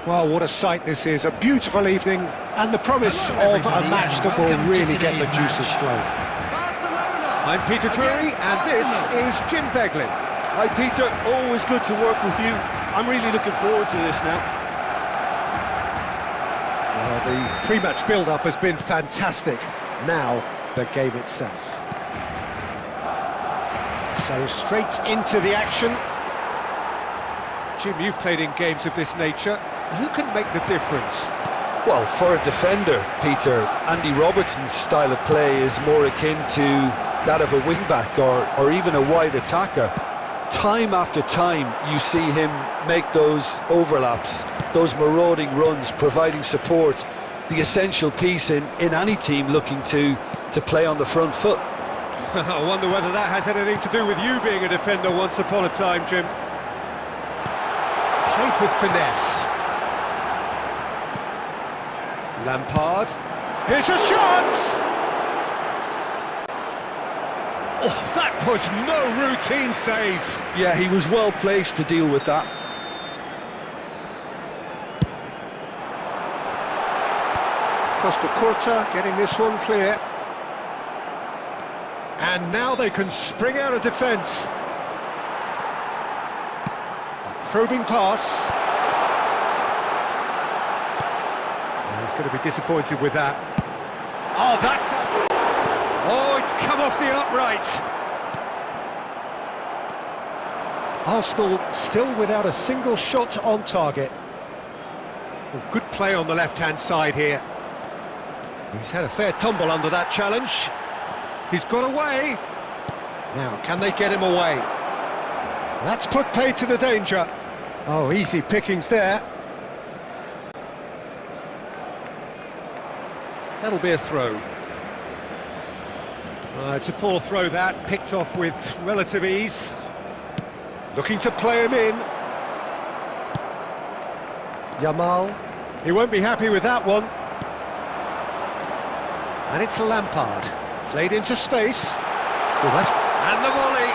Well, what a sight this is, a beautiful evening, and the promise of a match that will really get the juices flowing. I'm Peter Drury, and this is Jim Beglin. Hi Peter, always good to work with you. I'm really looking forward to this now. Well, the pre-match build-up has been fantastic. Now, the game itself. So, straight into the action. Jim, you've played in games of this nature. Who can make the difference? Well, for a defender, Peter, Andy Robertson's style of play is more akin to that of a wing-back or even a wide attacker. Time after time, you see him make those overlaps, those marauding runs, providing support, the essential piece in any team looking to play on the front foot. I wonder whether that has anything to do with you being a defender once upon a time, Jim. Played with finesse. Lampard. Here's a shot! Oh, that was no routine save. Yeah, he was well placed to deal with that. Costa Curta getting this one clear. And now they can spring out of defence. A probing pass. He's going to be disappointed with that. Oh, that's... Oh, it's come off the upright. Arsenal still without a single shot on target. Well, good play on the left-hand side here. He's had a fair tumble under that challenge. He's got away. Now, can they get him away? That's put pay to the danger. Oh, easy pickings there. That'll be a throw. It's a poor throw that, picked off with relative ease. Looking to play him in. Yamal. He won't be happy with that one. And it's Lampard. Played into space. And the volley.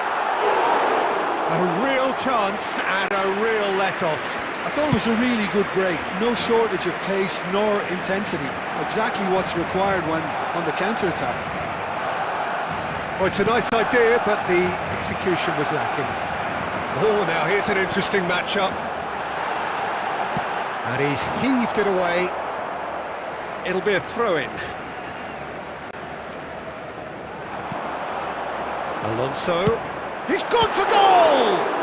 A real chance and a real let-off. I thought it was a really good break. No shortage of pace nor intensity. Exactly what's required when on the counter-attack. Well, it's a nice idea, but the execution was lacking. Oh, now here's an interesting matchup. And he's heaved it away. It'll be a throw-in. Alonso. He's gone for goal!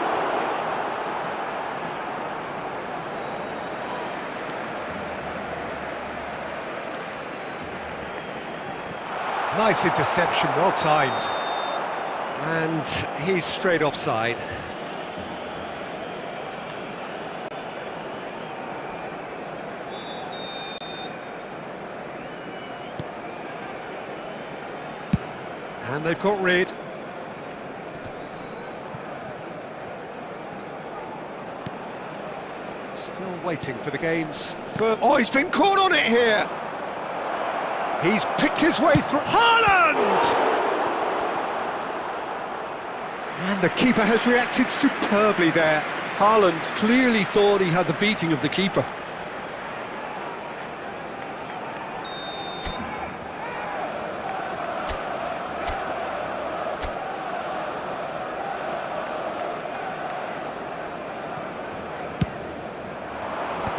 Nice interception, well timed. And he's straight offside. And they've got rid. Still waiting for the game's firm... Oh, he's been caught on it here! He's picked his way through... Haaland! And the keeper has reacted superbly there. Haaland clearly thought he had the beating of the keeper.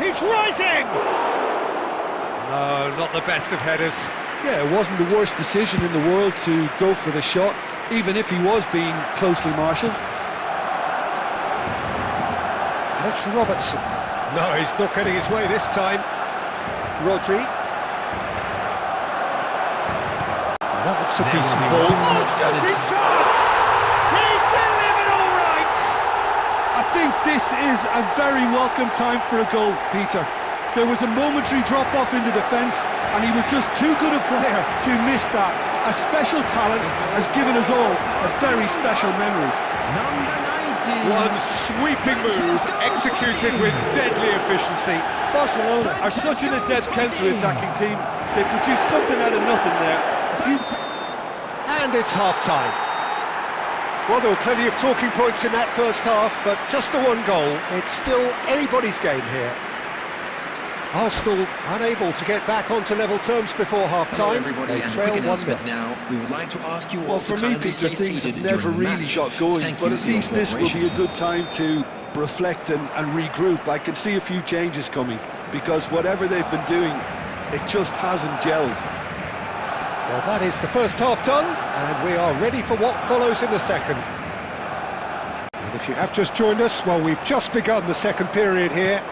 He's rising! No, not the best of headers. Yeah, it wasn't the worst decision in the world to go for the shot, even if he was being closely marshalled. And it's Robertson. No, he's not getting his way this time. Rodri. That looks a decent ball. Oh, shooting chance! He's delivered all right! I think this is a very welcome time for a goal, Peter. There was a momentary drop-off into defence, and he was just too good a player to miss that. A special talent has given us all a very special memory. Number 19. One sweeping move, executed with deadly efficiency. Barcelona are such an adept counter-attacking team. They produced something out of nothing there. And it's half-time. Well, there were plenty of talking points in that first half, but just the one goal. It's still anybody's game here. Arsenal unable to get back onto level terms before half-time. They trail 1-0. Now, we would like to ask you all Well, to for me, kindly Peter, stay things have seated never during the really match. got going, Thank but you at for your least this will be a cooperation. good time to reflect and regroup. I can see a few changes coming, because whatever they've been doing, it just hasn't gelled. Well, that is the first half done, and we are ready for what follows in the second. And if you have just joined us, well, we've just begun the second period here.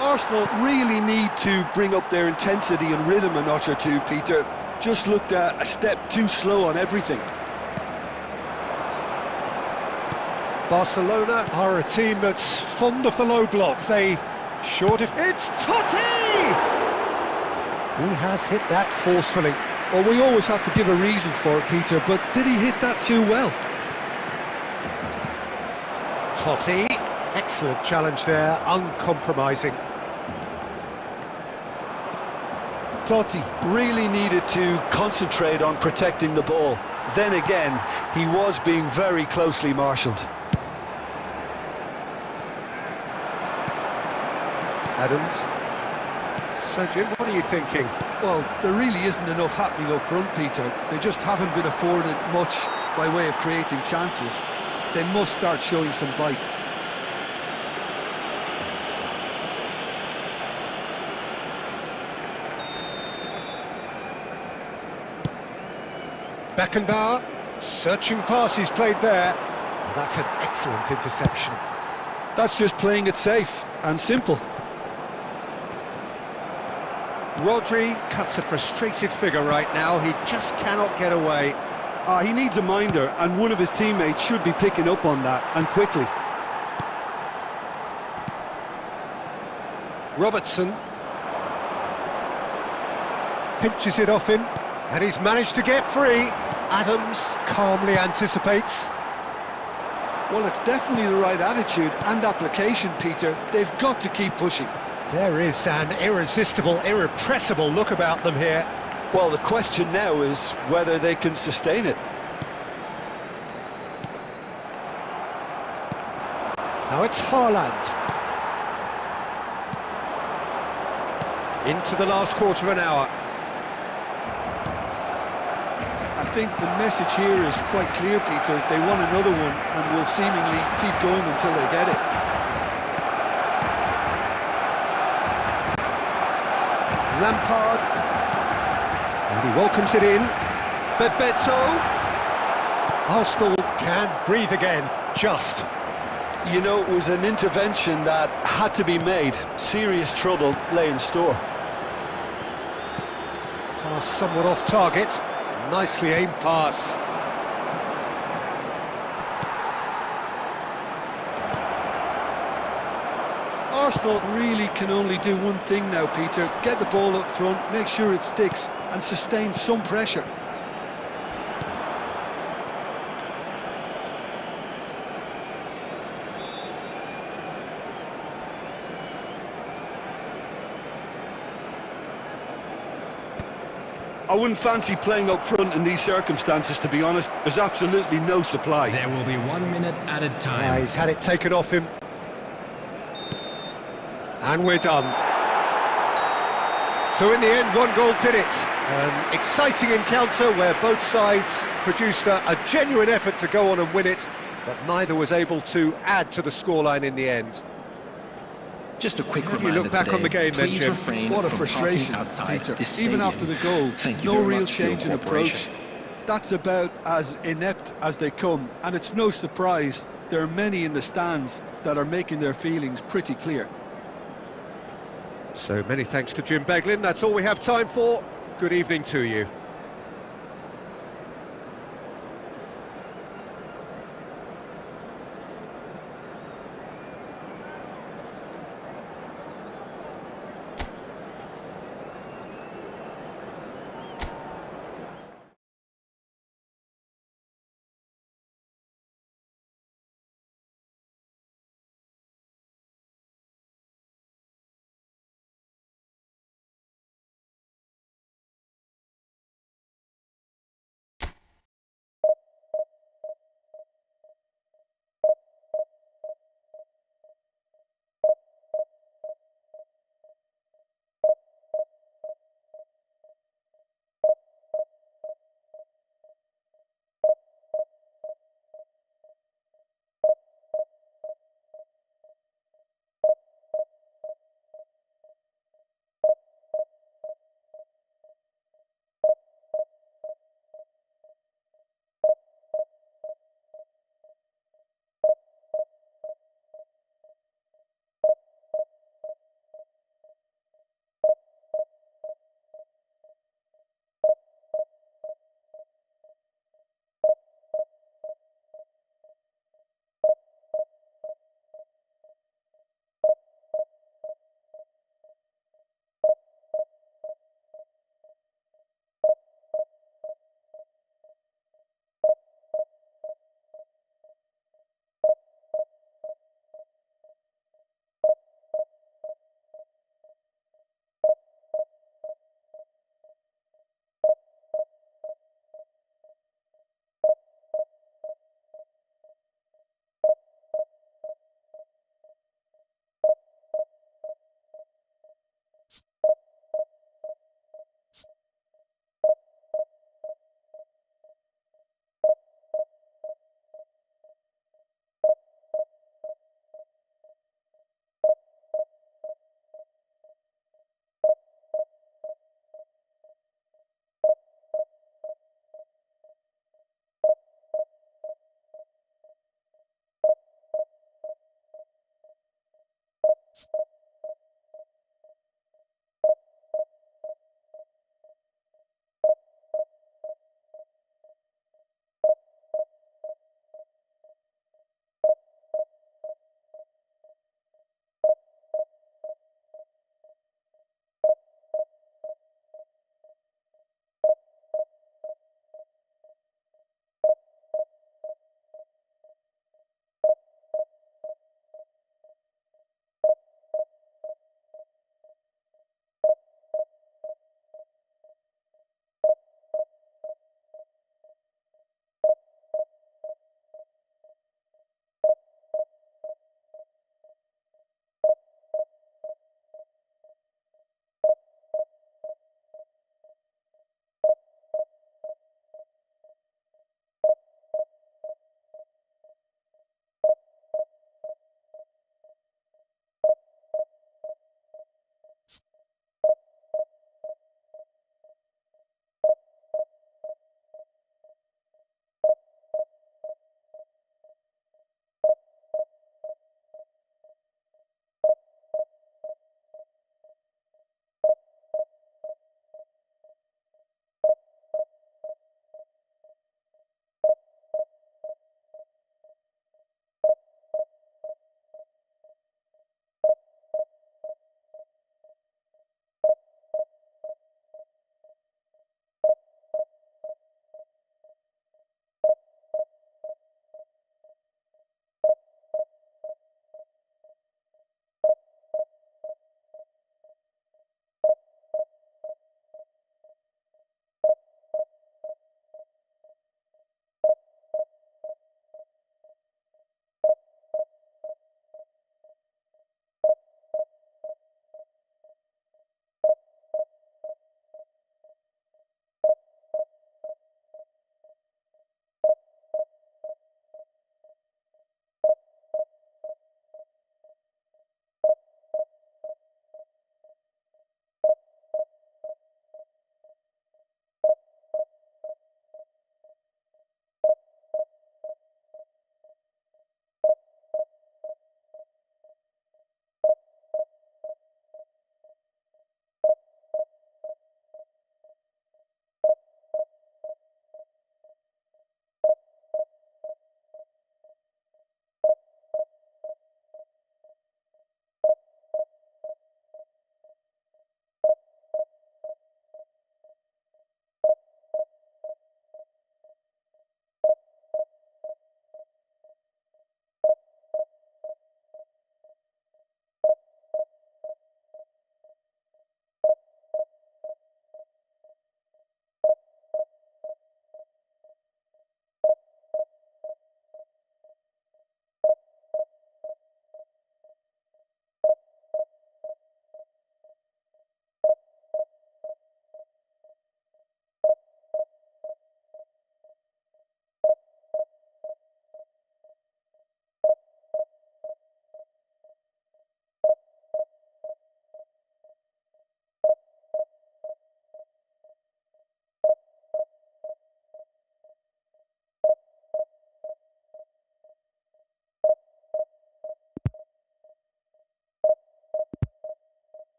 Arsenal really need to bring up their intensity and rhythm a notch or two, Peter. Just looked a step too slow on everything. Barcelona are a team that's fond of the low block. They short of... It's Totti! He has hit that forcefully. Well, we always have to give a reason for it, Peter, but did he hit that too well? Totti, excellent challenge there, uncompromising. Totti really needed to concentrate on protecting the ball. Then again, he was being very closely marshalled. Adams. So, Jim, what are you thinking? Well, there really isn't enough happening up front, Peter. They just haven't been afforded much by way of creating chances. They must start showing some bite. Beckenbauer, searching pass he's played there. That's an excellent interception. That's just playing it safe and simple. Rodri cuts a frustrated figure right now. He just cannot get away. He needs a minder, and one of his teammates should be picking up on that, and quickly. Robertson pinches it off him, and he's managed to get free. Adams calmly anticipates. Well, it's definitely the right attitude and application, Peter. They've got to keep pushing. There is an irresistible, irrepressible look about them here. Well, the question now is whether they can sustain it. Now it's Haaland. Into the last quarter of an hour. I think the message here is quite clear, Peter. They want another one and will seemingly keep going until they get it. Lampard. And he welcomes it in. Bebeto. Arsenal can breathe again, just. You know, it was an intervention that had to be made. Serious trouble lay in store. Pass somewhat off target. Nicely aimed pass. Arsenal really can only do one thing now, Peter. Get the ball up front, make sure it sticks, and sustain some pressure. I wouldn't fancy playing up front in these circumstances, to be honest. There's absolutely no supply. There will be 1 minute added time. He's had it taken off him. And we're done. So in the end, one goal did it. An exciting encounter where both sides produced a genuine effort to go on and win it, but neither was able to add to the scoreline in the end. Just a quick How do you reminder look back today, on the game then, please Jim? refrain What a from frustration, parking outside Peter. this Even stadium. after the goal, Thank you no very real much for your change in cooperation. approach. That's about as inept as they come, and it's no surprise there are many in the stands that are making their feelings pretty clear. So many thanks to Jim Beglin. That's all we have time for. Good evening to you.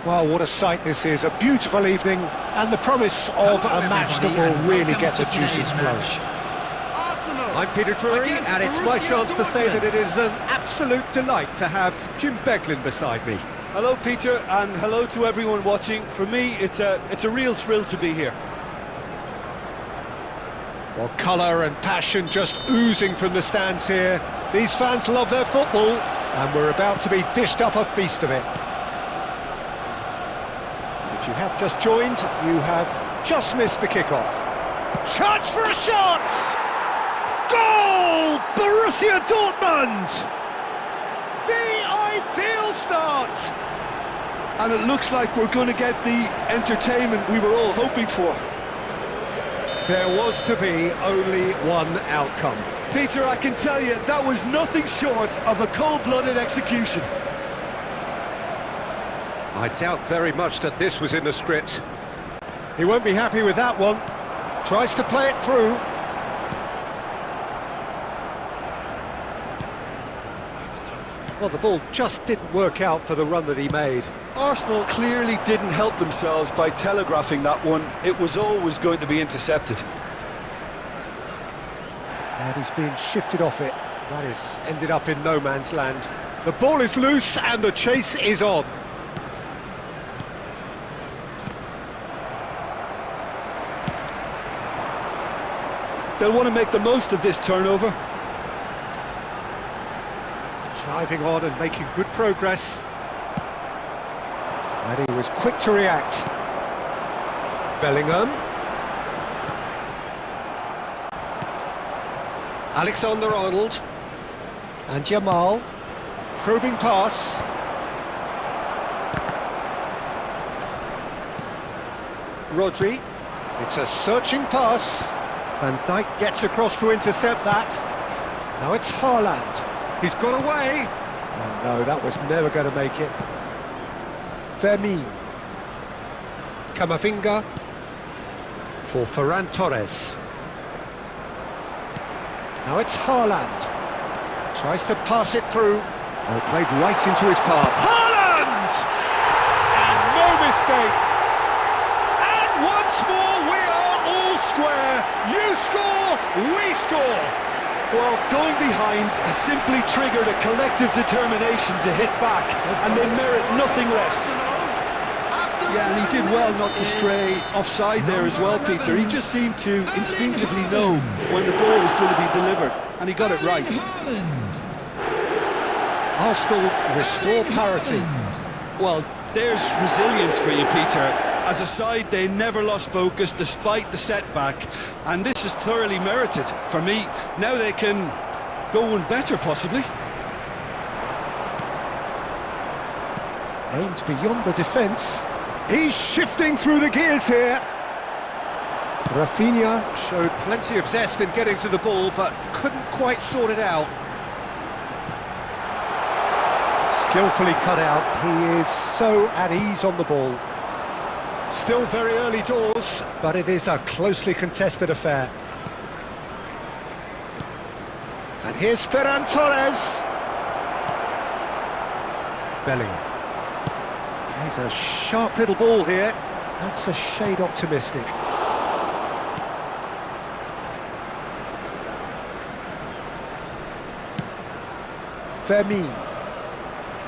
Well, what a sight this is. A beautiful evening and the promise of a match that will really get the juices flowing. I'm Peter Drury, and it's my chance to say that it is an absolute delight to have Jim Beglin beside me. Hello, Peter, and hello to everyone watching. For me, it's a real thrill to be here. Well, colour and passion just oozing from the stands here. These fans love their football, and we're about to be dished up a feast of it. If you have just joined, you have just missed the kickoff. Chance for a shot! Goal! Borussia Dortmund! The ideal start! And it looks like we're going to get the entertainment we were all hoping for. There was to be only one outcome. Peter, I can tell you, that was nothing short of a cold-blooded execution. I doubt very much that this was in the script. He won't be happy with that one. Tries to play it through. Well, the ball just didn't work out for the run that he made. Arsenal clearly didn't help themselves by telegraphing that one. It was always going to be intercepted. And he's being shifted off it. That is ended up in no man's land. The ball is loose and the chase is on. They'll want to make the most of this turnover. Driving on and making good progress. And he was quick to react. Bellingham. Alexander-Arnold. And Jamal. Probing pass. Rodri. It's a searching pass. Van Dijk gets across to intercept that. Now it's Haaland. He's got away. Oh no, that was never going to make it. Fermin. Camavinga for Ferran Torres. Now it's Haaland. Tries to pass it through. Oh, played right into his path. Haaland! And no mistake. And once more we are all square. You score, we score. Well, going behind has simply triggered a collective determination to hit back, and they merit nothing less. Yeah, and he did well not to stray offside there as well, Peter. He just seemed to instinctively know when the ball was going to be delivered, and he got it right. Arsenal restore parity. Well, there's resilience for you, Peter. As a side, they never lost focus despite the setback, and this is thoroughly merited. For me, now they can go one better, possibly. Aimed beyond the defence. He's shifting through the gears here. Rafinha showed plenty of zest in getting to the ball, but couldn't quite sort it out. Skillfully cut out. He is so at ease on the ball. Still very early doors, but it is a closely contested affair. And here's Ferran Torres. Bellingham. There's a sharp little ball here. That's a shade optimistic. Fermin.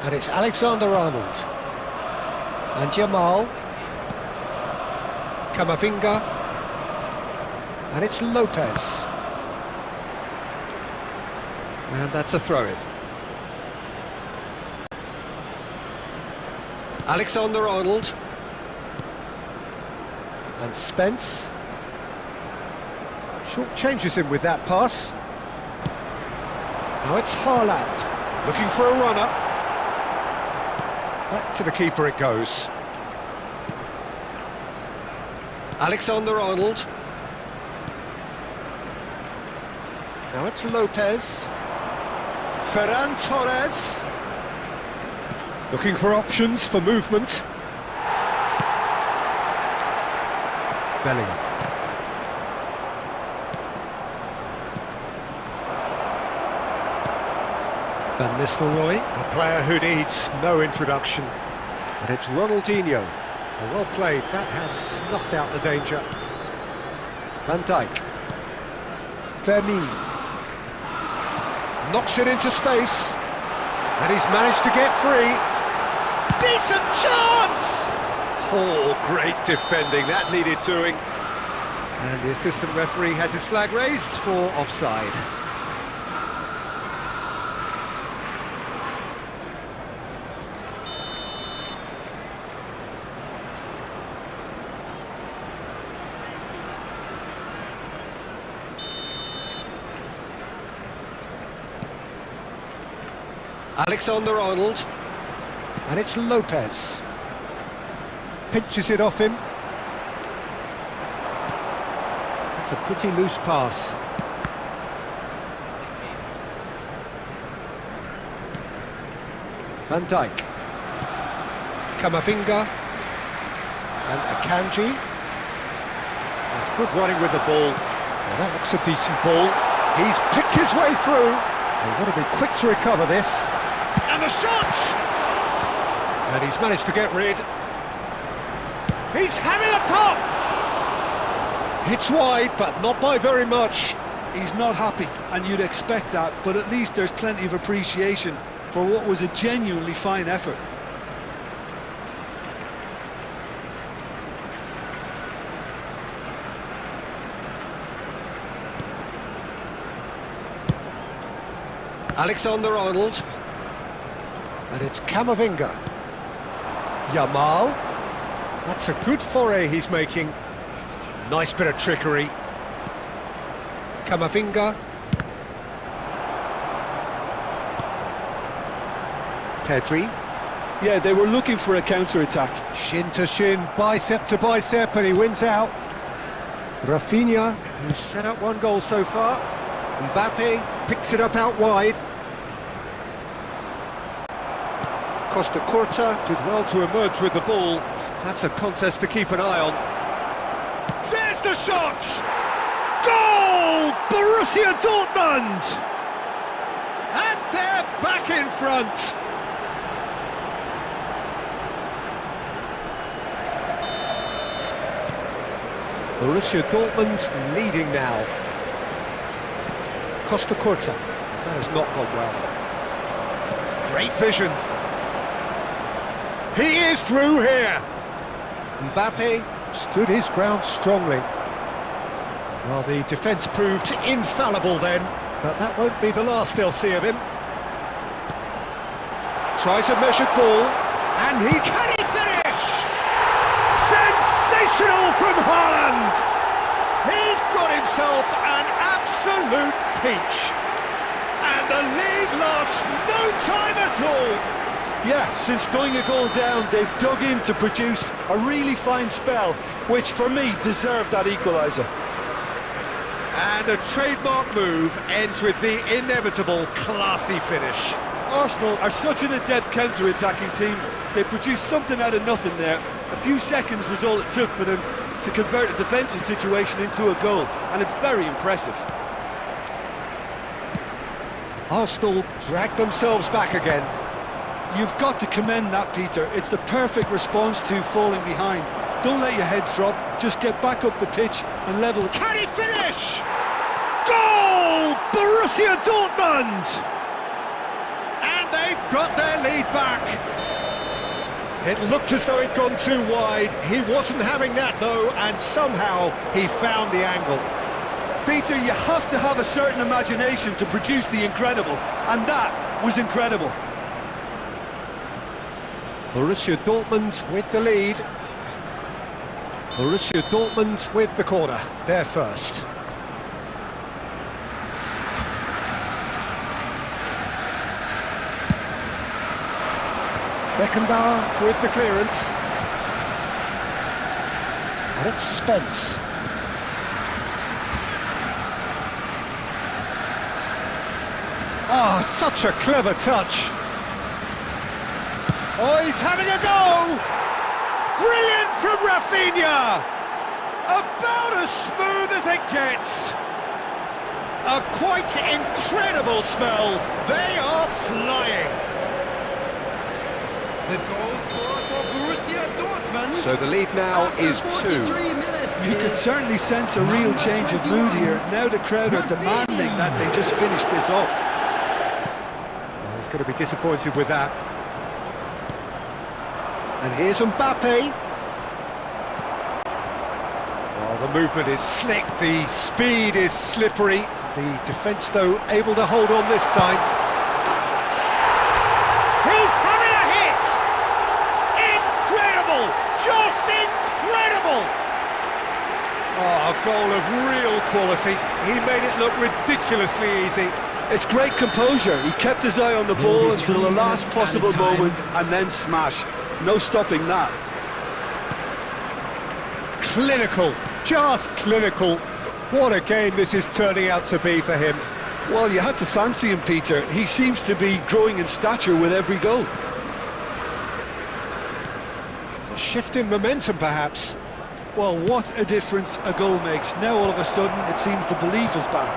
And it's Alexander-Arnold. And Jamal. Camavinga. And it's Lopez. And that's a throw-in. Alexander-Arnold. And Spence. Short changes him with that pass. Now it's Haaland, looking for a runner. Back to the keeper it goes. Alexander-Arnold. Now it's Lopez. Ferran Torres. Looking for options for movement. Bellingham. Van Nistelrooy, a player who needs no introduction. And it's Ronaldinho. Well played, that has snuffed out the danger. Van Dijk. Fermin. Knocks it into space. And he's managed to get free. Decent chance! Oh, great defending, that needed doing. And the assistant referee has his flag raised for offside. Alexander-Arnold. And it's Lopez. Pinches it off him. It's a pretty loose pass. Van Dijk. Camavinga. And Akanji. That's good running with the ball. Well, that looks a decent ball. He's picked his way through. They've got to be quick to recover this. And the shot! And he's managed to get rid. He's having a pop! It's wide, but not by very much. He's not happy, and you'd expect that, but at least there's plenty of appreciation for what was a genuinely fine effort. Alexander-Arnold. And it's Camavinga. Yamal. That's a good foray he's making. Nice bit of trickery. Camavinga. Pedri. Yeah, they were looking for a counter-attack. Shin to shin, bicep to bicep, and he wins out. Rafinha, who's set up one goal so far. Mbappe picks it up out wide. Costa Curta did well to emerge with the ball. That's a contest to keep an eye on. There's the shot! Goal! Borussia Dortmund! And they're back in front. Borussia Dortmund leading now. Costa Curta. That has not gone well. Great vision. He is through here. Mbappe stood his ground strongly. Well, the defence proved infallible then, but that won't be the last they'll see of him. Tries a measured ball, and can he finish? Sensational from Haaland! He's got himself an absolute peach. And the lead lasts no time at all. Yeah, since going a goal down, they've dug in to produce a really fine spell, which for me deserved that equaliser. And a trademark move ends with the inevitable classy finish. Arsenal are such an adept counter-attacking team. They produced something out of nothing there. A few seconds was all it took for them to convert a defensive situation into a goal, and it's very impressive. Arsenal dragged themselves back again. You've got to commend that, Peter. It's the perfect response to falling behind. Don't let your heads drop, just get back up the pitch and level it. Can he finish? Goal! Borussia Dortmund! And they've got their lead back. It looked as though he'd gone too wide. He wasn't having that though, and somehow he found the angle. Peter, you have to have a certain imagination to produce the incredible, and that was incredible. Borussia Dortmund with the lead. Borussia Dortmund with the corner. They're first. Beckenbauer with the clearance. And it's Spence. Oh, such a clever touch. Oh, he's having a go! Brilliant from Rafinha! About as smooth as it gets. A quite incredible spell. They are flying. The goal scored for Borussia Dortmund. So the lead now is 2. You could certainly sense a real change of mood here. Now the crowd are demanding that they just finish this off. Well, he's going to be disappointed with that. And here's Mbappe. Well, the movement is slick, the speed is slippery. The defence, though, able to hold on this time. He's having a hit! Incredible! Just incredible! Oh, a goal of real quality. He made it look ridiculously easy. It's great composure. He kept his eye on the ball until the last possible moment and then smash. No stopping that. Clinical, just clinical. What a game this is turning out to be for him. Well, you had to fancy him, Peter. He seems to be growing in stature with every goal. A shift in momentum, perhaps. Well, what a difference a goal makes. Now, all of a sudden, it seems the belief is back.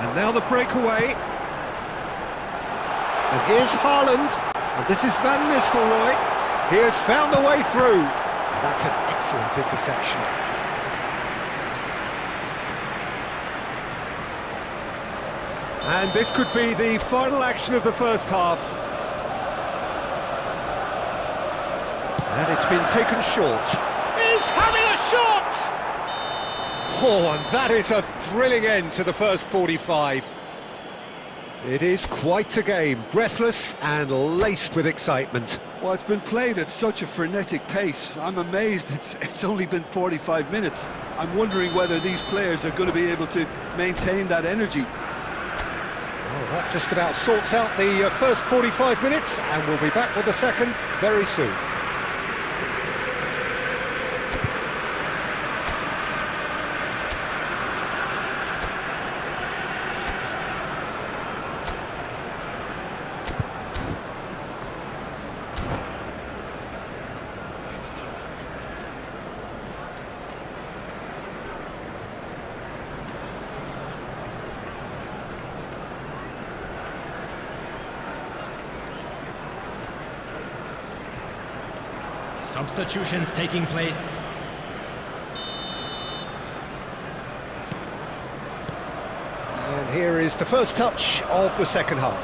And now the breakaway. And here's Haaland. And this is Van Nistelrooy. He has found the way through. That's an excellent interception. And this could be the final action of the first half. And it's been taken short. He's having a shot! Oh, and that is a thrilling end to the first 45. It is quite a game, breathless and laced with excitement. Well, it's been played at such a frenetic pace. I'm amazed it's only been 45 minutes. I'm wondering whether these players are going to be able to maintain that energy. Well, that just about sorts out the first 45 minutes, and we'll be back with the second very soon. Substitutions taking place. And here is the first touch of the second half.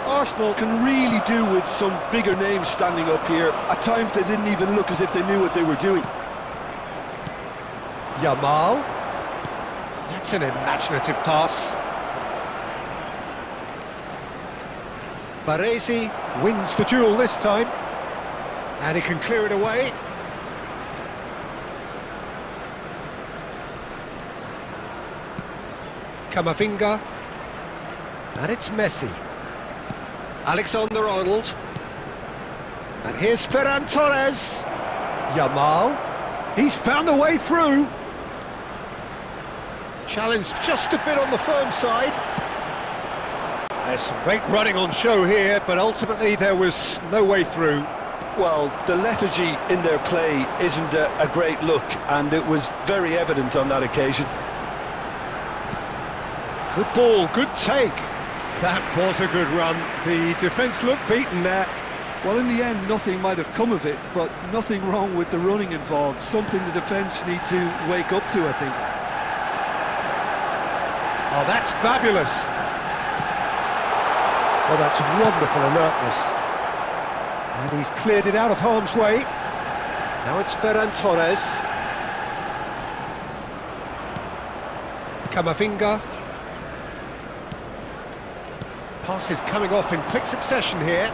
Arsenal can really do with some bigger names standing up here. At times they didn't even look as if they knew what they were doing. Yamal. That's an imaginative pass. Baresi wins the duel this time. And he can clear it away. Camavinga. And it's Messi. Alexander-Arnold. And here's Ferran Torres. Yamal. He's found a way through. Challenged just a bit on the firm side. There's some great running on show here, but ultimately there was no way through. Well, the lethargy in their play isn't a great look, and it was very evident on that occasion. Good ball, good take. That was a good run. The defence looked beaten there. Well, in the end, nothing might have come of it, but nothing wrong with the running involved. Something the defence need to wake up to, I think. Oh, that's fabulous. Oh, that's wonderful alertness. And he's cleared it out of harm's way. Now it's Ferran Torres. Camavinga. Pass is coming off in quick succession here.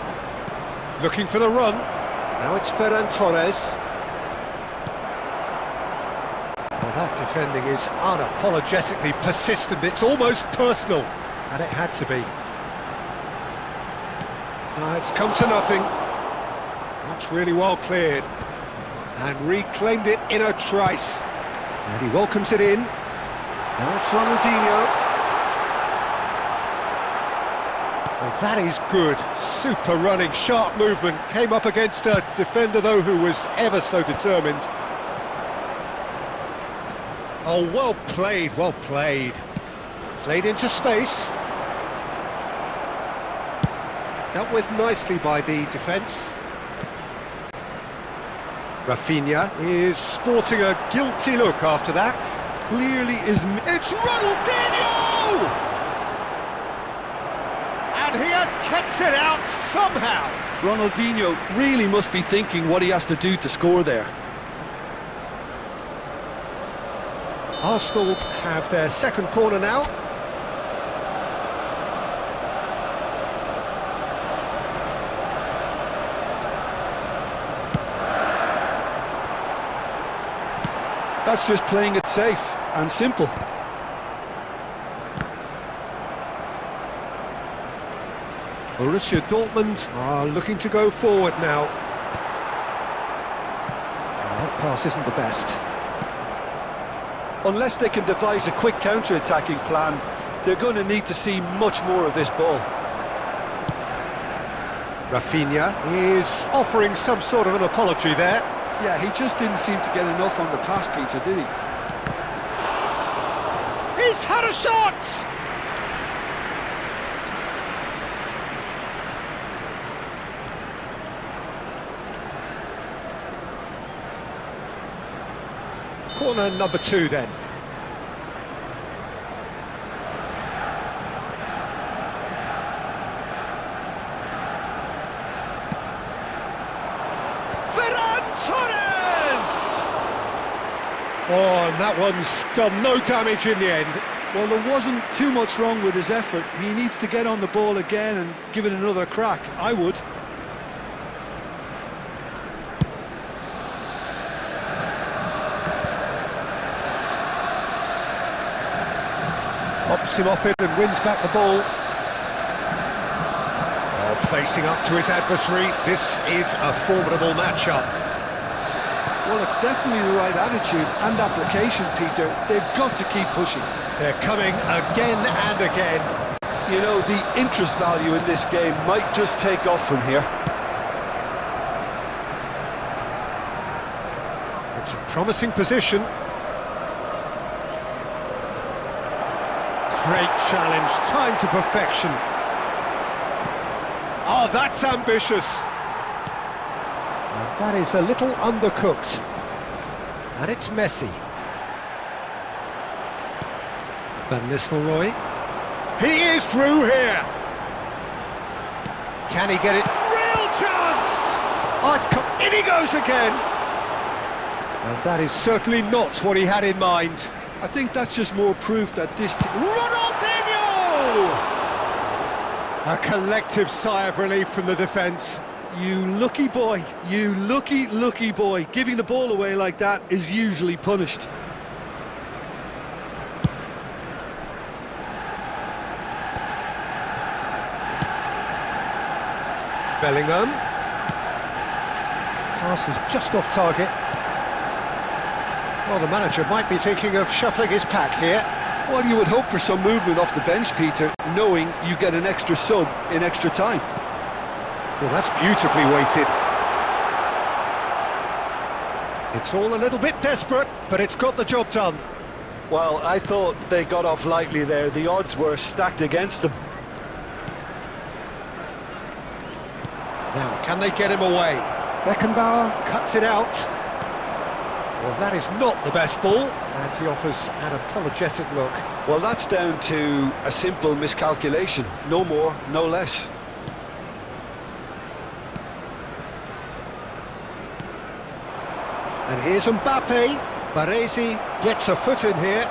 Looking for the run. Now it's Ferran Torres. Well, that defending is unapologetically persistent. It's almost personal. And it had to be. It's come to nothing. That's really well cleared. And reclaimed it in a trice. And he welcomes it in. Now it's Ronaldinho. Well, that is good. Super running, sharp movement. Came up against a defender, though, who was ever so determined. Oh, well played, well played. Played into space. Dealt with nicely by the defence. Rafinha is sporting a guilty look after that. Clearly is... It's Ronaldinho! And he has kept it out somehow. Ronaldinho really must be thinking what he has to do to score there. Arsenal have their second corner now. That's just playing it safe and simple. Borussia Dortmund are looking to go forward now. That pass isn't the best. Unless they can devise a quick counter-attacking plan, they're going to need to see much more of this ball. Rafinha is offering some sort of an apology there. Yeah, he just didn't seem to get enough on the pass, Peter, did he? He's had a shot! Corner number 2 then. Ferran Torres! Oh, and that one's done no damage in the end. Well, there wasn't too much wrong with his effort. He needs to get on the ball again and give it another crack. I would. Pops him off it and wins back the ball. Oh, facing up to his adversary. This is a formidable matchup. Well, it's definitely the right attitude and application, Peter. They've got to keep pushing. They're coming again and again. You know, the interest value in this game might just take off from here. It's a promising position. Great challenge, time to perfection. Oh, that's ambitious. And that is a little undercooked. And it's messy. Van Nistelrooy. He is through here. Can he get it? Real chance! Oh, it's come. In he goes again. And that is certainly not what he had in mind. I think that's just more proof that this team... Ronaldinho! A collective sigh of relief from the defence. You lucky boy, you lucky boy. Giving the ball away like that is usually punished. Bellingham. Pass is just off target. Well, the manager might be thinking of shuffling his pack here. Well, you would hope for some movement off the bench, Peter, knowing you get an extra sub in extra time. Well, that's beautifully weighted. It's all a little bit desperate, but it's got the job done. Well, I thought they got off lightly there. The odds were stacked against them. Now, can they get him away? Beckenbauer cuts it out. Well, that is not the best ball, and he offers an apologetic look. Well, that's down to a simple miscalculation. No more, no less. And here's Mbappe. Baresi gets a foot in here.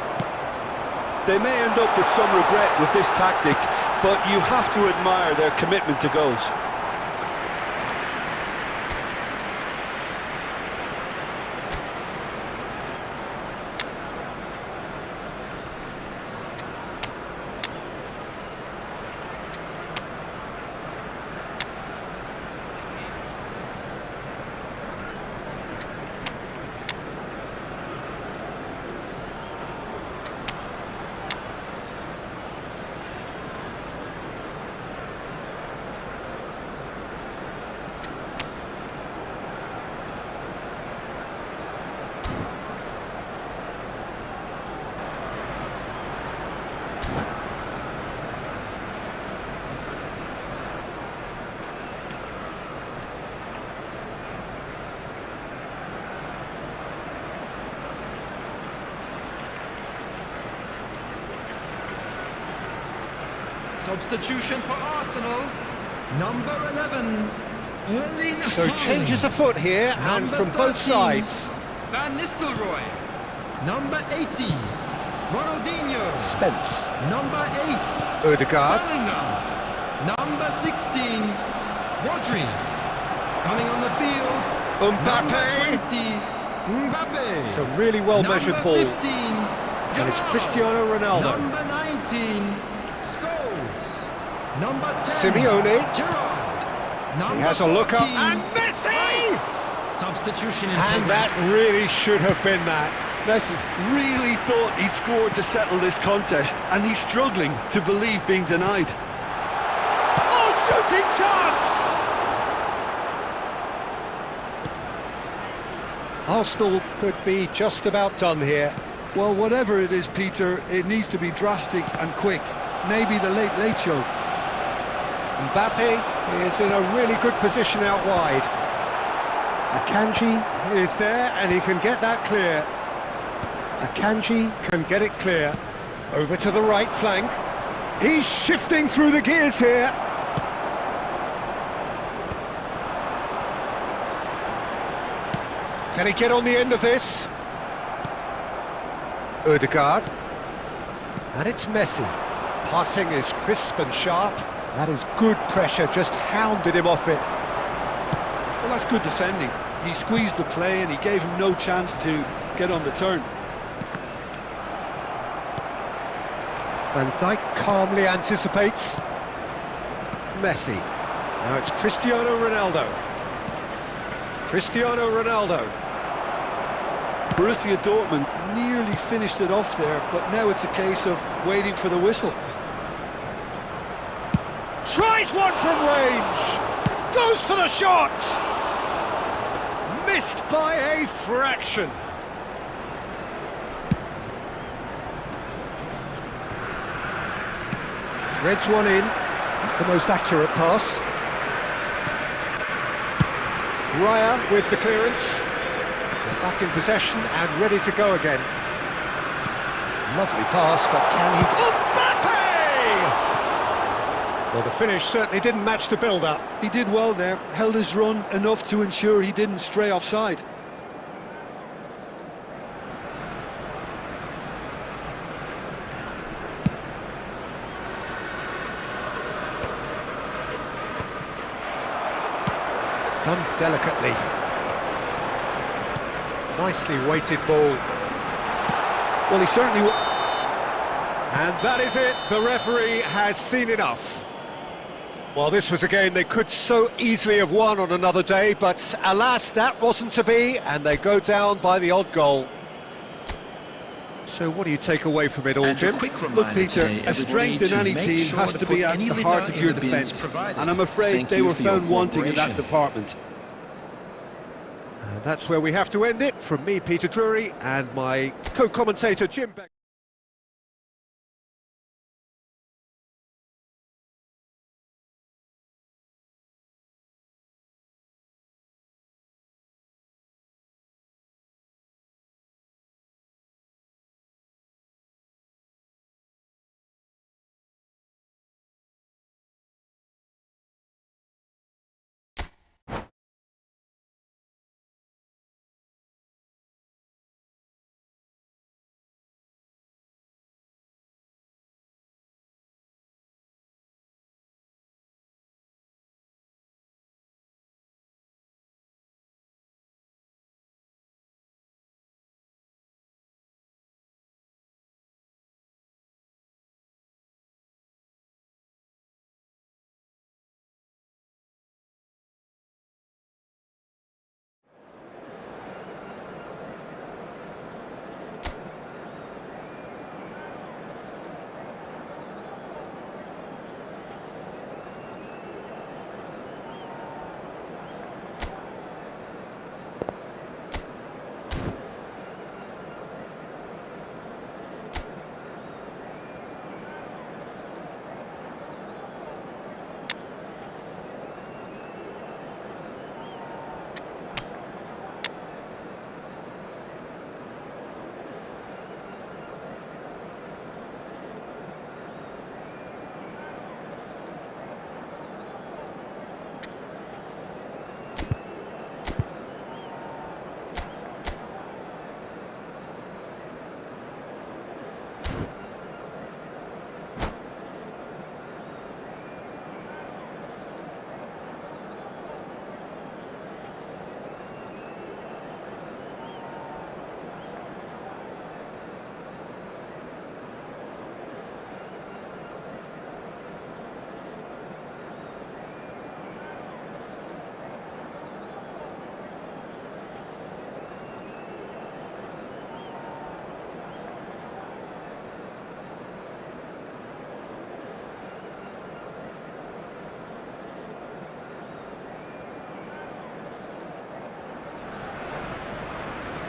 They may end up with some regret with this tactic, but you have to admire their commitment to goals. Substitution for Arsenal, number 11, Erling So Haaland. changes a foot here, and Number from both 13, sides. Van Nistelrooy, number 80, Ronaldinho, Spence. number 8, Odegaard. Bellingham, number 16, Rodri, coming on the field, Mbappe. number 20, Mbappe, It's a really well-measured number ball. 15, And it's Yamal, Cristiano Ronaldo. number 19, Scholes, Number 10. Simeone. Gerrard. He has a look up, 14. and Messi! Substitution in And progress. that really should have been that. Messi really thought he'd scored to settle this contest, and he's struggling to believe being denied. Oh, shooting chance! Arsenal could be just about done here. Well, whatever it is, Peter, it needs to be drastic and quick. Maybe the late show. Mbappe is in a really good position out wide. Akanji is there and he can get that clear. Akanji can get it clear. Over to the right flank. He's shifting through the gears here. Can he get on the end of this? Odegaard. And it's Messi. Passing is crisp and sharp. That is good pressure, just hounded him off it. Well, that's good defending. He squeezed the play and he gave him no chance to get on the turn. Van Dijk calmly anticipates. Messi. Now it's Cristiano Ronaldo. Cristiano Ronaldo. Borussia Dortmund nearly finished it off there, but now it's a case of waiting for the whistle. Tries one from range. Goes for the shot. Missed by a fraction. Threads one in. The most accurate pass. Raya with the clearance. They're back in possession and ready to go again. Lovely pass, but can he... Mbappe! Well, the finish certainly didn't match the build-up. He did well there, held his run enough to ensure he didn't stray offside. Done delicately. Nicely weighted ball. Well, he certainly... And that is it. The referee has seen enough. Well, this was a game they could so easily have won on another day, but alas, that wasn't to be, and they go down by the odd goal. So what do you take away from it all, And a Jim? quick Look, reminder Peter, today, a strength in everybody, any to team make sure has to be put at any the litter heart of in your the bins defence, provided. and I'm afraid Thank they you were for your found wanting in that cooperation. department. And that's where we have to end it. From me, Peter Drury, and my co-commentator, Jim Beck.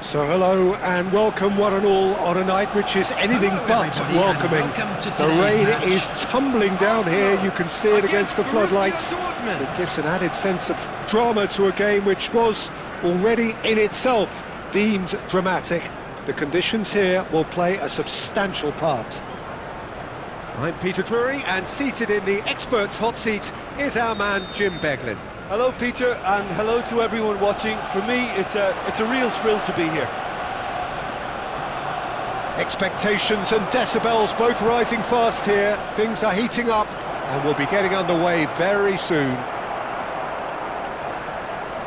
So hello and welcome one and all on a night which is anything but welcoming. The rain is tumbling down here, you can see it against the floodlights. It gives an added sense of drama to a game which was already in itself deemed dramatic. The conditions here will play a substantial part. I'm Peter Drury, and seated in the experts' hot seat is our man Jim Beglin. Hello, Peter, and hello to everyone watching. For me, it's a real thrill to be here. Expectations and decibels both rising fast here. Things are heating up, and we'll be getting underway very soon.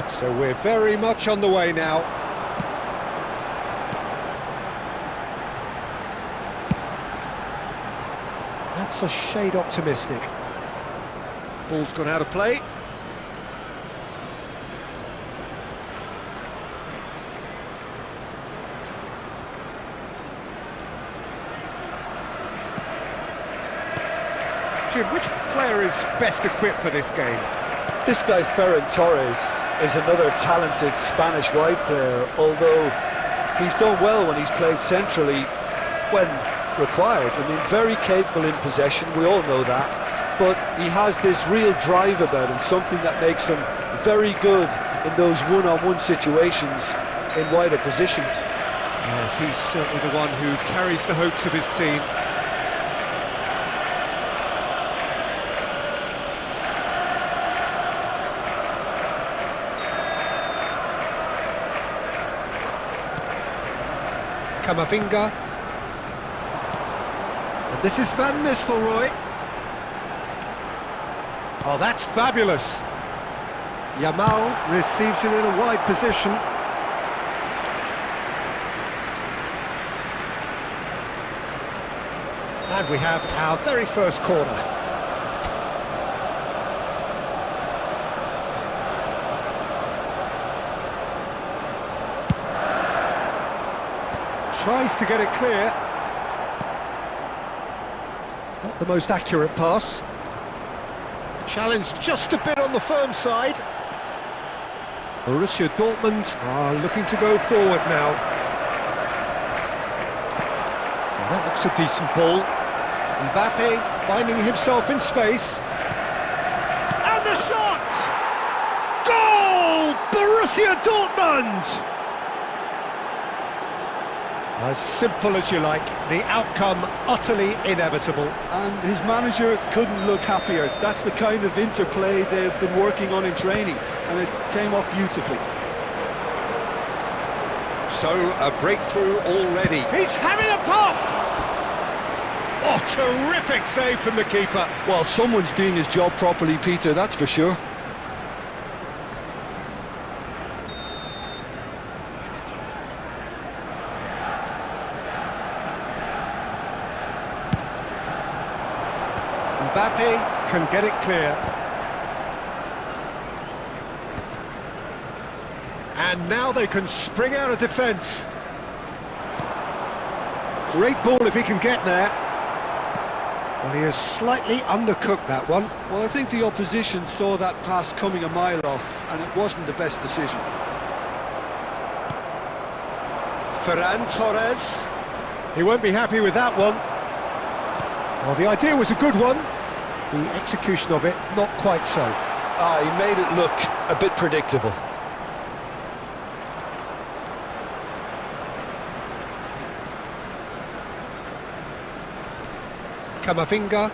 So we're very much on the way now. That's a shade optimistic. Ball's gone out of play. Jim, which player is best equipped for this game? This guy, Ferran Torres, is another talented Spanish wide player, although he's done well when he's played centrally when required. I mean, very capable in possession, we all know that, but he has this real drive about him, something that makes him very good in those one-on-one situations in wider positions. Yes, he's certainly the one who carries the hopes of his team. Camavinga. And this is Van Nistelrooy. Oh, that's fabulous. Yamal receives it in a wide position. And we have our very first corner. Tries to get it clear. Not the most accurate pass. Challenge just a bit on the firm side. Borussia Dortmund are looking to go forward now. Well, that looks a decent ball. Mbappe finding himself in space. And the shot! Goal! Borussia Dortmund! As simple as you like, the outcome utterly inevitable. And his manager couldn't look happier. That's the kind of interplay they've been working on in training, and it came off beautifully. So, a breakthrough already. He's having a pop! Oh, terrific save from the keeper. Well, someone's doing his job properly, Peter, that's for sure. Mbappe can get it clear. And now they can spring out of defence. Great ball if he can get there. Well, he has slightly undercooked that one. Well, I think the opposition saw that pass coming a mile off, and it wasn't the best decision. Ferran Torres. He won't be happy with that one. Well, the idea was a good one. The execution of it, not quite so. He made it look a bit predictable. Camavinga.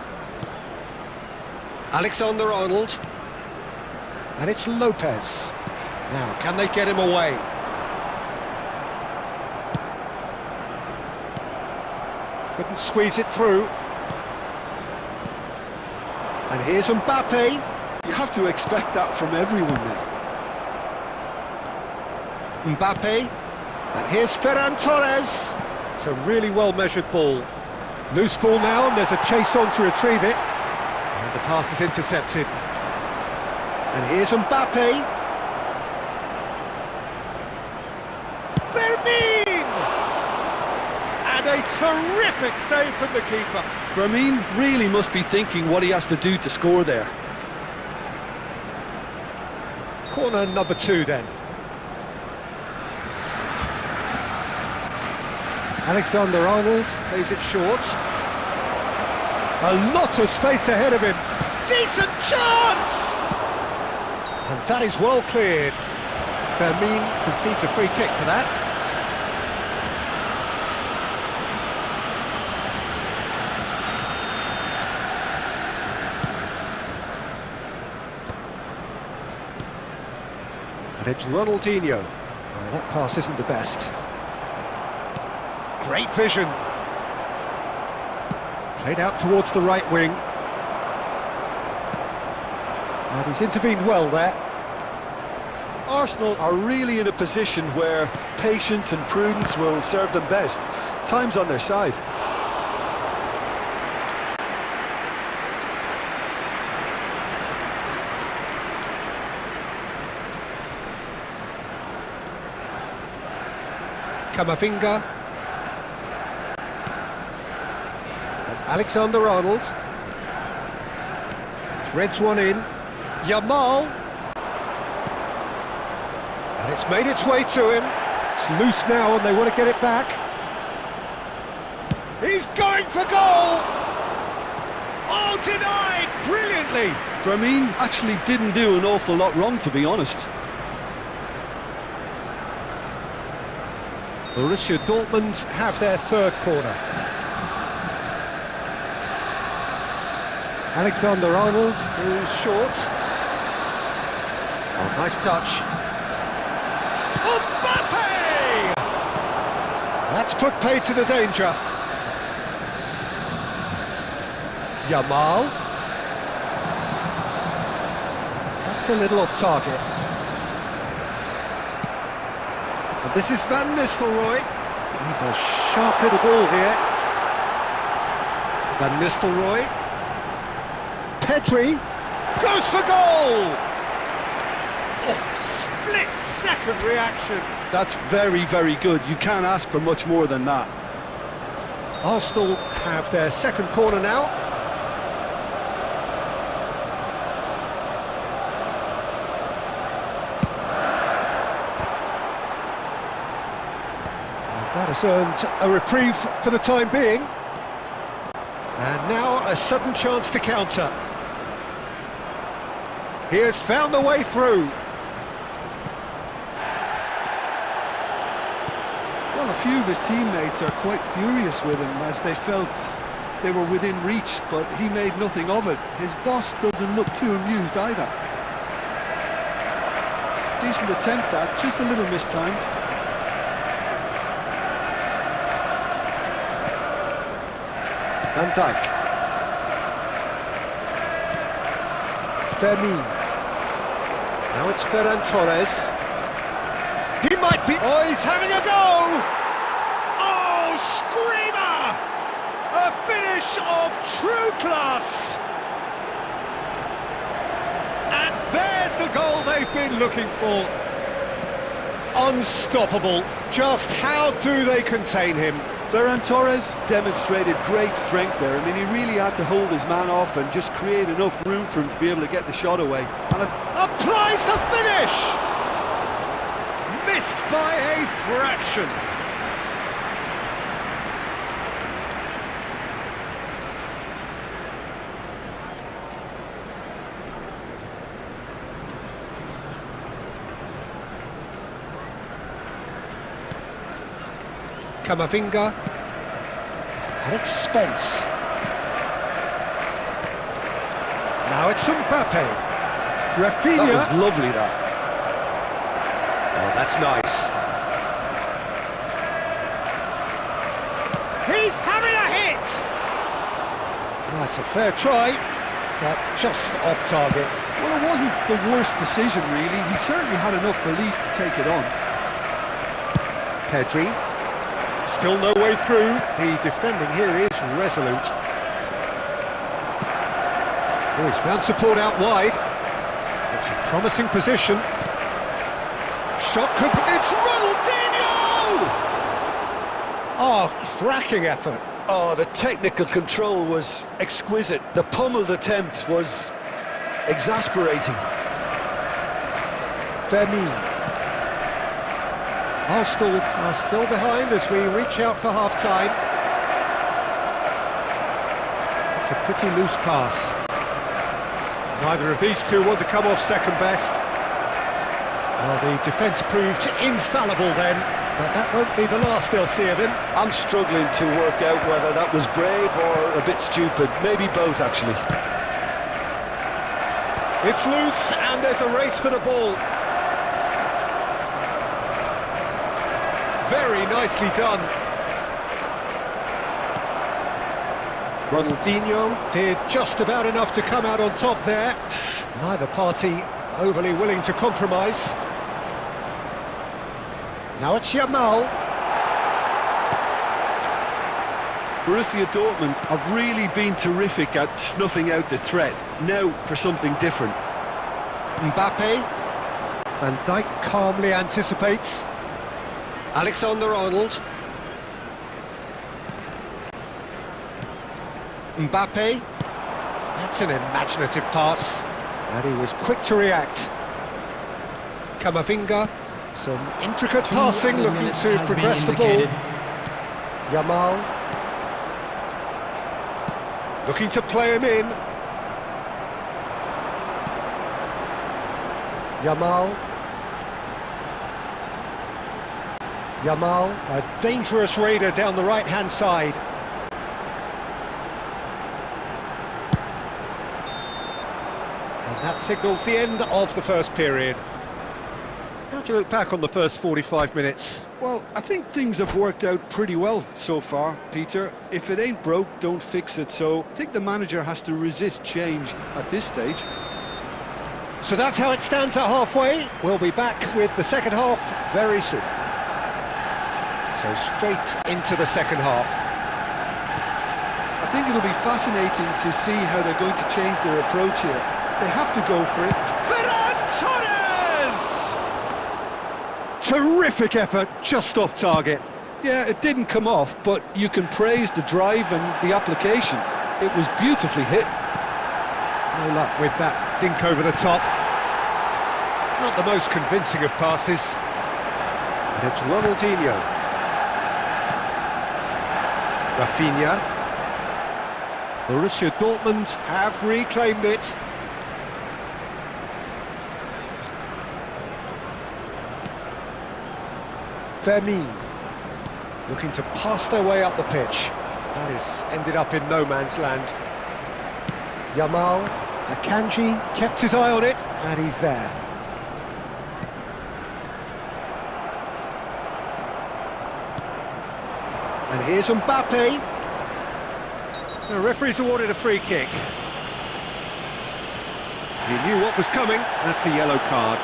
Alexander-Arnold. And it's Lopez. Now, can they get him away? Couldn't squeeze it through. And here's Mbappe. You have to expect that from everyone now. Mbappe. And here's Ferran Torres. It's a really well-measured ball. Loose ball now, and there's a chase on to retrieve it. And the pass is intercepted. And here's Mbappe. Fermin! And a terrific save from the keeper. Fermin really must be thinking what he has to do to score there. Corner number 2 then. Alexander-Arnold plays it short. A lot of space ahead of him. Decent chance! And that is well cleared. Fermin concedes a free kick for that. And it's Ronaldinho. Oh, that pass isn't the best. Great vision. Played out towards the right wing. And he's intervened well there. Arsenal are really in a position where patience and prudence will serve them best. Time's on their side. Camavinga. And Alexander-Arnold. Threads one in. Yamal. And it's made its way to him. It's loose now and they want to get it back. He's going for goal! Oh, denied brilliantly! Fermin actually didn't do an awful lot wrong, to be honest. Borussia Dortmund have their third corner. Alexander-Arnold is short. Oh, nice touch. Mbappe! That's put pay to the danger. Yamal. That's a little off target. And this is Van Nistelrooy. He's a sharp little ball here. Van Nistelrooy. Pedri goes for goal! Oh, split-second reaction. That's very, very good. You can't ask for much more than that. Arsenal have their second corner now. And that has earned a reprieve for the time being. And now a sudden chance to counter. He has found the way through. Well, a few of his teammates are quite furious with him as they felt they were within reach, but he made nothing of it. His boss doesn't look too amused either. Decent attempt that, just a little mistimed. Van Dijk. Fermin. Now it's Ferran Torres. He might be... Oh, he's having a go! Oh, screamer! A finish of true class! And there's the goal they've been looking for. Unstoppable. Just how do they contain him? Ferran Torres demonstrated great strength there. I mean, he really had to hold his man off and just create enough room for him to be able to get the shot away. And applies the finish! Missed by a fraction. Camavinga. And it's Spence. Now it's Mbappe. Rafinha. that was lovely, that. Oh, that's nice. He's having a hit! That's a fair try, but just off target. Well, it wasn't the worst decision, really. He certainly had enough belief to take it on. Pedri. Still no way through. The defending here is resolute. Oh, he's found support out wide. It's a promising position. Shot could... It's Ronaldinho! Oh, cracking effort. Oh, the technical control was exquisite. The pummeled attempt was exasperating. Fermin. Arsenal are still behind as we reach out for half-time. It's a pretty loose pass. Neither of these two want to come off second best. Well, the defence proved infallible then, but that won't be the last they'll see of him. I'm struggling to work out whether that was brave or a bit stupid. Maybe both, actually. It's loose, and there's a race for the ball. Very nicely done. Ronaldinho did just about enough to come out on top there. Neither party overly willing to compromise. Now it's Yamal. Borussia Dortmund have really been terrific at snuffing out the threat. Now for something different. Mbappe. Van Dijk calmly anticipates. Alexander-Arnold. Mbappe. That's an imaginative pass. And he was quick to react. Camavinga. Some intricate passing, looking to progress the ball. Yamal. Looking to play him in. Yamal. Yamal, a dangerous raider down the right-hand side. And that signals the end of the first period. How do you look back on the first 45 minutes? Well, I think things have worked out pretty well so far, Peter. If it ain't broke, don't fix it. So I think the manager has to resist change at this stage. So that's how it stands at halfway. We'll be back with the second half very soon. So straight into the second half. I think it'll be fascinating to see how they're going to change their approach here. They have to go for it. Ferran Torres! Terrific effort, just off target. Yeah, it didn't come off, but you can praise the drive and the application. It was beautifully hit. No luck with that dink over the top. Not the most convincing of passes. And it's Ronaldinho. Rafinha. Borussia Dortmund have reclaimed it. Fermin. Looking to pass their way up the pitch. That is ended up in no man's land. Yamal. Akanji kept his eye on it, and he's there. And here's Mbappe. The referee's awarded a free kick. He knew what was coming. That's a yellow card.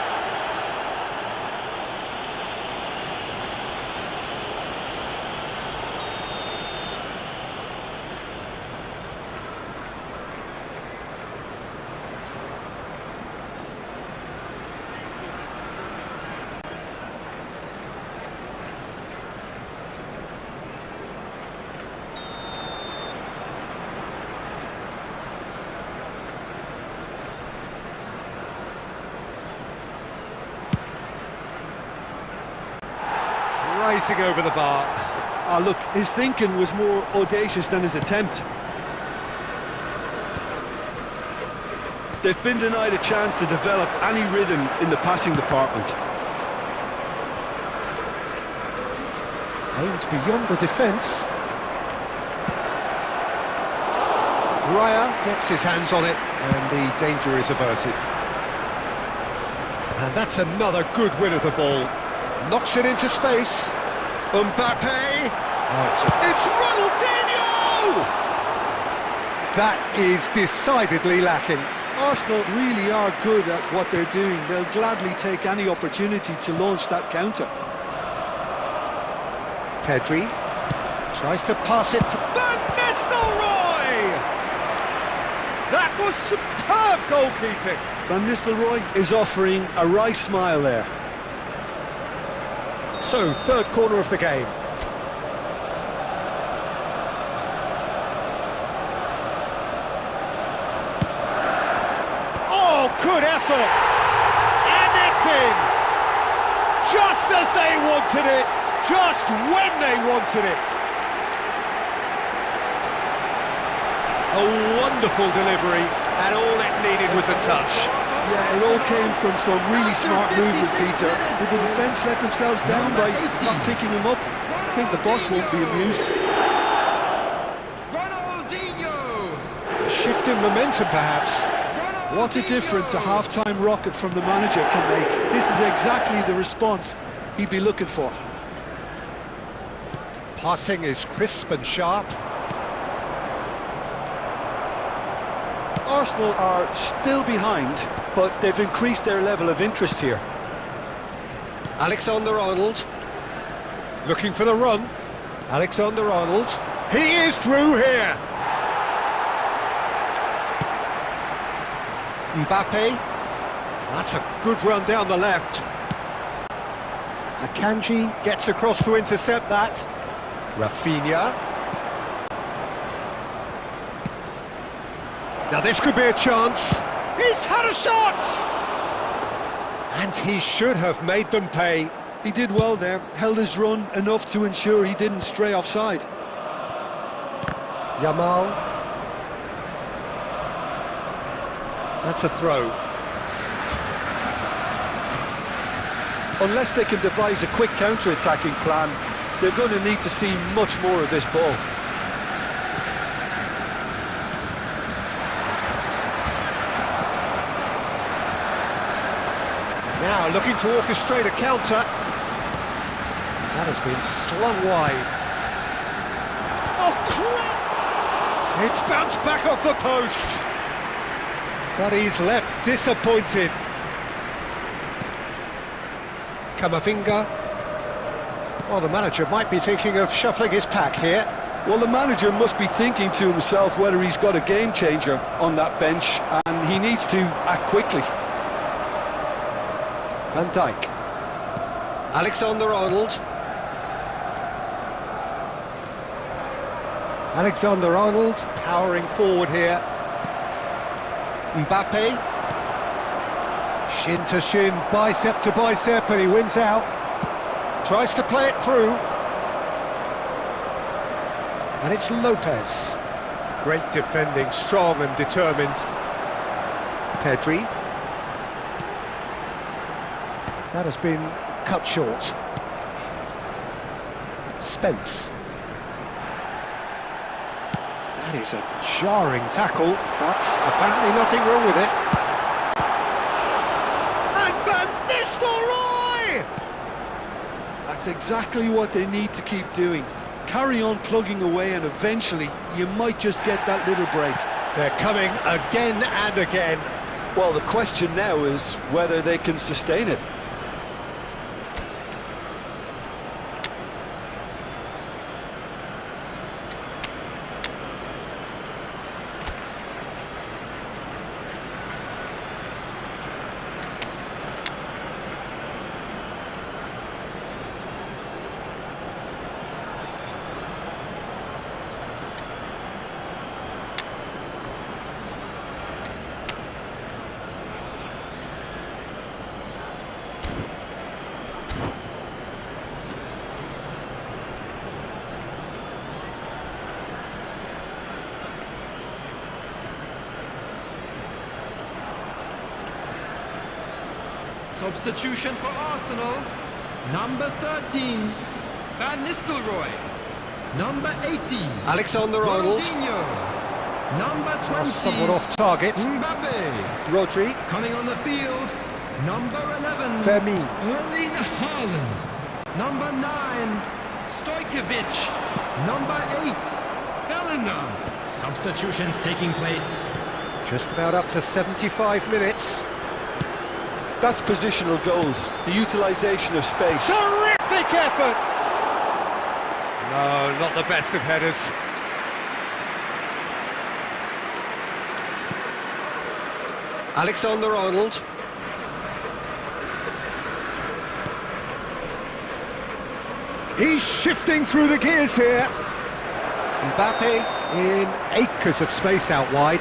Rising over the bar. Ah, look, his thinking was more audacious than his attempt. They've been denied a chance to develop any rhythm in the passing department. Aimed beyond the defence. Raya gets his hands on it, and the danger is averted. And that's another good win of the ball. Knocks it into space. Mbappe! It's Ronaldinho! That is decidedly lacking. Arsenal really are good at what they're doing. They'll gladly take any opportunity to launch that counter. Pedri tries to pass it. Van Nistelrooy! That was superb goalkeeping. Van Nistelrooy is offering a wry smile there. So, third corner of the game. Oh, good effort! And it's in! Just as they wanted it, just when they wanted it. A wonderful delivery, and all it needed was a touch. Yeah, it all came from some really smart movement, Peter. Did the defence let themselves down by not picking him up? I think the boss won't be amused. A shift in momentum, perhaps. What a difference a half-time rocket from the manager can make. This is exactly the response he'd be looking for. Passing is crisp and sharp. Arsenal are still behind, but they've increased their level of interest here. Alexander-Arnold looking for the run. Alexander-Arnold, he is through here. Mbappe, that's a good run down the left. Akanji gets across to intercept that. Rafinha. Now this could be a chance. He's had a shot! And he should have made them pay. He did well there, held his run enough to ensure he didn't stray offside. Yamal. That's a throw. Unless they can devise a quick counter-attacking plan, they're going to need to see much more of this ball. Now looking to orchestrate a counter. That has been slung wide. Oh, crap! It's bounced back off the post. But he's left disappointed. Camavinga. Well, the manager might be thinking of shuffling his pack here. Well, the manager must be thinking to himself whether he's got a game changer on that bench, and he needs to act quickly. Van Dijk. Alexander-Arnold. Alexander-Arnold powering forward here. Mbappe. Shin to shin, bicep to bicep, and he wins out. Tries to play it through. And it's Lopez. Great defending, strong and determined. Pedri. That has been cut short. Spence. That is a jarring tackle, but apparently nothing wrong with it. And Van Nistelrooy! That's exactly what they need to keep doing. Carry on plugging away, and eventually you might just get that little break. They're coming again and again. Well, the question now is whether they can sustain it. Substitution for Arsenal. Number 13, Van Nistelrooy. Number 18, Alexander-Arnold. Ronaldinho. Number 20, Somewhat off target. Mbappe. Rodri. Coming on the field, number 11, Fermin. Erling Haaland. Number 9, Stojkovic. Number 8, Bellingham. Substitutions taking place. Just about up to 75 minutes. That's positional goals, the utilisation of space. Terrific effort! No, not the best of headers. Alexander-Arnold. He's shifting through the gears here. Mbappe in acres of space out wide.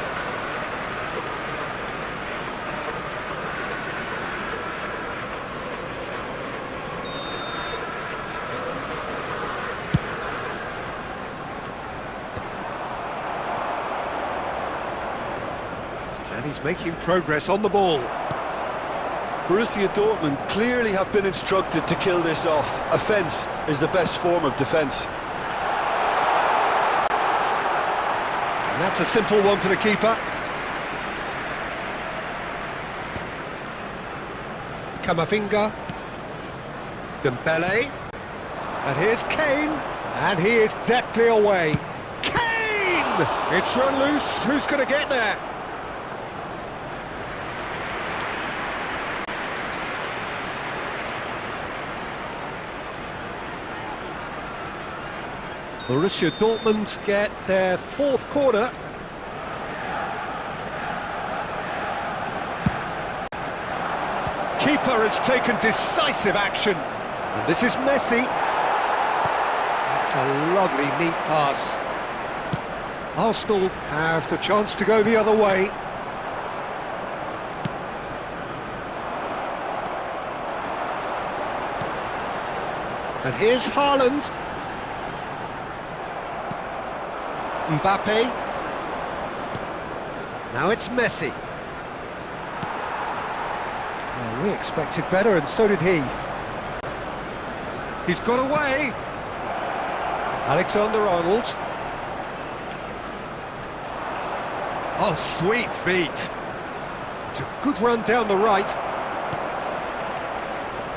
He's making progress on the ball. Borussia Dortmund clearly have been instructed to kill this off. Offence is the best form of defence. And that's a simple one for the keeper. Camavinga. Dembele. And here's Kane. And he is deftly away. Kane! It's run loose. Who's going to get there? Borussia Dortmund get their fourth corner. Keeper has taken decisive action. And this is Messi. That's a lovely, neat pass. Arsenal have the chance to go the other way. And here's Haaland. Mbappe. Now it's Messi. Well, we expected better, and so did he. He's got away. Alexander-Arnold. Oh, sweet feet. It's a good run down the right.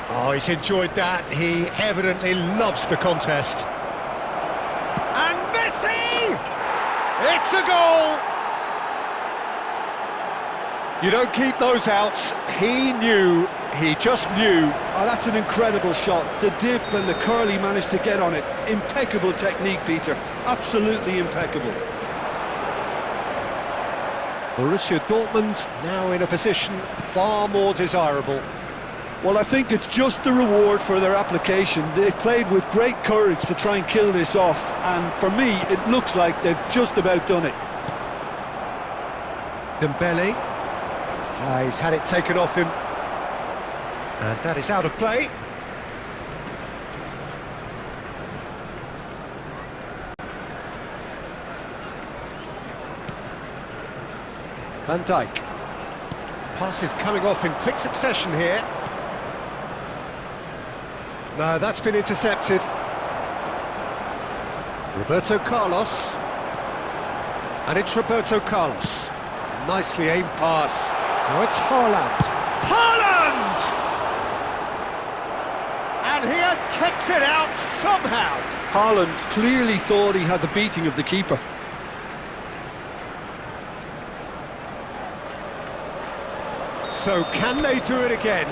Oh, he's enjoyed that. He evidently loves the contest. And Messi! It's a goal! You don't keep those outs. He knew, he just knew. Oh, that's an incredible shot. The dip and the curl he managed to get on it. Impeccable technique, Peter. Absolutely impeccable. Borussia Dortmund now in a position far more desirable. Well, I think it's just the reward for their application. They've played with great courage to try and kill this off, and for me, it looks like they've just about done it. Dembele. He's had it taken off him. And that is out of play. Van Dijk. Passes coming off in quick succession here. No, that's been intercepted. Roberto Carlos. And it's Roberto Carlos. Nicely aimed pass. Now it's Haaland. Haaland! And he has kicked it out somehow. Haaland clearly thought he had the beating of the keeper. So can they do it again?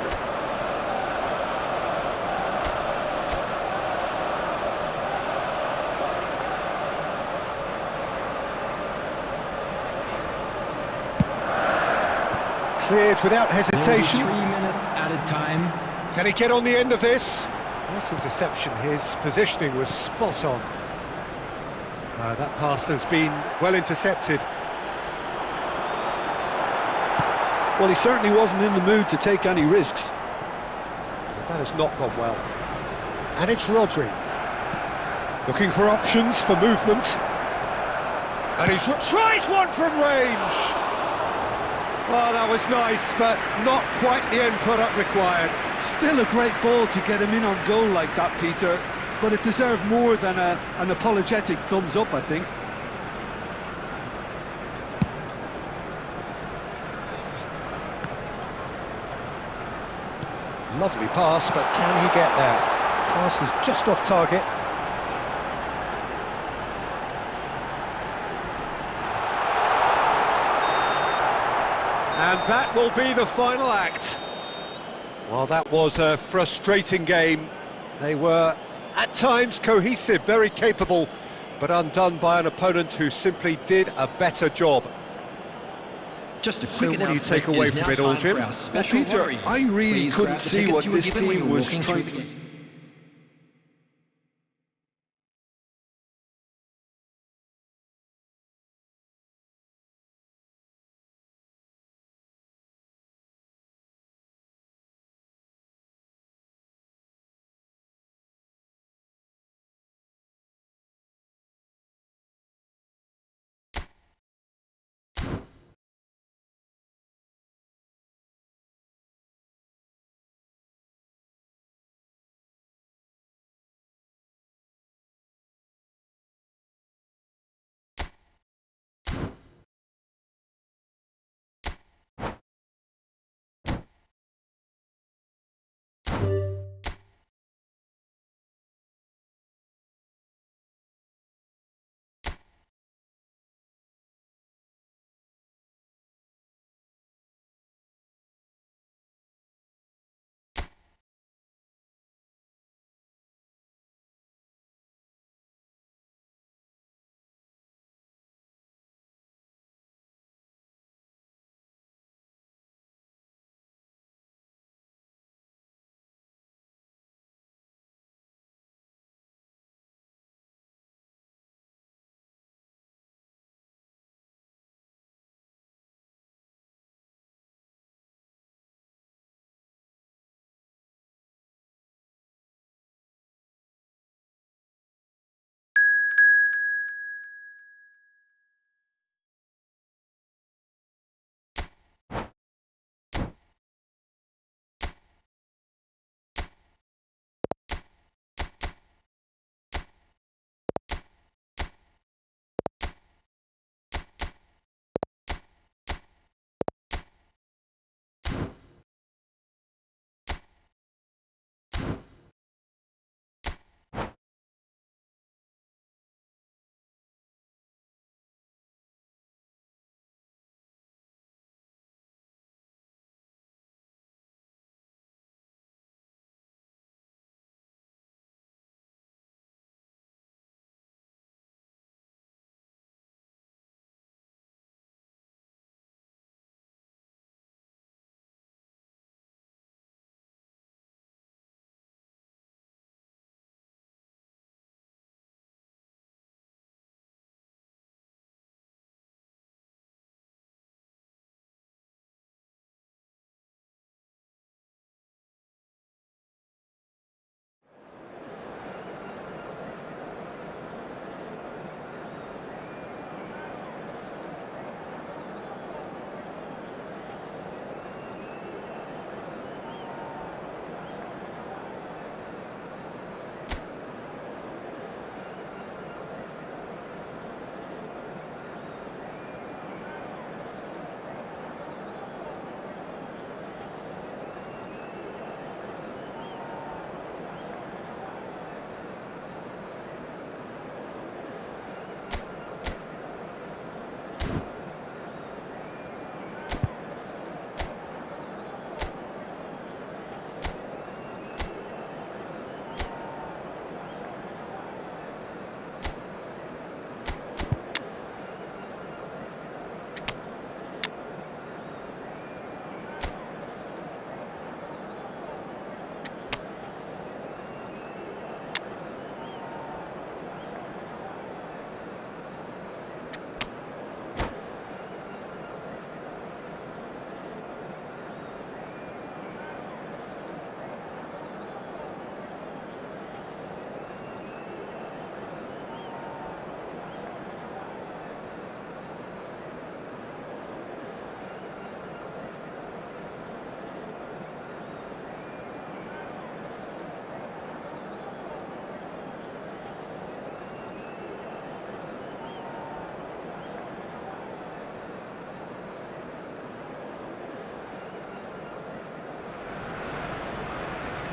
Cleared without hesitation. 3 minutes added time. Can he get on the end of this? Nice interception. His positioning was spot on. That pass has been well intercepted. Well, he certainly wasn't in the mood to take any risks. That has not gone well. And it's Rodri. Looking for options for movement. And he tries one from range. Oh, that was nice, but not quite the end product required. Still a great ball to get him in on goal like that, Peter, but it deserved more than an apologetic thumbs up, I think. Lovely pass, but can he get there? Pass is just off target. And that will be the final act. Well, that was a frustrating game. They were, at times, cohesive, very capable, but undone by an opponent who simply did a better job. Just a So quick what do you take away from it all, Jim? Well, Peter, I really couldn't see what this team was trying to...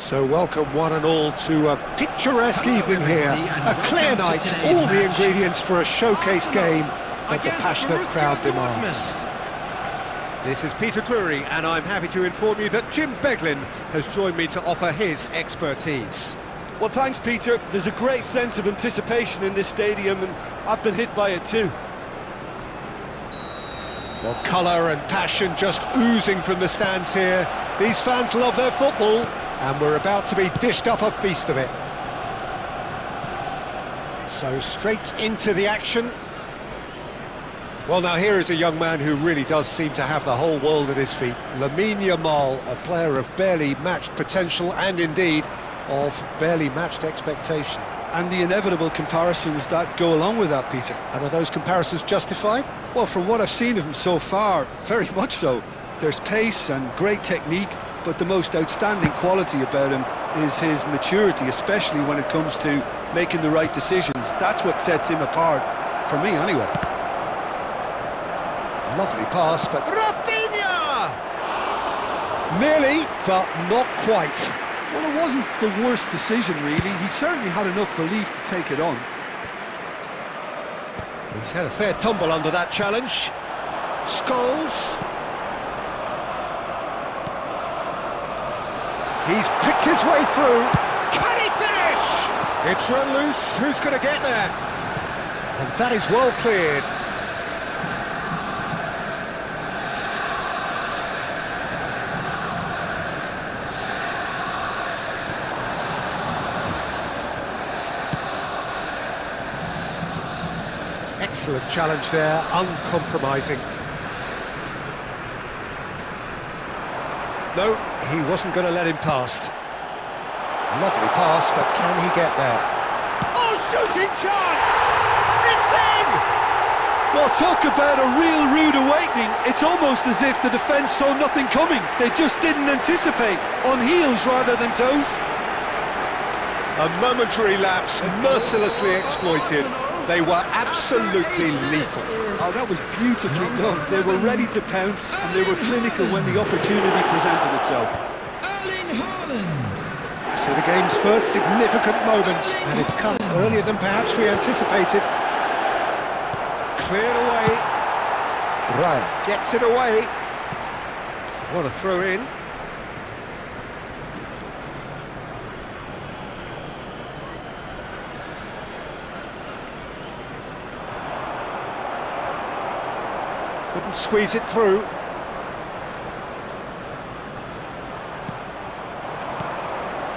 So welcome one and all to a picturesque evening here. A clear night, all the ingredients for a showcase game that the passionate crowd demands. This is Peter Drury, and I'm happy to inform you that Jim Beglin has joined me to offer his expertise. Well, thanks, Peter. There's a great sense of anticipation in this stadium, and I've been hit by it too. Well, colour and passion just oozing from the stands here. These fans love their football, and we're about to be dished up a feast of it. So straight into the action. Well, now here is a young man who really does seem to have the whole world at his feet. Lamine Yamal, a player of barely matched potential and indeed of barely matched expectation. And the inevitable comparisons that go along with that, Peter. And are those comparisons justified? Well, from what I've seen of him so far, very much so. There's pace and great technique, but the most outstanding quality about him is his maturity, especially when it comes to making the right decisions. That's what sets him apart, for me anyway. Lovely pass, but Rafinha! nearly, but not quite. Well, it wasn't the worst decision, really. He certainly had enough belief to take it on. He's had a fair tumble under that challenge. Scholes. He's picked his way through. Can he finish? It's run loose. Who's going to get there? And that is well cleared. Excellent challenge there, uncompromising. No, he wasn't going to let him past. Lovely pass, but can he get there? Oh, shooting chance! It's in! Well, talk about a real rude awakening. It's almost as if the defence saw nothing coming. They just didn't anticipate, on heels rather than toes. A momentary lapse, mercilessly exploited. They were absolutely lethal. Oh, that was beautifully done. They were ready to pounce, and they were clinical when the opportunity presented itself. So the game's first significant moment, and it's come earlier than perhaps we anticipated. Cleared away. Ryan gets it away. What a throw in. Couldn't squeeze it through.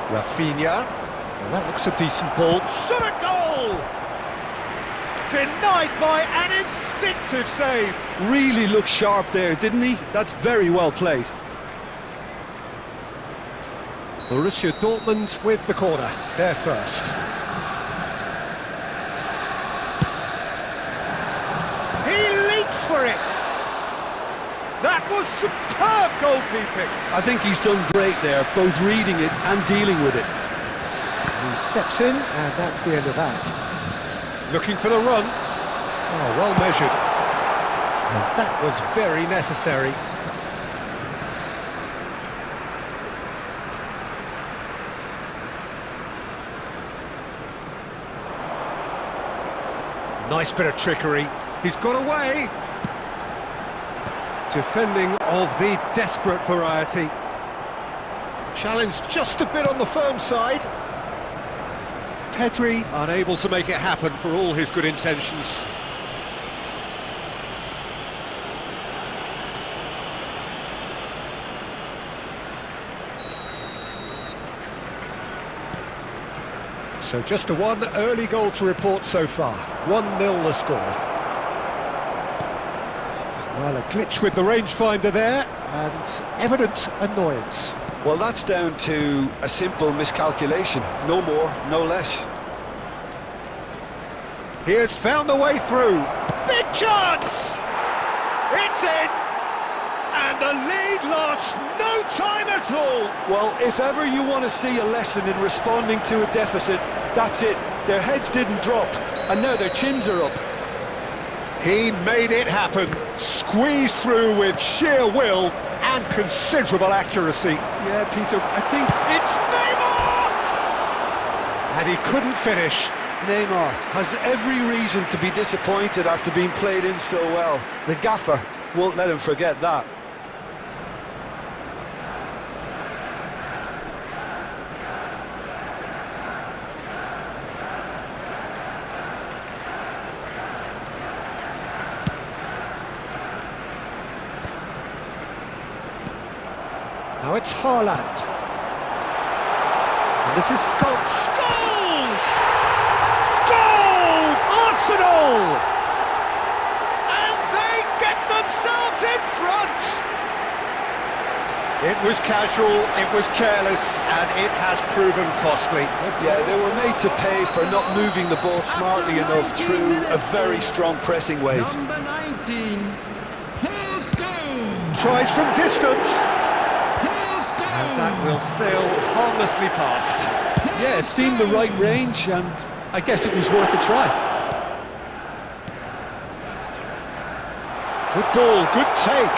Rafinha. Well, that looks a decent ball. Shot a goal! Denied by an instinctive save. Really looked sharp there, didn't he? That's very well played. Borussia Dortmund with the corner. They're first. He leaps for it. That was superb goalkeeping. I think he's done great there, both reading it and dealing with it. He steps in, and that's the end of that. Looking for the run. Oh, well measured. And that was very necessary. Nice bit of trickery. He's got away. Defending of the desperate variety. Challenged just a bit on the firm side. Pedri Unable to make it happen for all his good intentions. So just a one early goal to report so far. 1-0 the score. Well, a glitch with the rangefinder there, and evident annoyance. Well, that's down to a simple miscalculation. No more, no less. He has found the way through. Big chance! It's in! And the lead lost no time at all! Well, if ever you want to see a lesson in responding to a deficit, that's it. Their heads didn't drop, and now their chins are up. He made it happen, squeezed through with sheer will and considerable accuracy. Yeah, Peter, I think It's Neymar! And he couldn't finish. Neymar has every reason to be disappointed after being played in so well. The gaffer won't let him forget that. Now it's Haaland. And this is Scott. Goals! Goal! Arsenal! And they get themselves in front! It was casual, it was careless, and it has proven costly. Yeah, they were made to pay for not moving the ball smartly enough through a very strong pressing wave. Number 19, Paul Scholes. Tries from distance. Paul And that Scholes. will sail harmlessly past. Yeah, it seemed the right range, and I guess it was worth a try. Good ball, good take.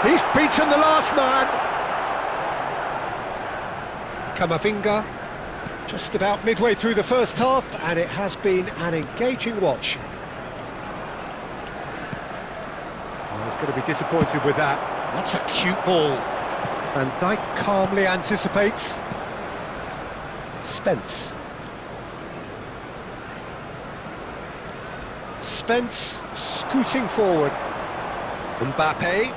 He's beaten the last man. Camavinga, just about midway through the first half, and it has been an engaging watch. Oh, he's going to be disappointed with that. That's a cute ball. Van Dijk calmly anticipates. Spence. Spence scooting forward. Mbappe.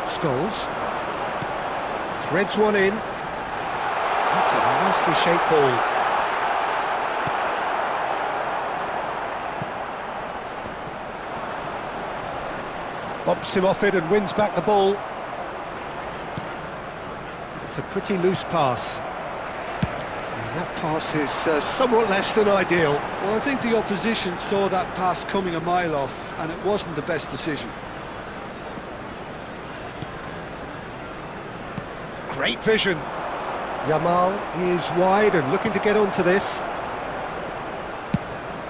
Scholes. Threads one in. That's a nicely shaped ball. Bumps him off it and wins back the ball. It's a pretty loose pass. And that pass is somewhat less than ideal. Well, I think the opposition saw that pass coming a mile off, and it wasn't the best decision. Great vision. Yamal is wide and looking to get onto this.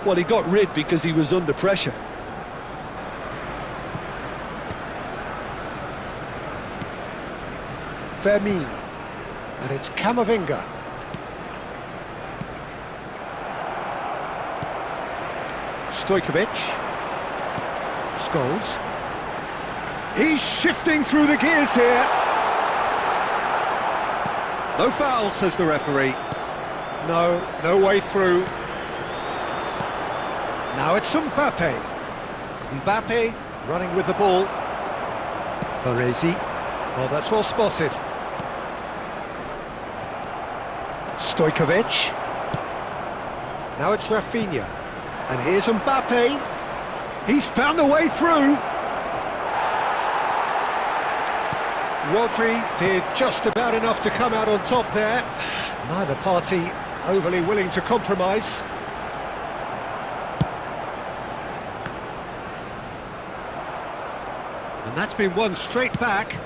Well, he got rid because he was under pressure. Fermin. And it's Camavinga. Stojkovic. Scholes. He's shifting through the gears here. No foul, says the referee. No way through. Now it's Mbappe. Mbappe running with the ball. Baresi. Oh, that's well spotted. Stojkovic. Now it's Rafinha. And here's Mbappe. He's found a way through. Rodri did just about enough to come out on top there. Neither party overly willing to compromise. And that's been won straight back.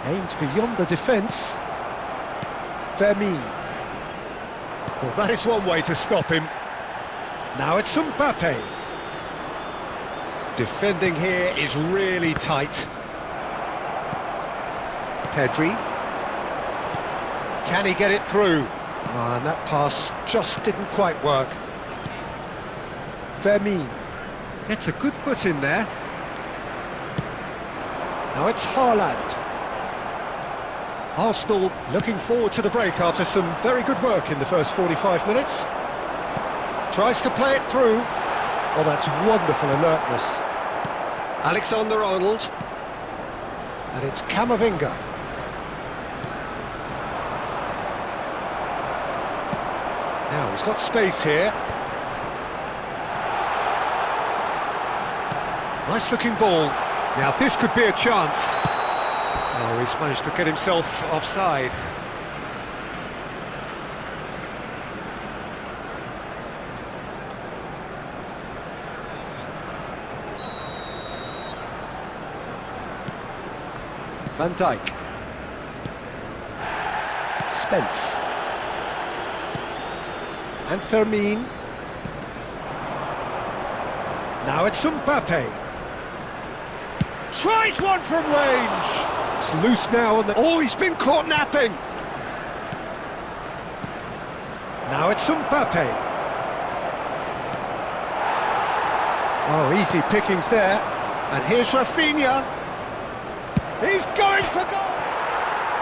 Aimed beyond the defence. Fermin. Well, that is one way to stop him. Now it's Mbappe. Defending here is really tight. Pedri. Can he get it through? And that pass just didn't quite work. Fermin. Gets a good foot in there. Now it's Haaland. Arsenal looking forward to the break after some very good work in the first 45 minutes. Tries to play it through. Oh, that's wonderful alertness. Alexander-Arnold. And it's Camavinga. Now he's got space here. Nice looking ball. Now this could be a chance. Oh, he's managed to get himself offside. Van Dijk. Spence. And Fermin. Now it's Mbappe. Tries one from range. It's loose now on the... Oh, he's been caught napping. Now it's Mbappe. Oh, easy pickings there. And here's Rafinha. He's going for goal.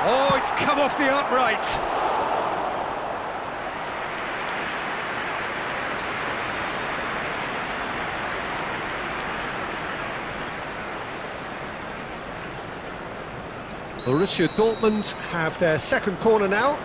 Oh, it's come off the upright. Borussia Dortmund have their second corner now.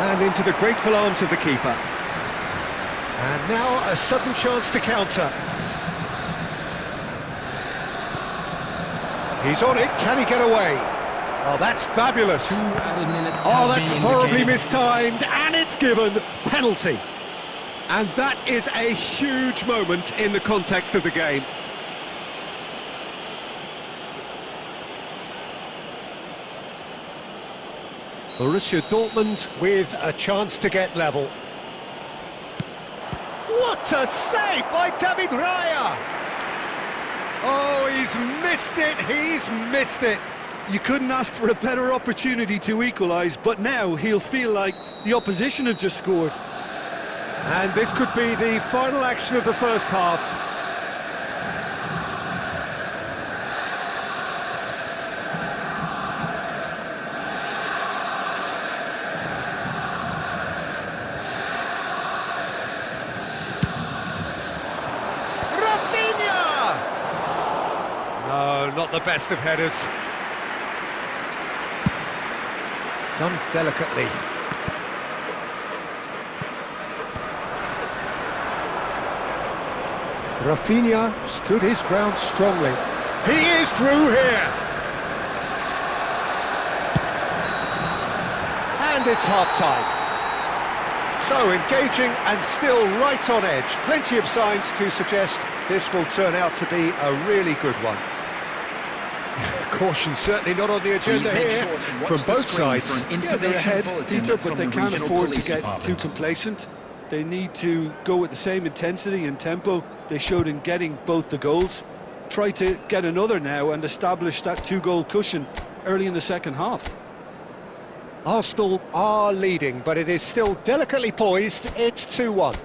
And into the grateful arms of the keeper. And now a sudden chance to counter. He's on it, can he get away? Oh, that's fabulous. 2 added minutes. Oh, have that's been in the horribly game. mistimed, and it's given penalty. And that is a huge moment in the context of the game. Borussia Dortmund with a chance to get level. What a save by David Raya! Oh, he's missed it. You couldn't ask for a better opportunity to equalise, but now he'll feel like the opposition have just scored. And this could be the final action of the first half. Rafinha! No, not the best of headers. Done delicately. Rafinha stood his ground strongly. He is through here! And it's half-time. So engaging and still right on edge. Plenty of signs to suggest this will turn out to be a really good one. Caution certainly not on the agenda here from both sides. Yeah, they're ahead, Peter, but they can't afford to get too complacent. They need to go with the same intensity and tempo they showed in getting both the goals. Try to get another now and establish that 2-goal cushion early in the second half. Arsenal are leading, but it is still delicately poised. It's 2-1.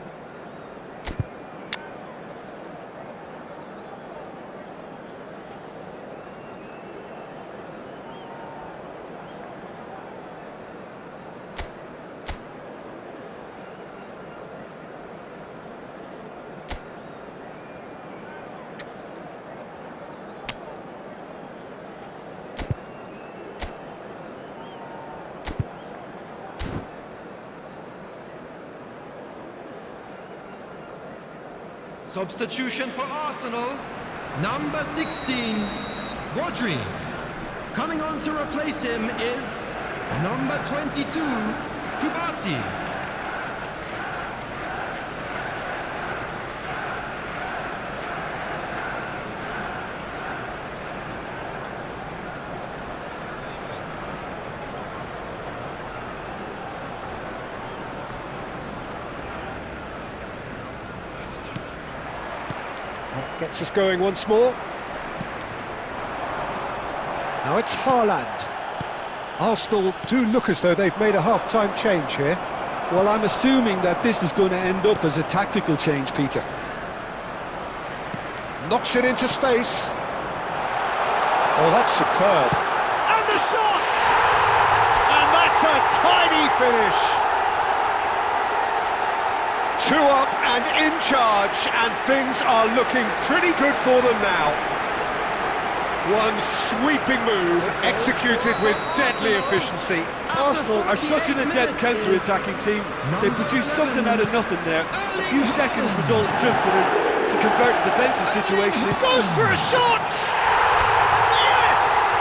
Substitution for Arsenal, number 16, Rodri. Coming on to replace him is number 22, Cucurella. Gets us going once more. Now it's Haaland. Arsenal do look as though they've made a half-time change here. Well, I'm assuming that this is going to end up as a tactical change, Peter. Knocks it into space. Oh, that's superb. And the shot! And that's a tiny finish. 2 up and in charge, and things are looking pretty good for them now. One sweeping move, executed with deadly efficiency. Arsenal are such an adept counter-attacking team. They produced something out of nothing there. A few seconds was all it took for them to convert a defensive situation. Goes for a shot! Yes!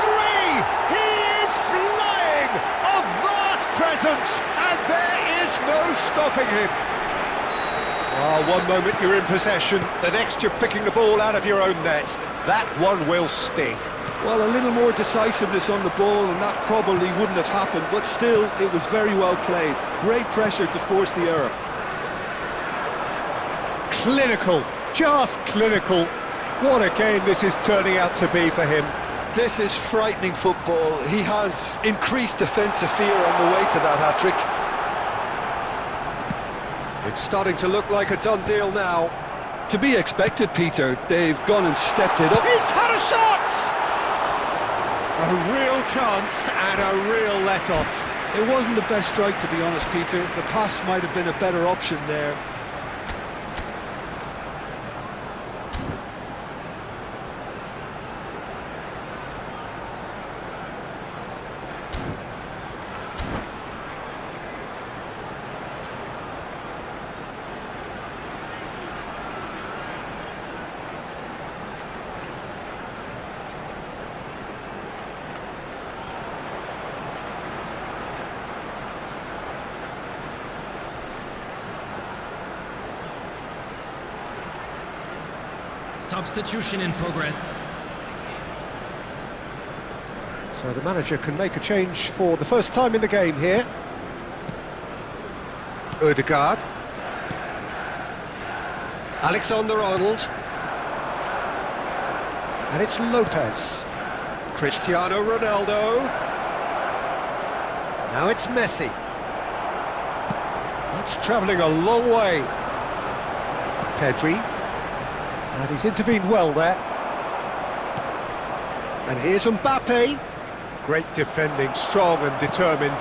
3! He is flying! A vast presence, and there is no stopping him. One moment you're in possession, the next you're picking the ball out of your own net. That one will sting. Well, a little more decisiveness on the ball and that probably wouldn't have happened, but still, it was very well played. Great pressure to force the error. Clinical, just clinical. What a game this is turning out to be for him. This is frightening football. He has increased defensive fear on the way to that hat-trick. It's starting to look like a done deal now. To be expected, Peter. They've gone and stepped it up. He's had a shot! A real chance and a real let-off. It wasn't the best strike, to be honest, Peter. The pass might have been a better option there. Substitution in progress. So the manager can make a change for the first time in the game here. Odegaard. Alexander-Arnold. And it's Lopez. Cristiano Ronaldo. Now it's Messi. That's travelling a long way. Pedri. And he's intervened well there. And here's Mbappe. Great defending, strong and determined.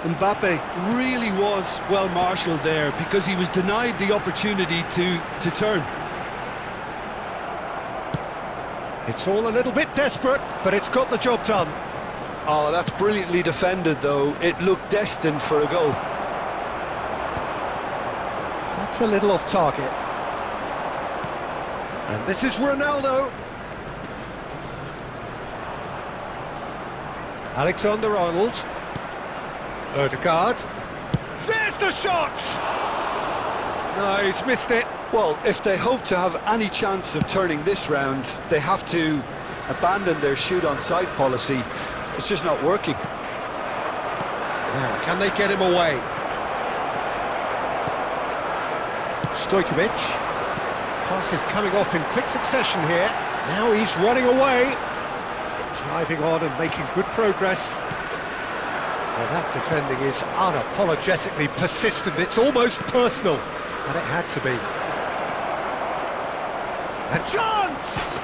Mbappe really was well marshalled there because he was denied the opportunity to turn. It's all a little bit desperate, but it's got the job done. Oh, that's brilliantly defended, though. It looked destined for a goal. That's a little off target. And this is Ronaldo. Alexander-Arnold. Odegaard. There's the shot! No, he's missed it. Well, if they hope to have any chance of turning this round, they have to abandon their shoot-on-sight policy. It's just not working. Now, can they get him away? Stojkovic. Pass is coming off in quick succession here. Now he's running away. Driving on and making good progress. Well, that defending is unapologetically persistent. It's almost personal. And it had to be. A chance!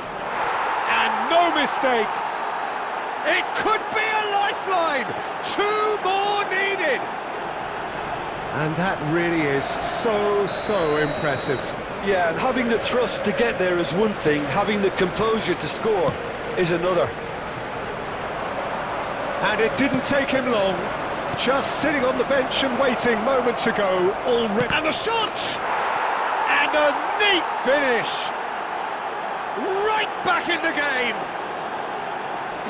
And no mistake. It could be a lifeline. 2 more needed. And that really is so impressive. Yeah, and having the thrust to get there is one thing, having the composure to score is another. And it didn't take him long, just sitting on the bench and waiting moments ago, already. And the shot! And a neat finish! Right back in the game!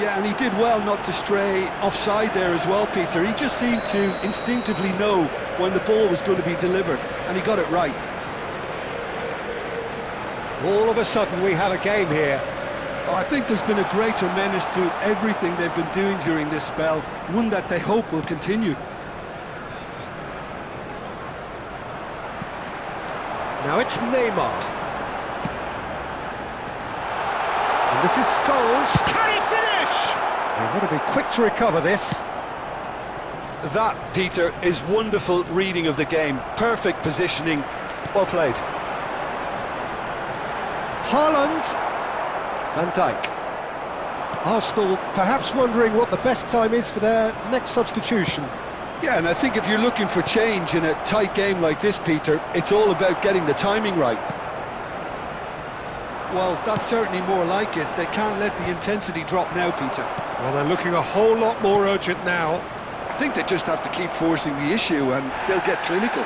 Yeah, and he did well not to stray offside there as well, Peter. He just seemed to instinctively know when the ball was going to be delivered, and he got it right. All of a sudden we have a game here. Oh, I think there's been a greater menace to everything they've been doing during this spell, one that they hope will continue. Now it's Neymar. And this is Scholes. Can he finish? They've got to be quick to recover this. That, Peter, is wonderful reading of the game. Perfect positioning. Well played. Haaland. Van Dijk. Arsenal perhaps wondering what the best time is for their next substitution. Yeah, and I think if you're looking for change in a tight game like this, Peter, it's all about getting the timing right. Well, that's certainly more like it. They can't let the intensity drop now, Peter. Well, they're looking a whole lot more urgent now. I think they just have to keep forcing the issue and they'll get clinical.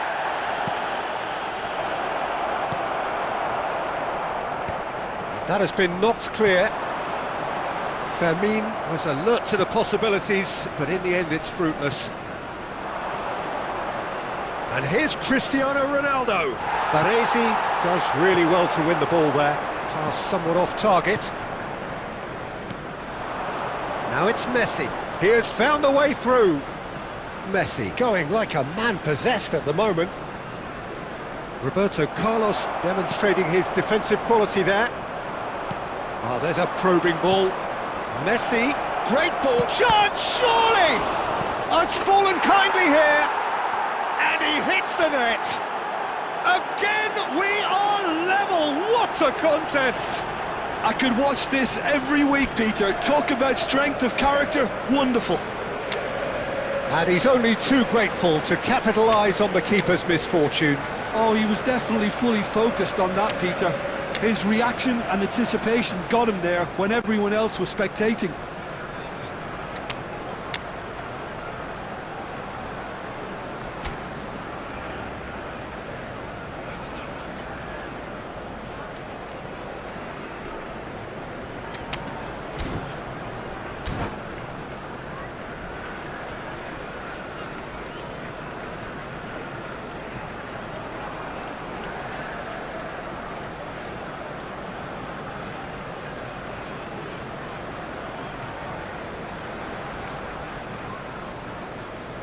That has been knocked clear. Fermin was alert to the possibilities, but in the end it's fruitless. And here's Cristiano Ronaldo. Baresi does really well to win the ball there. Pass somewhat off target. Now it's Messi. He has found the way through. Messi going like a man possessed at the moment. Roberto Carlos demonstrating his defensive quality there. Oh, there's a probing ball. Messi, great ball. Chance, surely! Oh, it's fallen kindly here. And he hits the net. Again, we are level. What a contest! I could watch this every week, Peter. Talk about strength of character, wonderful. And he's only too grateful to capitalise on the keeper's misfortune. Oh, he was definitely fully focused on that, Peter. His reaction and anticipation got him there when everyone else was spectating.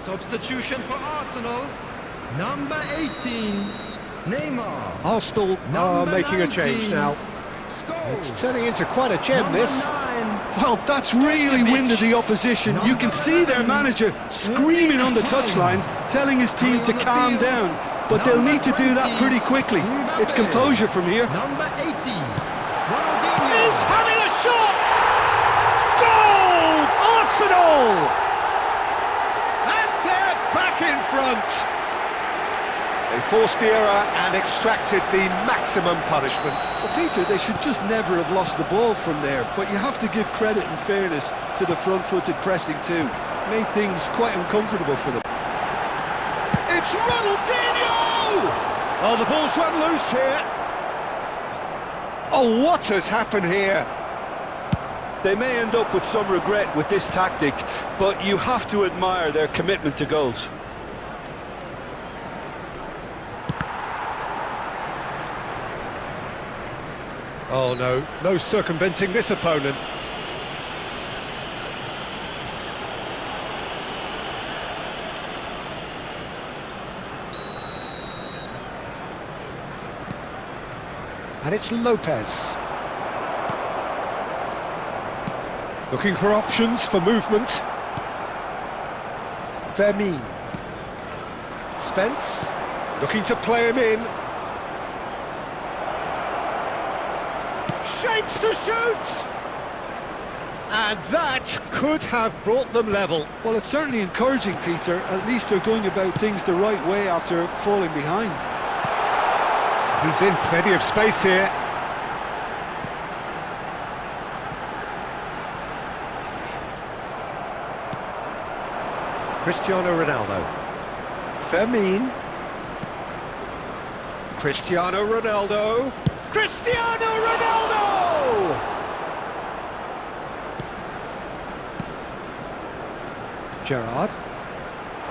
Substitution for Arsenal. Number 18, Neymar. Arsenal are making a change now. It's turning into quite a gem, this. Well, that's really winded the opposition. You can see their manager screaming on the touchline, telling his team to calm down. But they'll need to do that pretty quickly. It's composure from here. Number 80, He's having a shot! Goal! Arsenal! And they're back in front. They forced the error and extracted the maximum punishment. Well, Peter, they should just never have lost the ball from there, but you have to give credit and fairness to the front-footed pressing too. Made things quite uncomfortable for them. It's Ronaldinho! Oh, the ball's run loose here. Oh, what has happened here? They may end up with some regret with this tactic, but you have to admire their commitment to goals. Oh no, no circumventing this opponent. And it's Lopez. Looking for options for movement. Vermeer. Spence, looking to play him in. Shapes to shoot! And that could have brought them level. Well, it's certainly encouraging, Peter. At least they're going about things the right way after falling behind. He's in plenty of space here. Cristiano Ronaldo. Fermin. Cristiano Ronaldo. Cristiano Ronaldo! Gerrard.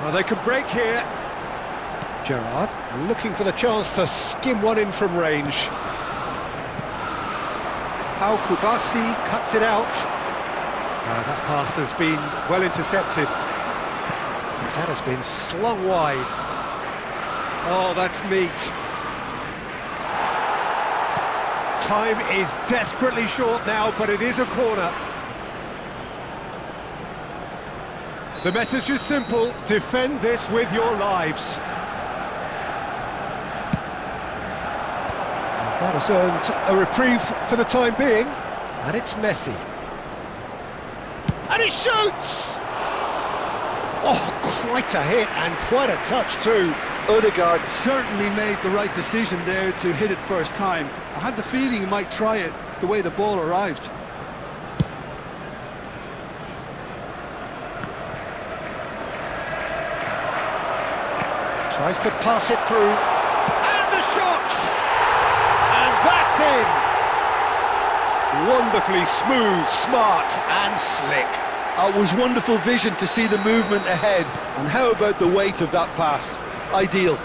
Oh, they could break here. Gerrard looking for the chance to skim one in from range. Pau Kubasi cuts it out. That pass has been well intercepted. That has been slung wide. Oh, that's neat. Time is desperately short now, but it is a corner. The message is simple: defend this with your lives. That has earned a reprieve for the time being. And it's Messi. And he shoots! Oh, quite a hit and quite a touch too. Odegaard certainly made the right decision there to hit it first time. I had the feeling he might try it the way the ball arrived. Tries to pass it through. And the shot! And that's in! Wonderfully smooth, smart and slick. It was wonderful vision to see the movement ahead. And how about the weight of that pass? Ideal.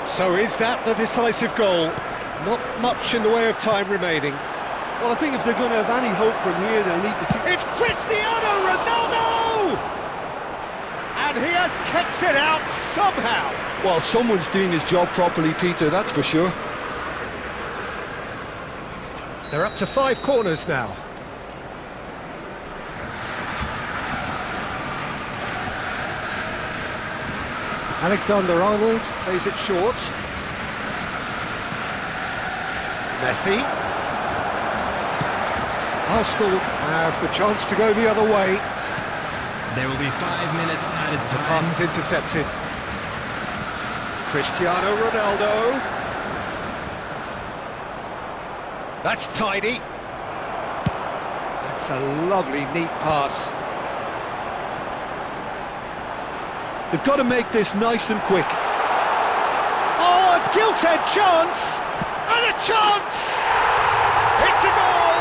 So is that the decisive goal? Not much in the way of time remaining. Well, I think if they're going to have any hope from here, they'll need to see... It's Cristiano Ronaldo! And he has kept it out somehow. Well, someone's doing his job properly, Peter, that's for sure. They're up to 5 corners now. Alexander-Arnold plays it short. Messi. Arsenal have the chance to go the other way. There will be 5 minutes added The pass is time. intercepted. Cristiano Ronaldo. That's tidy. That's a lovely, neat pass. They've got to make this nice and quick. Oh, a gilt-edged chance! And a chance! It's a goal!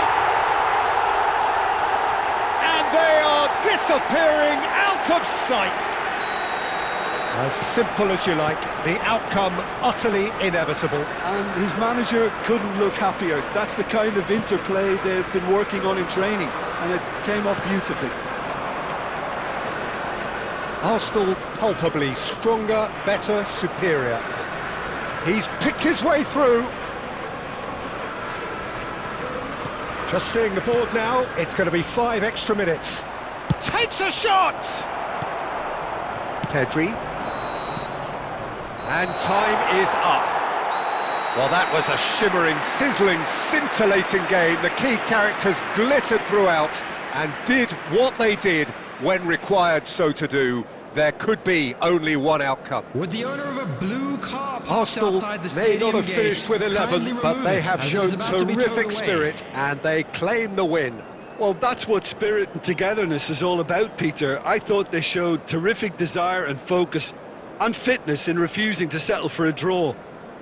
And they are disappearing out of sight. As simple as you like, the outcome utterly inevitable. And his manager couldn't look happier. That's the kind of interplay they've been working on in training, and it came off beautifully. Arsenal palpably stronger, better, superior. He's picked his way through. Just seeing the board now, it's going to be 5 extra minutes. Takes a shot! Pedri. And time is up. Well, that was a shimmering, sizzling, scintillating game. The key characters glittered throughout and did what they did when required so to do. There could be only one outcome. With the owner of a blue car parked Arsenal outside the may stadium not have gate, finished with 11, kindly but they remove have as it is shown about to be terrific towed away. spirit and they claim the win. Well, that's what spirit and togetherness is all about, Peter. I thought they showed terrific desire and focus and fitness in refusing to settle for a draw.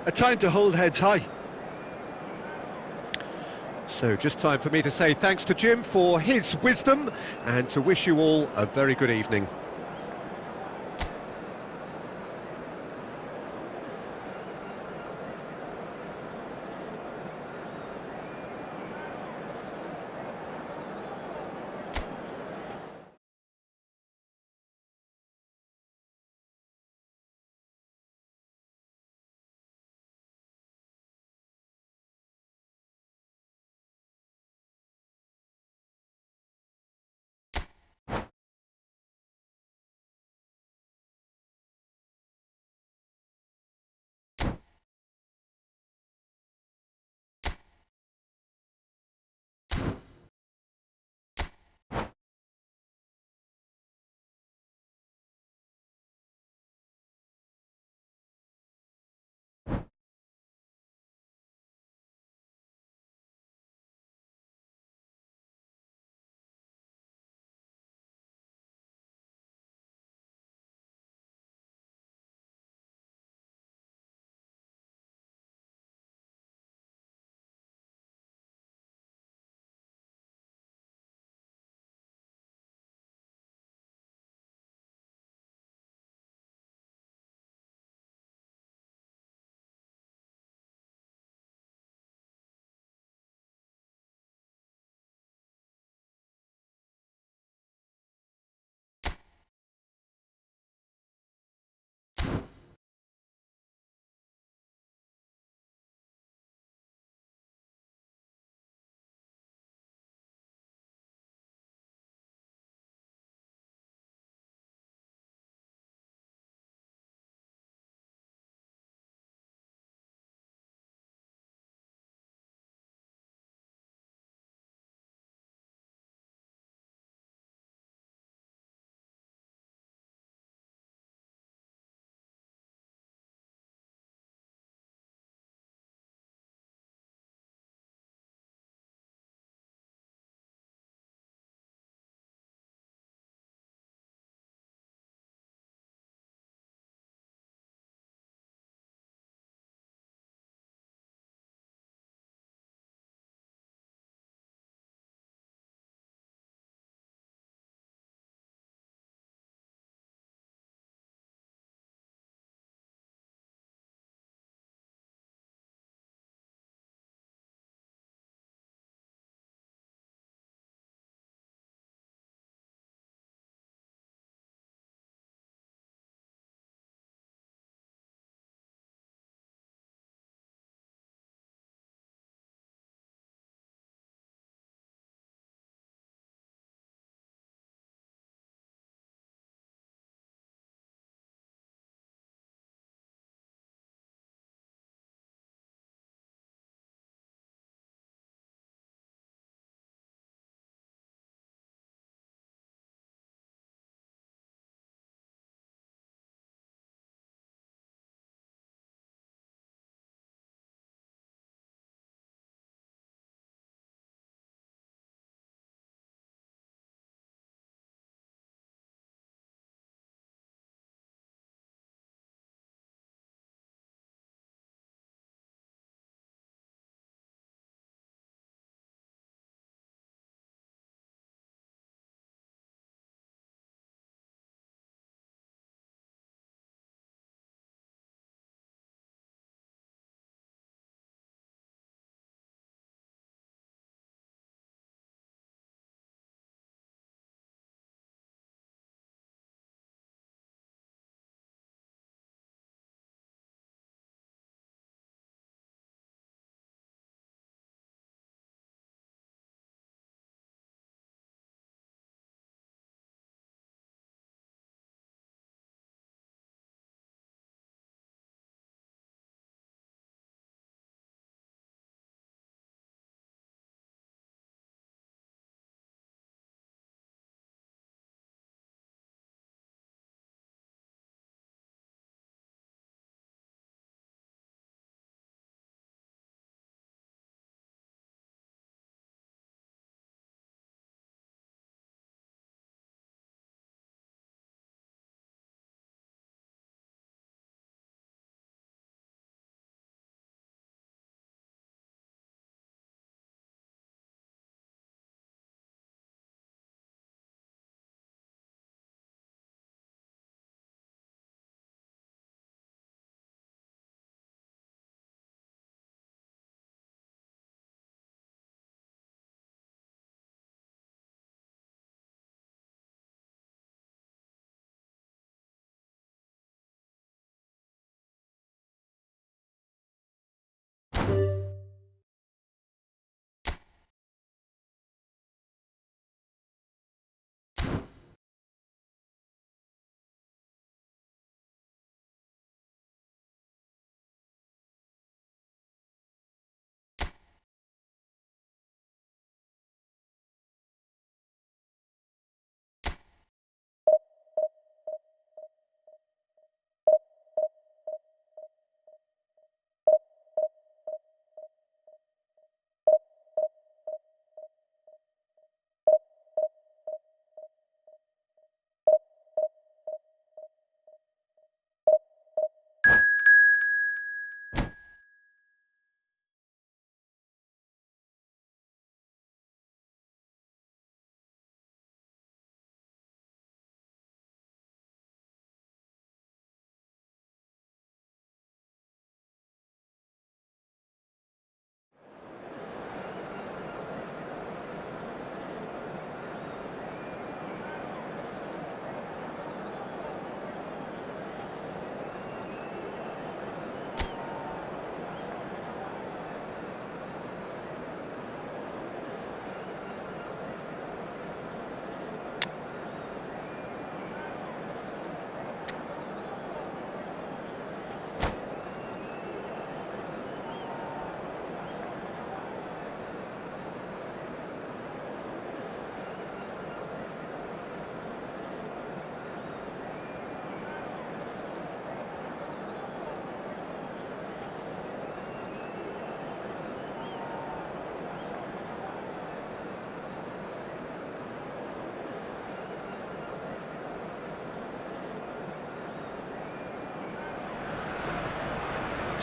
A time to hold heads high. So just time for me to say thanks to Jim for his wisdom and to wish you all a very good evening.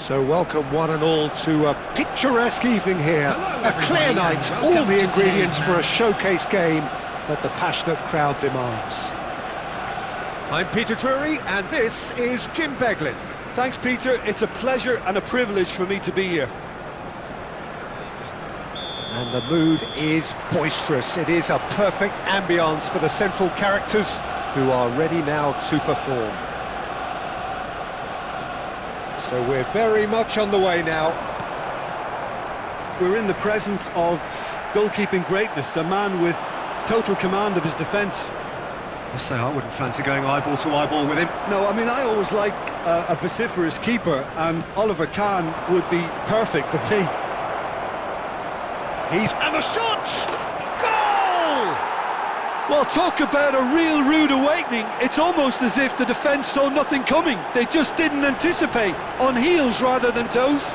So welcome one and all to a picturesque evening here. Hello, A clear everybody, night, and all welcome the to ingredients today's for a showcase game that the passionate crowd demands. I'm Peter Drury, and this is Jim Beglin. Thanks, Peter. It's a pleasure and a privilege for me to be here. And the mood is boisterous. It is a perfect ambience for the central characters who are ready now to perform. So we're very much on the way now. We're in the presence of goalkeeping greatness, a man with total command of his defence. I say I wouldn't fancy going eyeball to eyeball with him. No, I mean, I always like a vociferous keeper, and Oliver Kahn would be perfect for me. And the shot! Goal! Well, talk about a real rude awakening. It's almost as if the defence saw nothing coming. They just didn't anticipate, on heels rather than toes.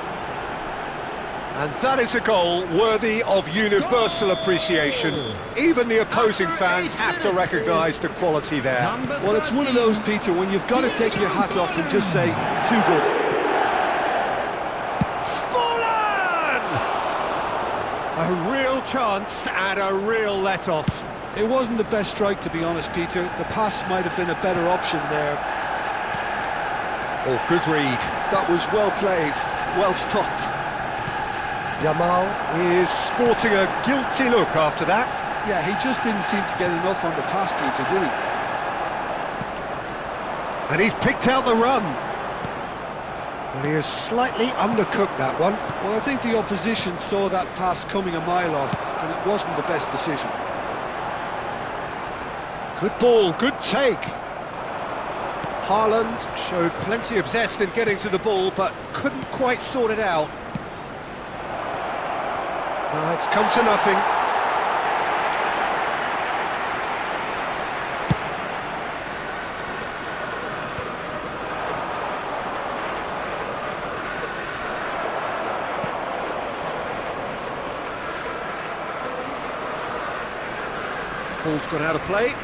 And that is a goal worthy of universal appreciation. Even the opposing fans have to recognise the quality there. Well, it's one of those, Peter, when you've got to take your hat off and just say, too good. A real chance and a real let-off. It wasn't the best strike, to be honest, Peter. The pass might have been a better option there. Oh, good read. That was well played, well stopped. Yamal is sporting a guilty look after that. Yeah, he just didn't seem to get enough on the pass, Peter, did he? And he's picked out the run. Well, he has slightly undercooked that one. Well, I think the opposition saw that pass coming a mile off, and it wasn't the best decision. Good ball, good take. Haaland showed plenty of zest in getting to the ball, but couldn't quite sort it out. It's come to nothing. Ball's gone out of play.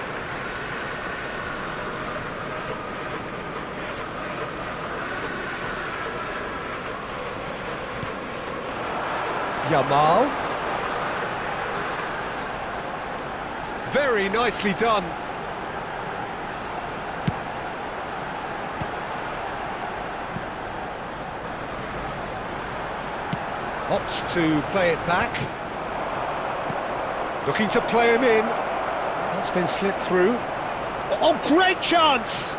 Yamal. Very nicely done. Opts to play it back. Looking to play him in. That's been slipped through. Oh, great chance!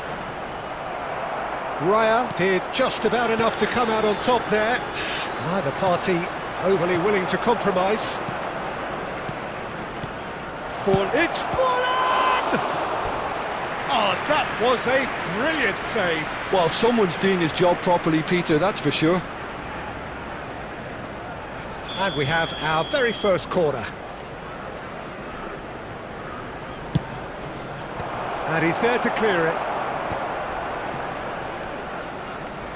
Raya did just about enough to come out on top there. Neither party overly willing to compromise. It's fallen! Oh, that was a brilliant save. Well, someone's doing his job properly, Peter, that's for sure. And we have our very first corner. And he's there to clear it.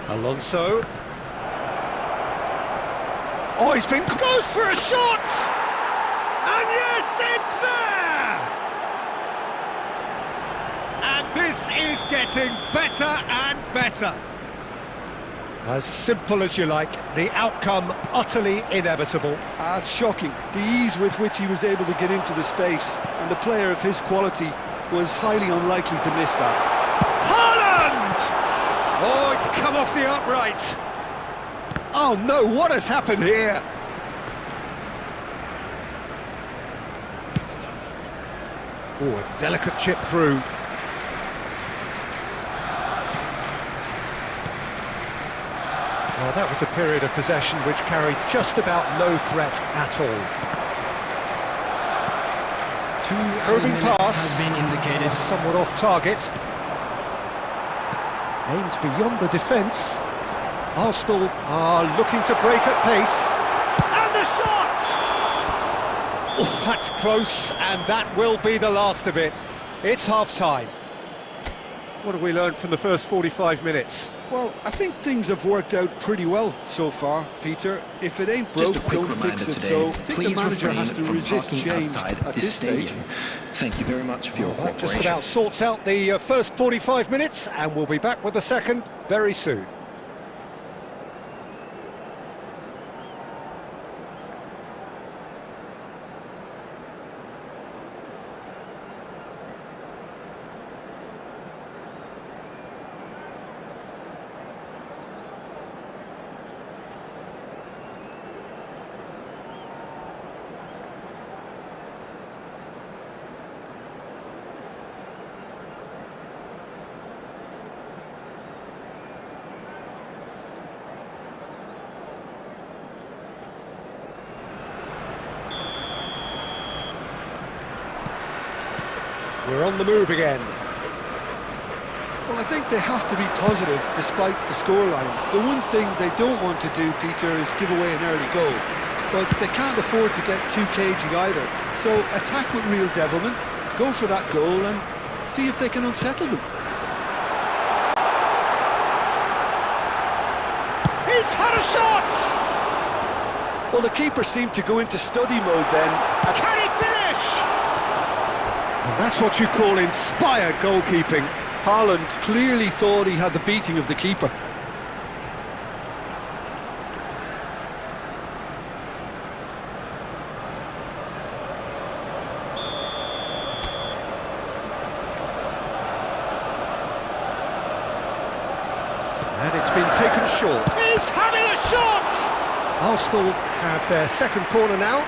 Alonso. Oh, goes for a shot! And yes, it's there! And this is getting better and better. As simple as you like, the outcome utterly inevitable. It's shocking, the ease with which he was able to get into the space, and a player of his quality was highly unlikely to miss that. Haaland! Oh, it's come off the upright. Oh no, what has happened here? Oh, a delicate chip through. Well, that was a period of possession which carried just about no threat at all. Curving pass has been indicated. Somewhat off target. Aimed beyond the defence. Arsenal are looking to break at pace. And the shot! Oh, that's close, and that will be the last of it. It's half-time. What have we learned from the first 45 minutes? Well, I think things have worked out pretty well so far, Peter. If it ain't broke, don't fix it. So I think the manager has to resist change at this stage. Thank you very much for your cooperation. That just about sorts out the first 45 minutes, and we'll be back with the second very soon. We're on the move again. Well, I think they have to be positive despite the scoreline. The one thing they don't want to do, Peter, is give away an early goal. But they can't afford to get too cagey either. So attack with real devilment, go for that goal and see if they can unsettle them. He's had a shot! Well, the keeper seemed to go into study mode then. Can he finish? And that's what you call inspired goalkeeping. Haaland clearly thought he had the beating of the keeper. And it's been taken short. He's having a shot! Arsenal have their second corner now.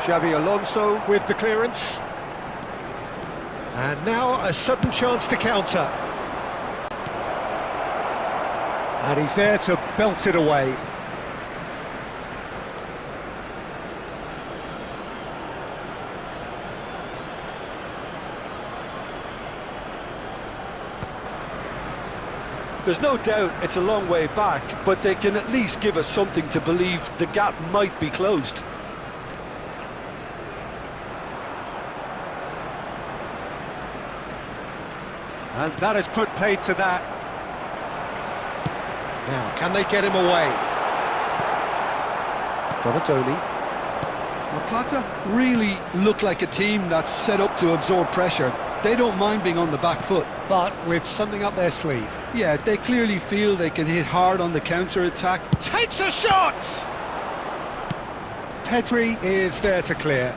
Xabi Alonso with the clearance. And now a sudden chance to counter. And he's there to belt it away. There's no doubt it's a long way back, but they can at least give us something to believe the gap might be closed. And that has put paid to that. Now, can they get him away? Donatoni. Well, Plata really look like a team that's set up to absorb pressure. They don't mind being on the back foot. But with something up their sleeve. Yeah, they clearly feel they can hit hard on the counter-attack. Takes a shot! Pedri is there to clear.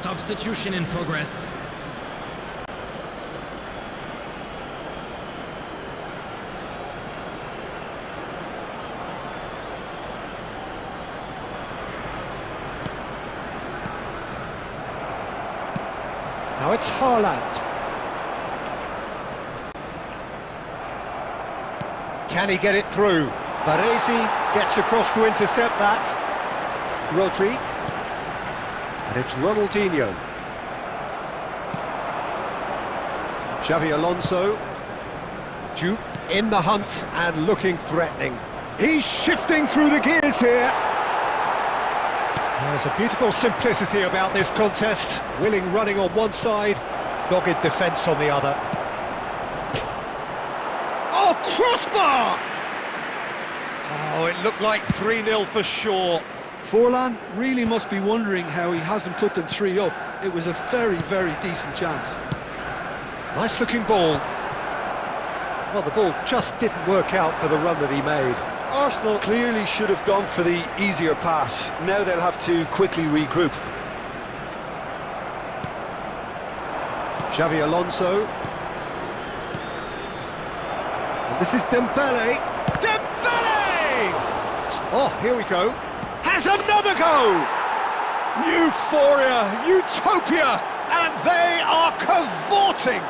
Substitution in progress. Now it's Haaland. Can he get it through? Baresi gets across to intercept that. Rodri. And it's Ronaldinho. Xabi Alonso. Juve in the hunt and looking threatening. He's shifting through the gears here. There's a beautiful simplicity about this contest. Willing running on one side, dogged defence on the other. Oh, crossbar! Oh, it looked like 3-0 for sure. Forlan really must be wondering how he hasn't put them 3 up. It was a very, very decent chance. Nice looking ball. Well, the ball just didn't work out for the run that he made. Arsenal clearly should have gone for the easier pass. Now they'll have to quickly regroup. Xabi Alonso. And this is Dembele. Dembele! Oh, here we go. Has another go! Euphoria, utopia, and they are cavorting.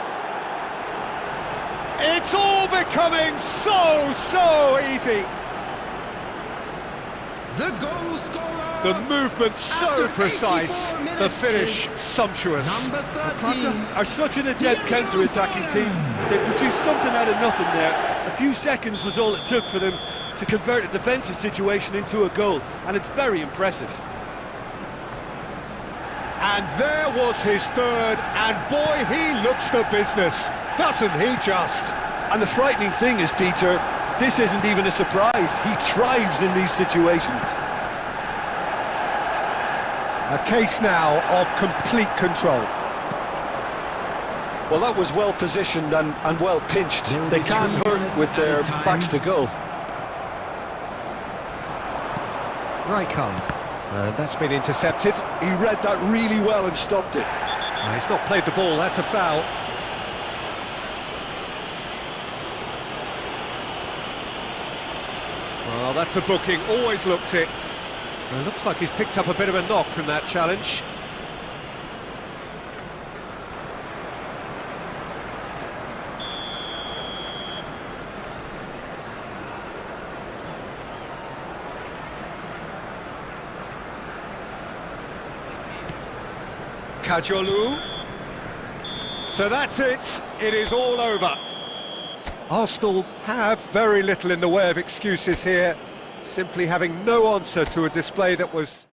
It's all becoming so easy. The goal scorer. The movement so After precise, 84 minutes the finish is sumptuous. Number 13. Qatar are such an adept counter-attacking team. They produced something out of nothing there. A few seconds was all it took for them to convert a defensive situation into a goal, and it's very impressive. And there was his third, and boy, he looks the business, doesn't he just? And the frightening thing is, Peter, this isn't even a surprise. He thrives in these situations. A case now of complete control. Well, that was well positioned and well pinched. They can't hurt with their backs to goal. Right card. And that's been intercepted. He read that really well and stopped it. He's not played the ball, that's a foul. Well, that's a booking, always looked it. It looks like he's picked up a bit of a knock from that challenge. Kajolu. So that's it. It is all over. Arsenal have very little in the way of excuses here, simply having no answer to a display that was...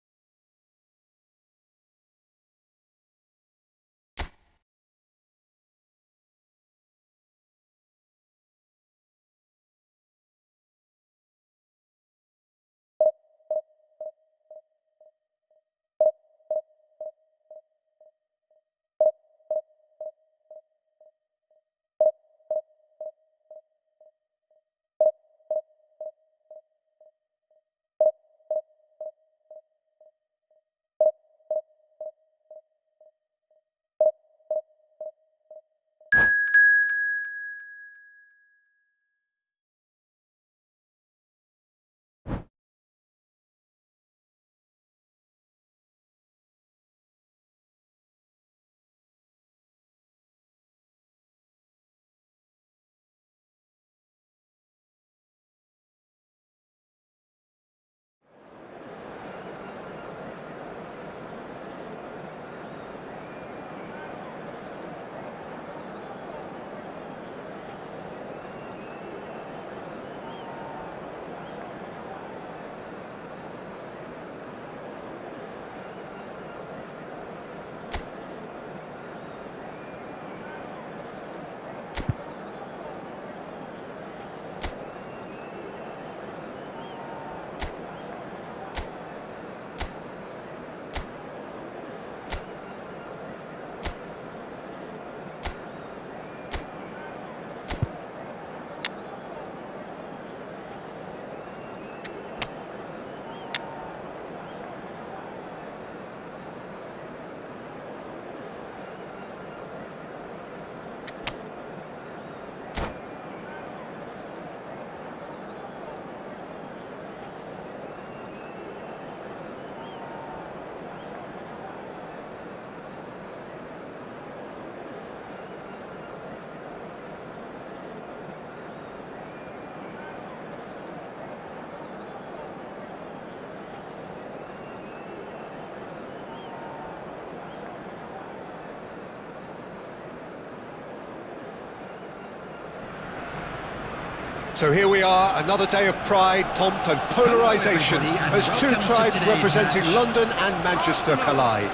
So here we are, another day of pride, pomp and polarisation as two tribes representing London and Manchester collide.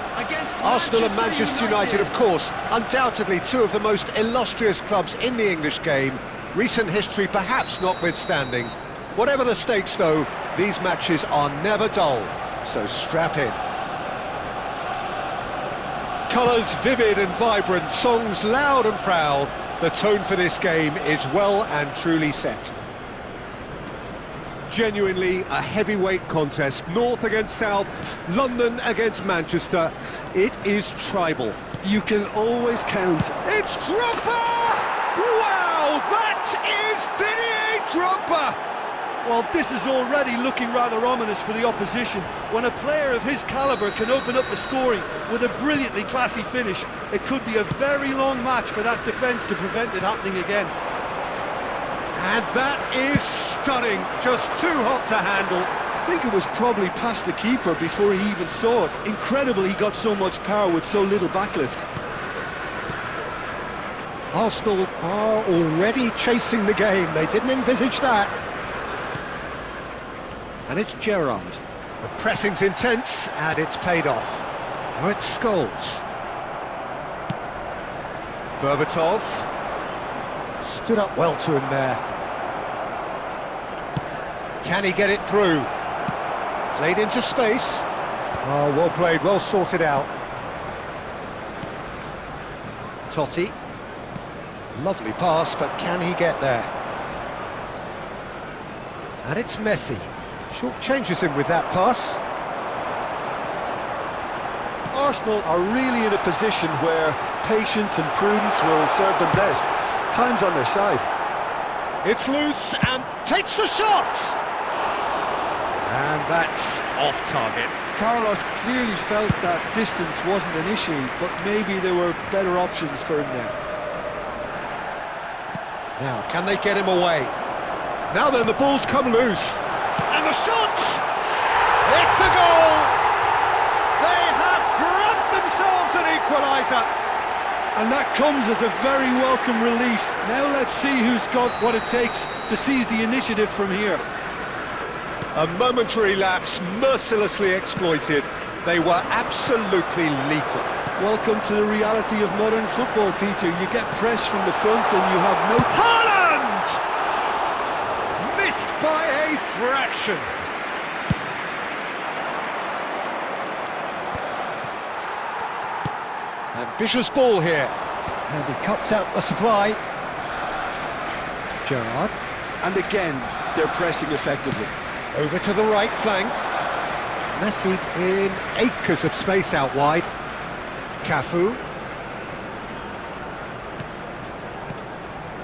Arsenal and Manchester United, of course, undoubtedly two of the most illustrious clubs in the English game, recent history perhaps notwithstanding. Whatever the stakes though, these matches are never dull, so strap in. Colours vivid and vibrant, songs loud and proud. The tone for this game is well and truly set. Genuinely a heavyweight contest, North against South, London against Manchester. It is tribal. You can always count. It's Drogba! Wow, that is Didier Drogba! Well, this is already looking rather ominous for the opposition. When a player of his calibre can open up the scoring with a brilliantly classy finish, it could be a very long match for that defence to prevent it happening again. And that is stunning, just too hot to handle. I think it was probably past the keeper before he even saw it. Incredible he got so much power with so little backlift. Arsenal are already chasing the game, they didn't envisage that. And it's Gerrard. The pressing's intense, and it's paid off. Now it's Scholes. Berbatov. Stood up well to him there. Can he get it through? Played into space. Oh, well played, well sorted out. Totti. Lovely pass, but can he get there? And it's Messi. Short changes him with that pass. Arsenal are really in a position where patience and prudence will serve them best. Time's on their side. It's loose and takes the shot! And that's off target. Carlos clearly felt that distance wasn't an issue, but maybe there were better options for him there. Now, can they get him away? Now then, the ball's come loose. And the shot! It's a goal! They have grabbed themselves an equaliser. And that comes as a very welcome relief. Now let's see who's got what it takes to seize the initiative from here. A momentary lapse, mercilessly exploited. They were absolutely lethal. Welcome to the reality of modern football, Peter. You get pressed from the front and you have no... Haaland! Missed by a fraction. Ambitious ball here. And he cuts out the supply. Gerrard. And again, they're pressing effectively. Over to the right flank. Messi in acres of space out wide. Cafu.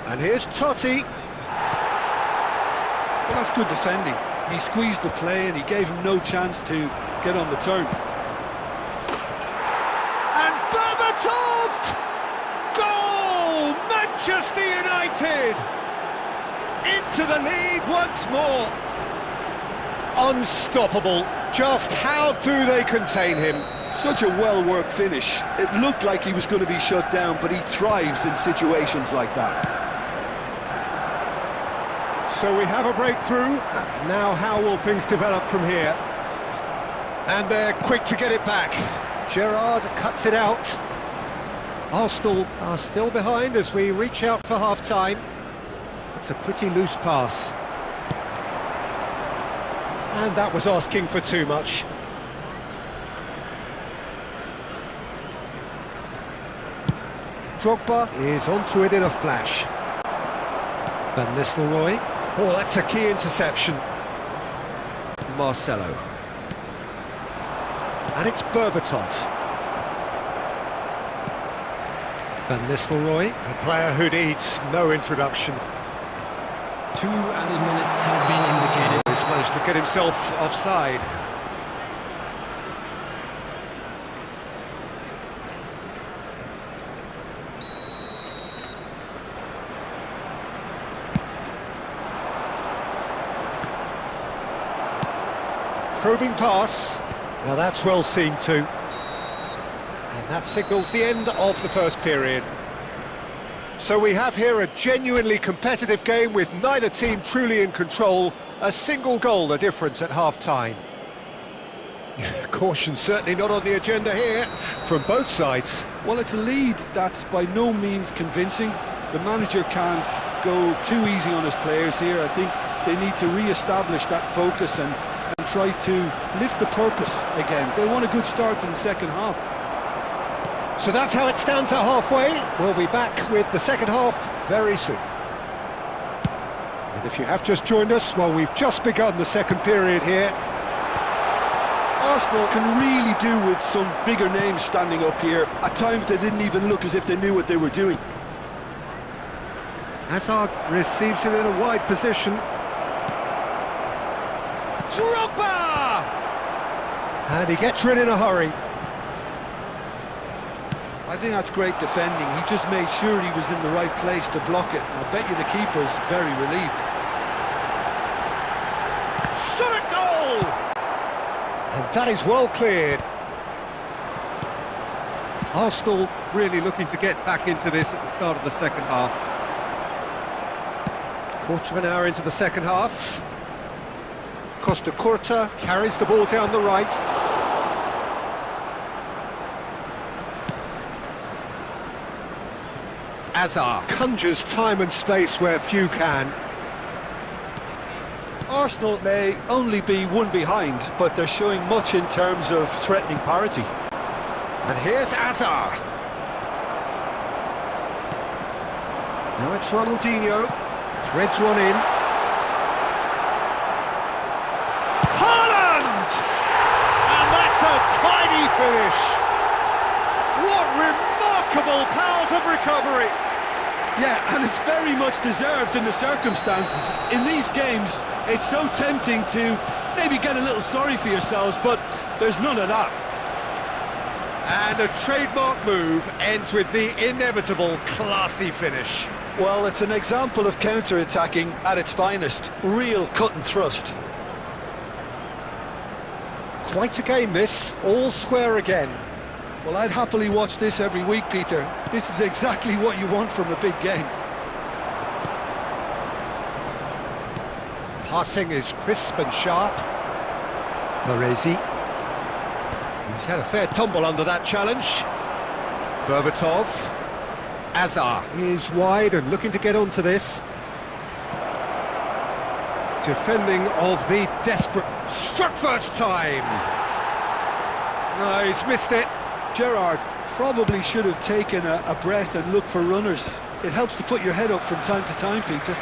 And here's Totti. Well, that's good defending. He squeezed the play and he gave him no chance to get on the turn. And Berbatov! Goal! Manchester United! Into the lead once more. Unstoppable. Just how do they contain him? Such a well-worked finish. It looked like he was going to be shut down, but he thrives in situations like that. So we have a breakthrough. Now how will things develop from here? And they're quick to get it back. Gerrard cuts it out. Arsenal are still behind as we reach out for half-time. It's a pretty loose pass. And that was asking for too much. Drogba is onto it in a flash. Van Nistelrooy. Oh, that's a key interception. Marcelo. And it's Berbatov. Van Nistelrooy, a player who needs no introduction. 2 added minutes has been indicated. He's managed to get himself offside. Probing pass. Now that's well seen too. And that signals the end of the first period. So we have here a genuinely competitive game with neither team truly in control. A single goal the difference at half-time. Caution certainly not on the agenda here from both sides. Well, it's a lead that's by no means convincing. The manager can't go too easy on his players here. I think they need to re-establish that focus and try to lift the purpose again. They want a good start to the second half. So that's how it stands at halfway. We'll be back with the second half very soon. And if you have just joined us, well, we've just begun the second period here. Arsenal can really do with some bigger names standing up here. At times they didn't even look as if they knew what they were doing. Hazard receives it in a wide position. Drogba! And he gets rid in a hurry. I think that's great defending. He just made sure he was in the right place to block it. I bet you the keeper's very relieved. Shot at goal! And that is well cleared. Arsenal really looking to get back into this at the start of the second half. Quarter of an hour into the second half. Costa Curta carries the ball down the right. Azar conjures time and space where few can. Arsenal may only be one behind, but they're showing much in terms of threatening parity. And here's Azar. Now it's Ronaldinho. Threads one in. Haaland! And that's a tiny finish. What remarkable powers of recovery. Yeah, and it's very much deserved in the circumstances. In these games, it's so tempting to maybe get a little sorry for yourselves, but there's none of that. And a trademark move ends with the inevitable classy finish. Well, it's an example of counter-attacking at its finest. Real cut and thrust. Quite a game this, all square again. Well, I'd happily watch this every week, Peter. This is exactly what you want from a big game. Passing is crisp and sharp. Baresi. He's had a fair tumble under that challenge. Berbatov. Azar is wide and looking to get onto this. Defending of the desperate... Struck first time! No, he's missed it. Gerrard probably should have taken a breath and looked for runners. It helps to put your head up from time to time, Peter.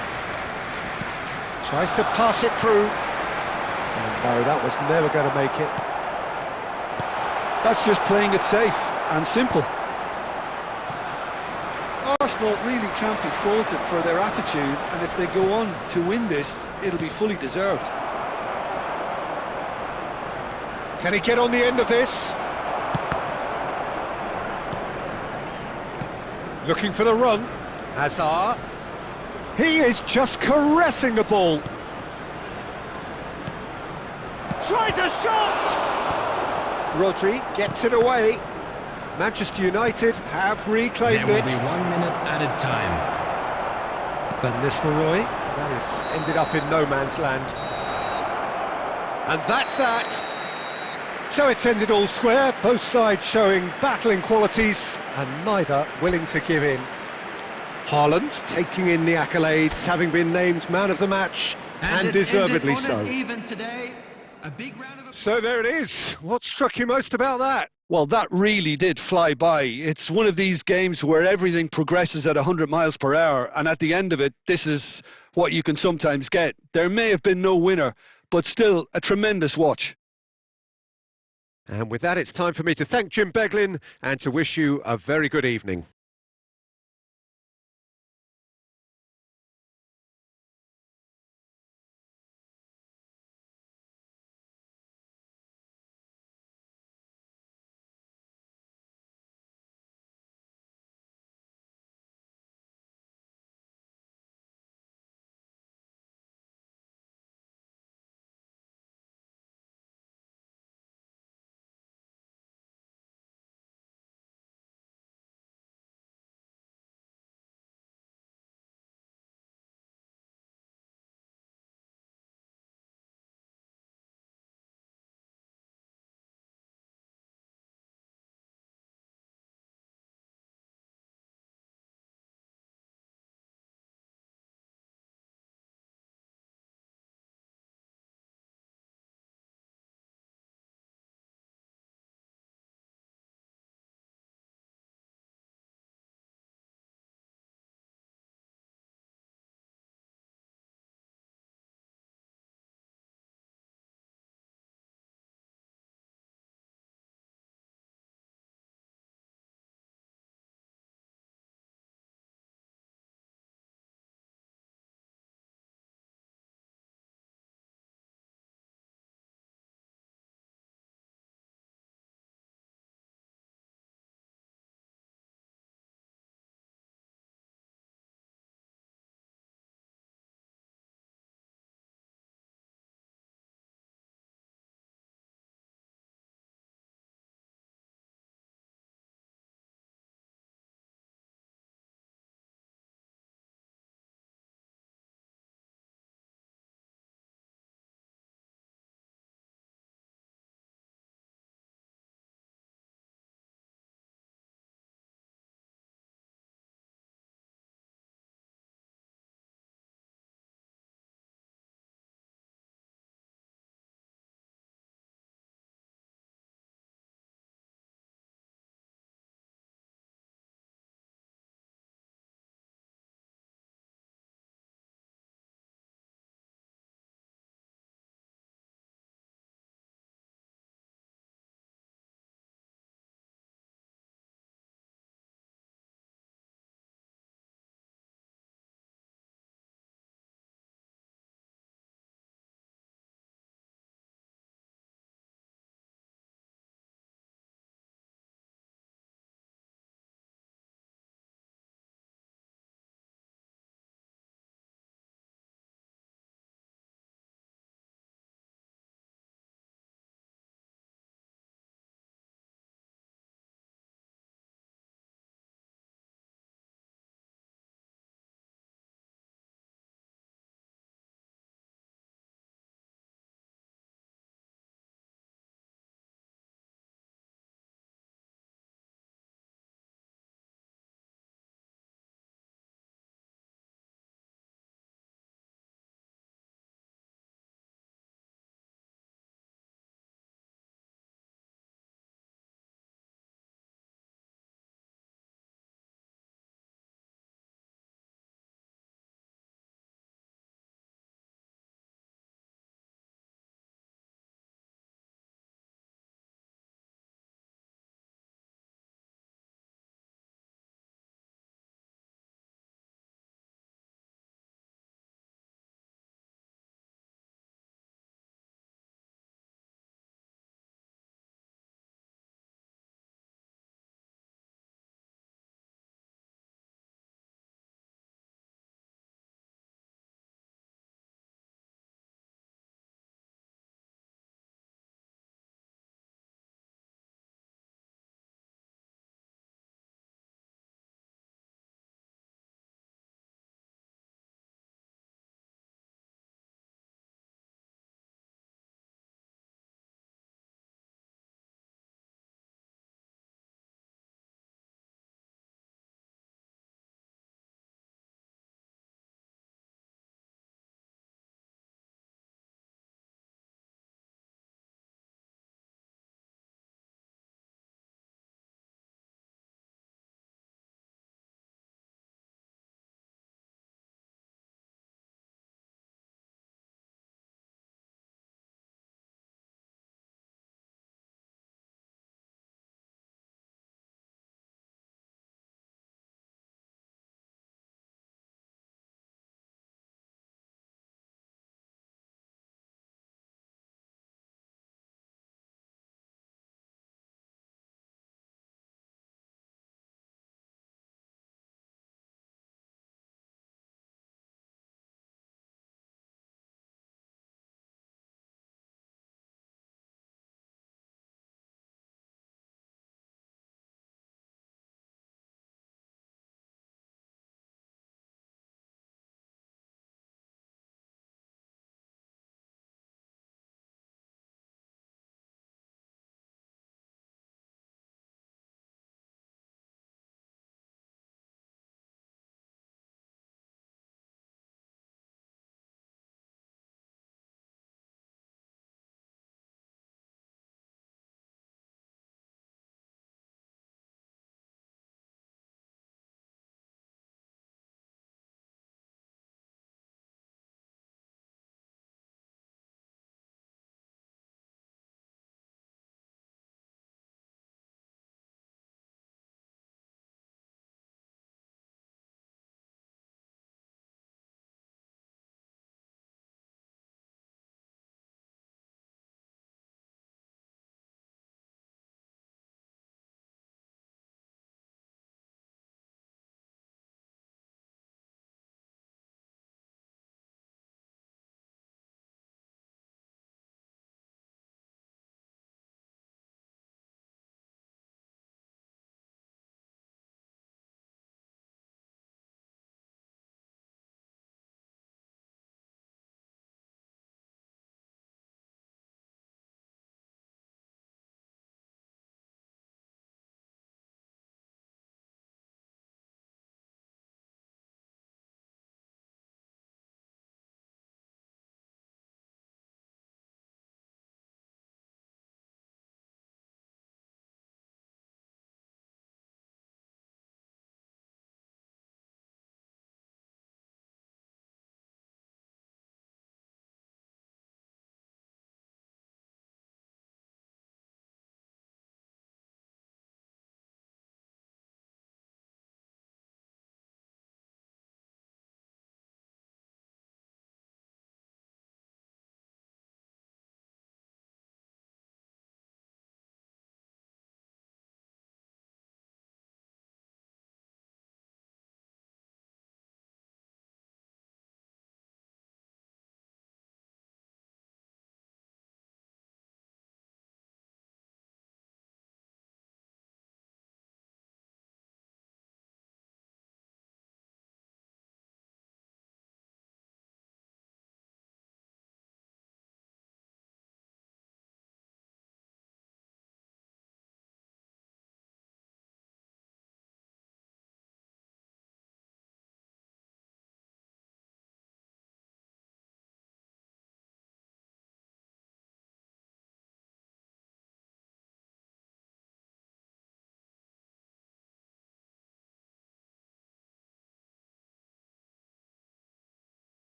Tries to pass it through. And no, that was never going to make it. That's just playing it safe and simple. Arsenal really can't be faulted for their attitude, and if they go on to win this, it'll be fully deserved. Can he get on the end of this? Looking for the run. Hazard. He is just caressing the ball. Tries a shot! Rodri gets it away. Manchester United have reclaimed There it. will be 1 minute added time. Van Nistelrooy. That has ended up in no man's land. And that's that. So it's ended all square, both sides showing battling qualities and neither willing to give in. Haaland taking in the accolades, having been named man of the match, and deservedly so. Even today. A big round of... So there it is. What struck you most about that? Well, that really did fly by. It's one of these games where everything progresses at 100 miles per hour, and at the end of it, this is what you can sometimes get. There may have been no winner, but still a tremendous watch. And with that, it's time for me to thank Jim Beglin and to wish you a very good evening.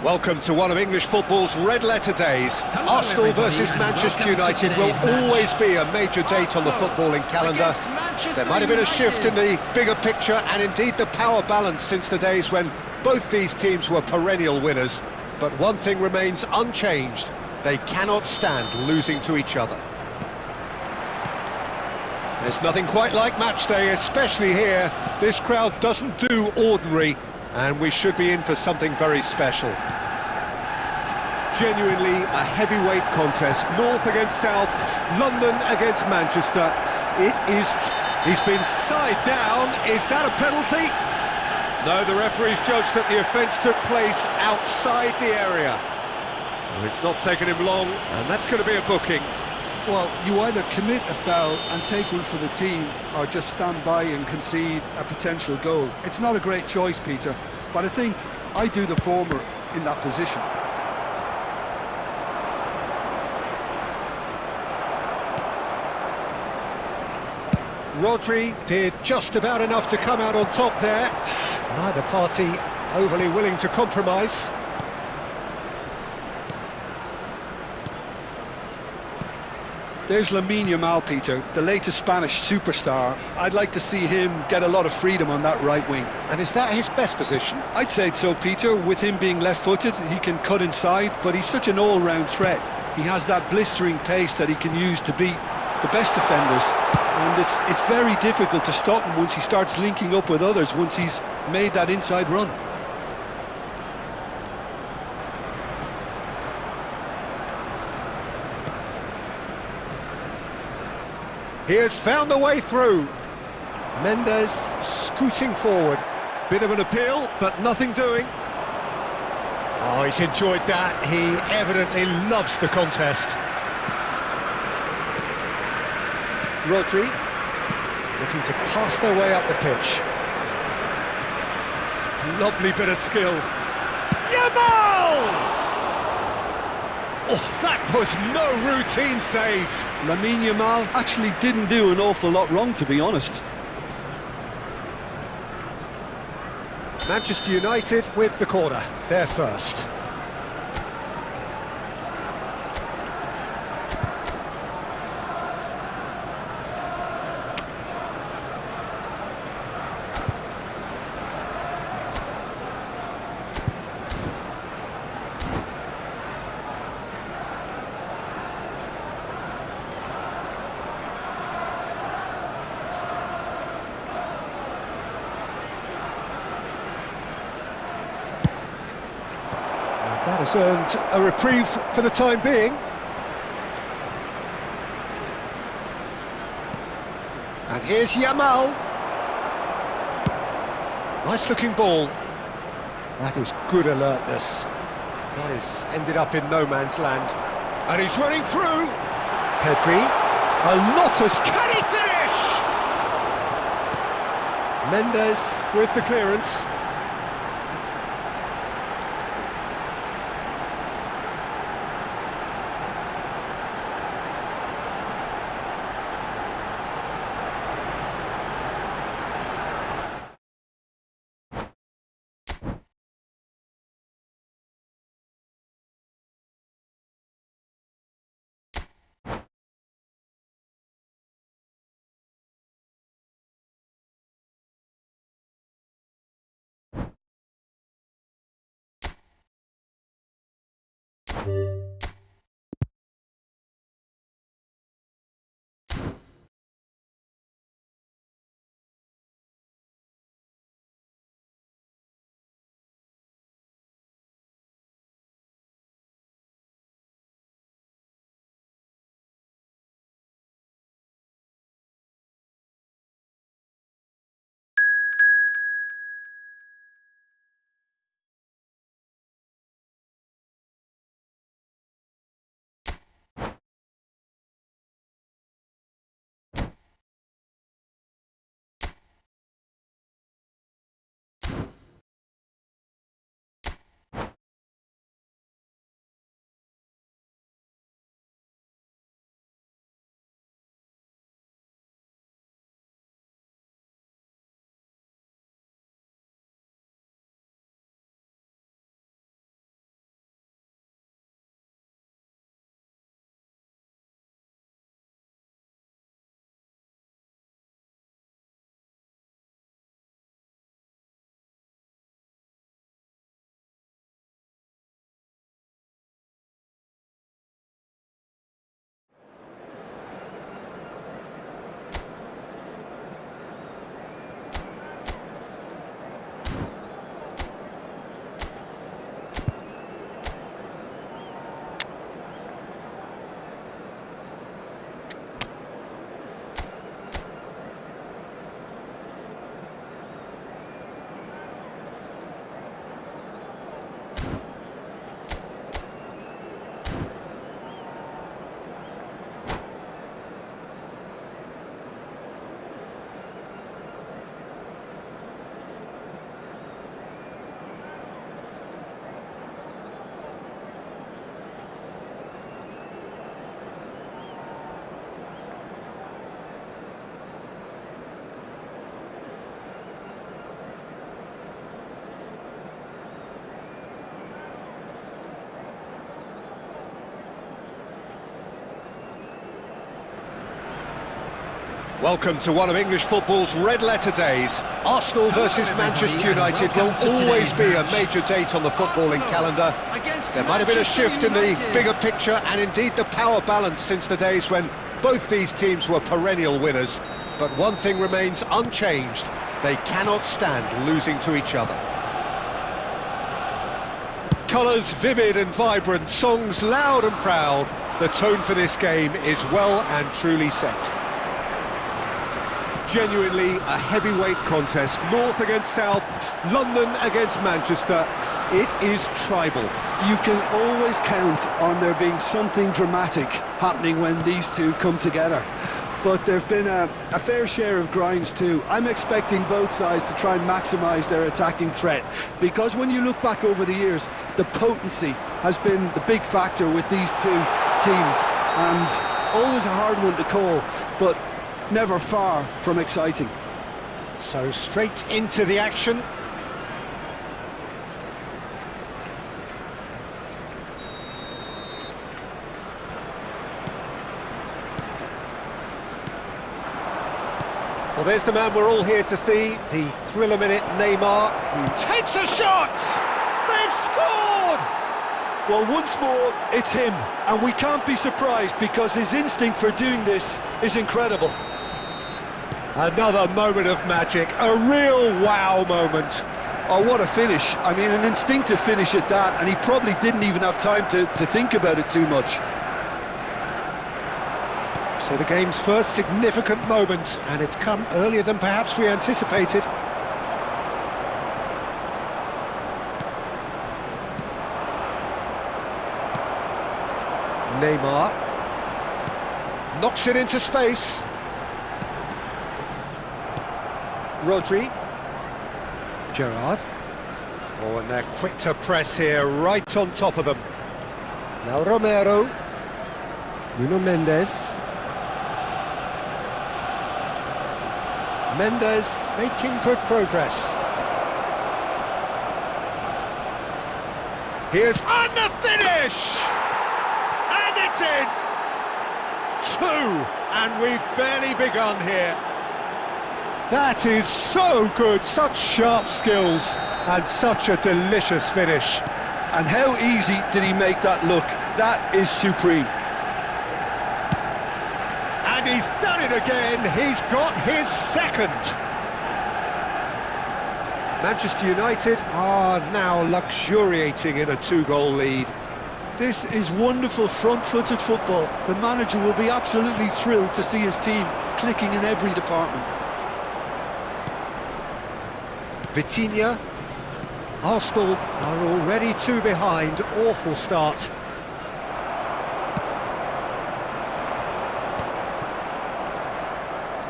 Welcome to one of English football's red-letter days. Hello, Arsenal everybody, versus and Manchester welcome to United will today's match. always be a major date on the footballing calendar. Against Manchester There might have been a shift in United. the bigger picture and indeed the power balance since the days when both these teams were perennial winners. But one thing remains unchanged. They cannot stand losing to each other. There's nothing quite like match day, especially here. This crowd doesn't do ordinary, and we should be in for something very special. Genuinely a heavyweight contest, North against South, London against Manchester. It is... He's been side down. Is that a penalty? No, the referee's judged that the offence took place outside the area. Well, it's not taken him long, and that's going to be a booking. Well, you either commit a foul and take one for the team, or just stand by and concede a potential goal. It's not a great choice, Peter, but I think I do the former in that position. Rodri did just about enough to come out on top there. Neither party overly willing to compromise. There's Lamine Yamal, Peter, the latest Spanish superstar. I'd like to see him get a lot of freedom on that right wing. And is that his best position? I'd say so, Peter. With him being left-footed, he can cut inside, but he's such an all-round threat. He has that blistering pace that he can use to beat the best defenders, and it's very difficult to stop him once he starts linking up with others, once he's made that inside run. He has found the way through. Mendes scooting forward. Bit of an appeal, but nothing doing. Oh, he's enjoyed that. He evidently loves the contest. Rodri looking to pass their way up the pitch. Lovely bit of skill. Yamal! Oh, that was no routine save. Lamine Yamal actually didn't do an awful lot wrong, to be honest. Manchester United with the corner. They're first. That has earned a reprieve for the time being. And here's Yamal. Nice looking ball. That is good alertness. That is ended up in no man's land. And he's running through. Pedri. A Lotus. Can he finish? Mendes with the clearance. Welcome to one of English football's red-letter days. Arsenal versus Manchester United will always be a major date on the footballing calendar. There might have been a shift in the bigger picture and indeed the power balance since the days when both these teams were perennial winners. But one thing remains unchanged: they cannot stand losing to each other. Colours vivid and vibrant, songs loud and proud. The tone for this game is well and truly set. Genuinely a heavyweight contest, North against South, London against Manchester. It is tribal. You can always count on there being something dramatic happening when these two come together. But there have been a fair share of grinds too. I'm expecting both sides to try and maximise their attacking threat, because when you look back over the years, the potency has been the big factor with these two teams, and always a hard one to call, but never far from exciting. So straight into the action. Well, there's the man we're all here to see, the thriller-minute Neymar. He takes a shot! They've scored! Well, once more, it's him, and we can't be surprised because his instinct for doing this is incredible. Another moment of magic, a real wow moment. Oh, what a finish. I mean, an instinctive finish at that, and he probably didn't even have time to think about it too much. So the game's first significant moment, and it's come earlier than perhaps we anticipated. Neymar knocks it into space. Rodri. Gerrard. Oh, and they're quick to press here, right on top of them. Now Romero. Nuno Mendes. Mendes making good progress. Here's on the finish! And it's in! 2, and we've barely begun here. That is so good, such sharp skills, and such a delicious finish. And how easy did he make that look? That is supreme. And he's done it again, he's got his second. Manchester United are now luxuriating in a 2-goal lead. This is wonderful front-footed football. The manager will be absolutely thrilled to see his team clicking in every department. Vitinha. Arsenal are already 2 behind, awful start.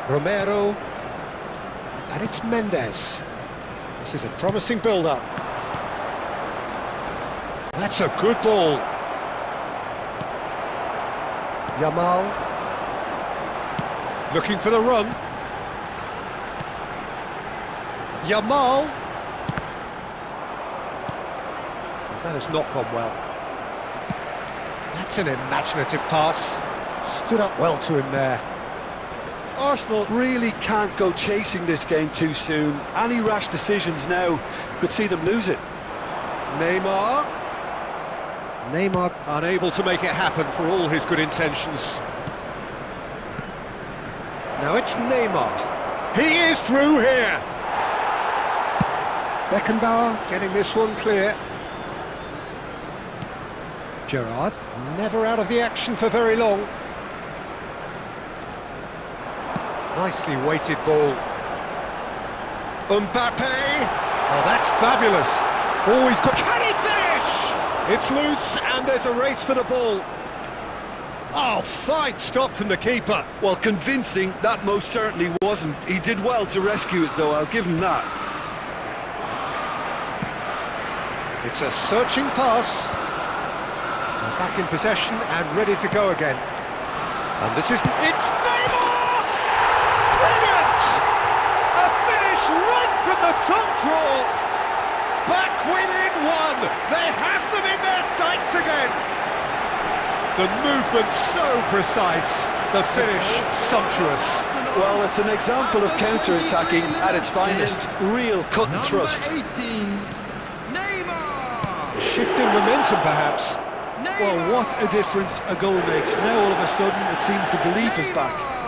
Romero, and it's Mendes. This is a promising build-up. That's a good ball. Yamal, looking for the run. Yamal. That has not gone well. That's an imaginative pass. Stood up well to him there. Arsenal really can't go chasing this game too soon. Any rash decisions now could see them lose it. Neymar. Neymar unable to make it happen for all his good intentions. Now it's Neymar. He is through here. Beckenbauer getting this one clear. Gerrard never out of the action for very long. Nicely weighted ball. Mbappe! Oh, that's fabulous. Oh, he's got... Can he finish? It's loose and there's a race for the ball. Oh, fine stop from the keeper. Well, convincing, that most certainly wasn't. He did well to rescue it, though, I'll give him that. It's a searching pass. They're back in possession and ready to go again. And this is... It's Neymar! Brilliant! A finish right from the top draw. Back within 1. They have them in their sights again. The movement so precise. The finish sumptuous. Well, it's an example of counter-attacking at its finest. Real cut and thrust. Number 18, Neymar. Shifting momentum, perhaps. Well, what a difference a goal makes. Now all of a sudden it seems the belief is back.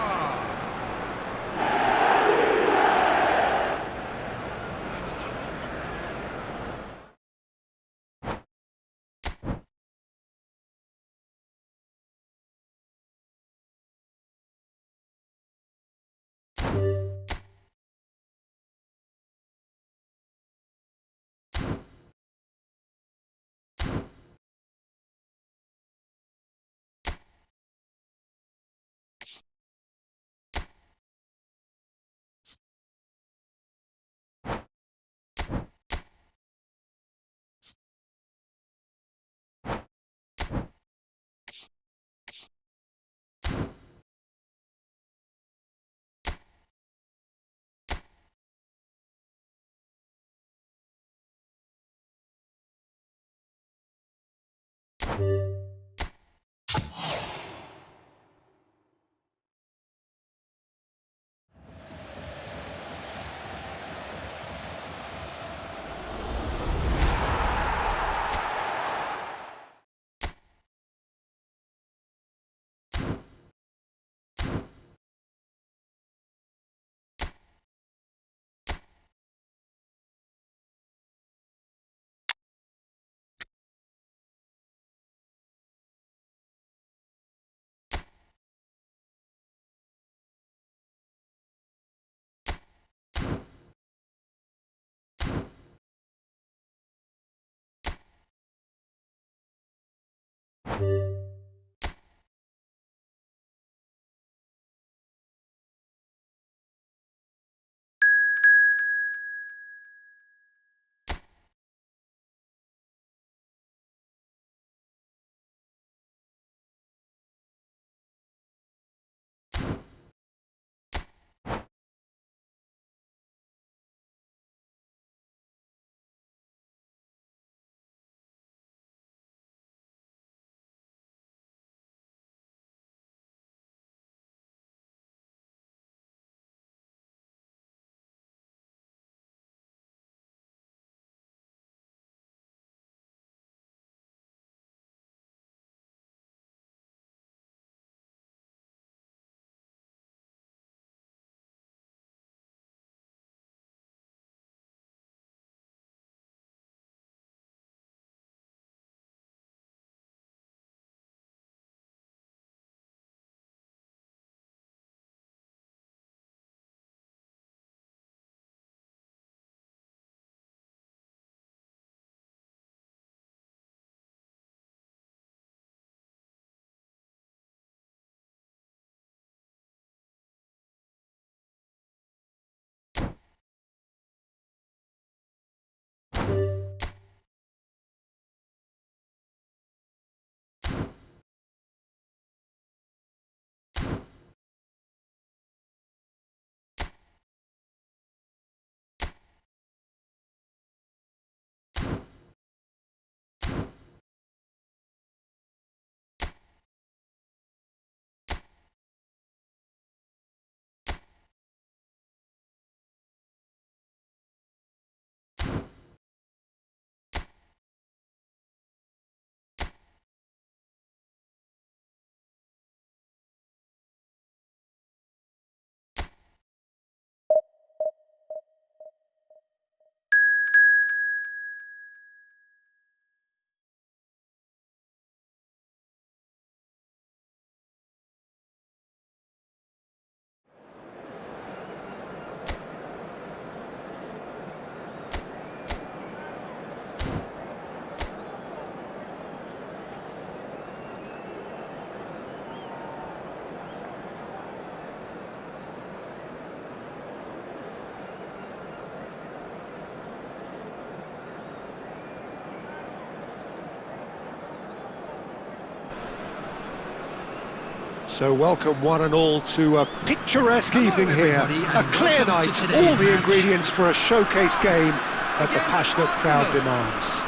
So welcome one and all to a picturesque evening here, a clear night, all the ingredients for a showcase game that the passionate crowd demands.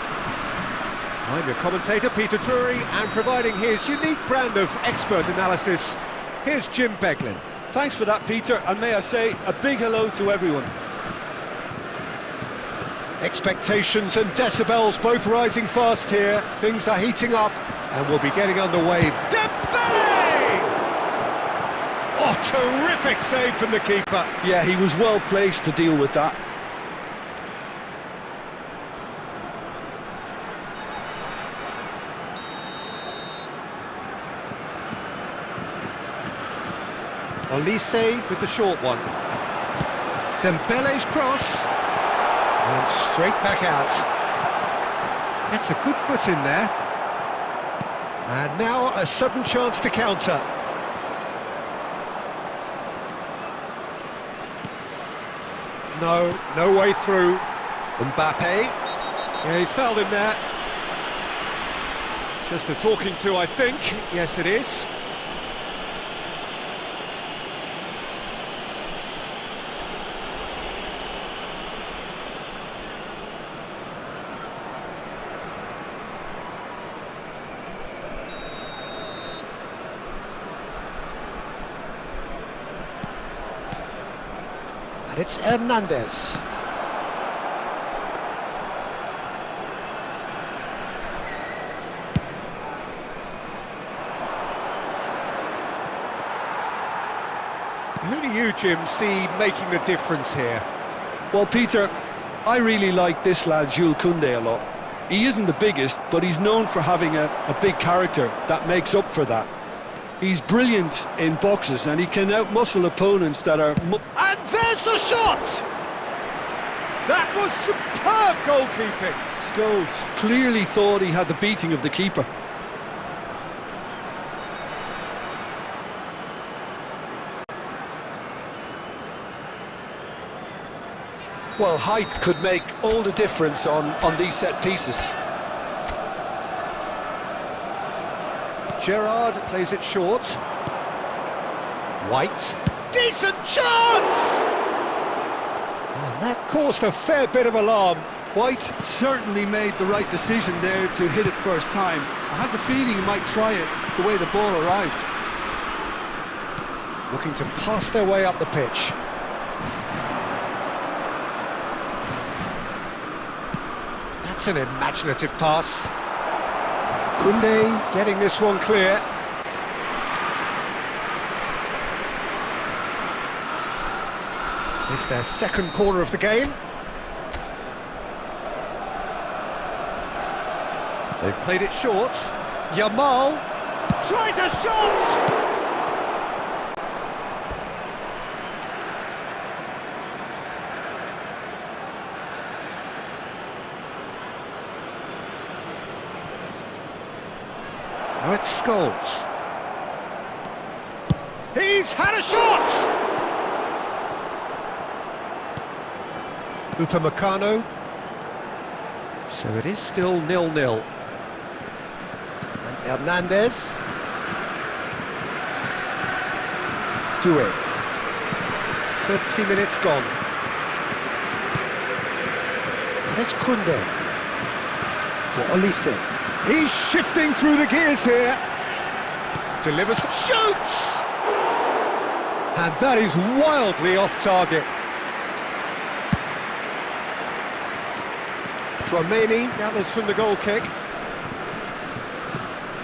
I'm your commentator, Peter Drury, and providing his unique brand of expert analysis, here's Jim Beglin. Thanks for that, Peter, and may I say a big hello to everyone. Expectations and decibels both rising fast here. Things are heating up and we'll be getting underway. Dembele! Oh, terrific save from the keeper. Yeah, he was well placed to deal with that. Olise with the short one. Dembele's cross. And straight back out. That's a good foot in there. And now a sudden chance to counter. No way through. Mbappe. Yeah, he's fouled him there. Just a talking to, I think. Yes, it is. And it's Hernandez. Who do you, Jim, see making the difference here? Well, Peter, I really like this lad, Jules Koundé, a lot. He isn't the biggest, but he's known for having a big character that makes up for that. He's brilliant in boxes and he can outmuscle opponents that are... And there's the shot! That was superb goalkeeping! Scholes clearly thought he had the beating of the keeper. Well, height could make all the difference on these set pieces. Gerrard plays it short. White. Decent chance! And that caused a fair bit of alarm. White certainly made the right decision there to hit it first time. I had the feeling he might try it the way the ball arrived. Looking to pass their way up the pitch. That's an imaginative pass. Koundé getting this one clear. It's their second corner of the game. They've played it short. Yamal tries a shot! Now it's Scholes. He's had a shot! Upamecano. So it is still 0-0. And Hernandez. Doué. 30 minutes gone. And it's Koundé. For Olise. He's shifting through the gears here. Delivers, shoots! And that is wildly off target. Tchouameni gathers from the goal kick.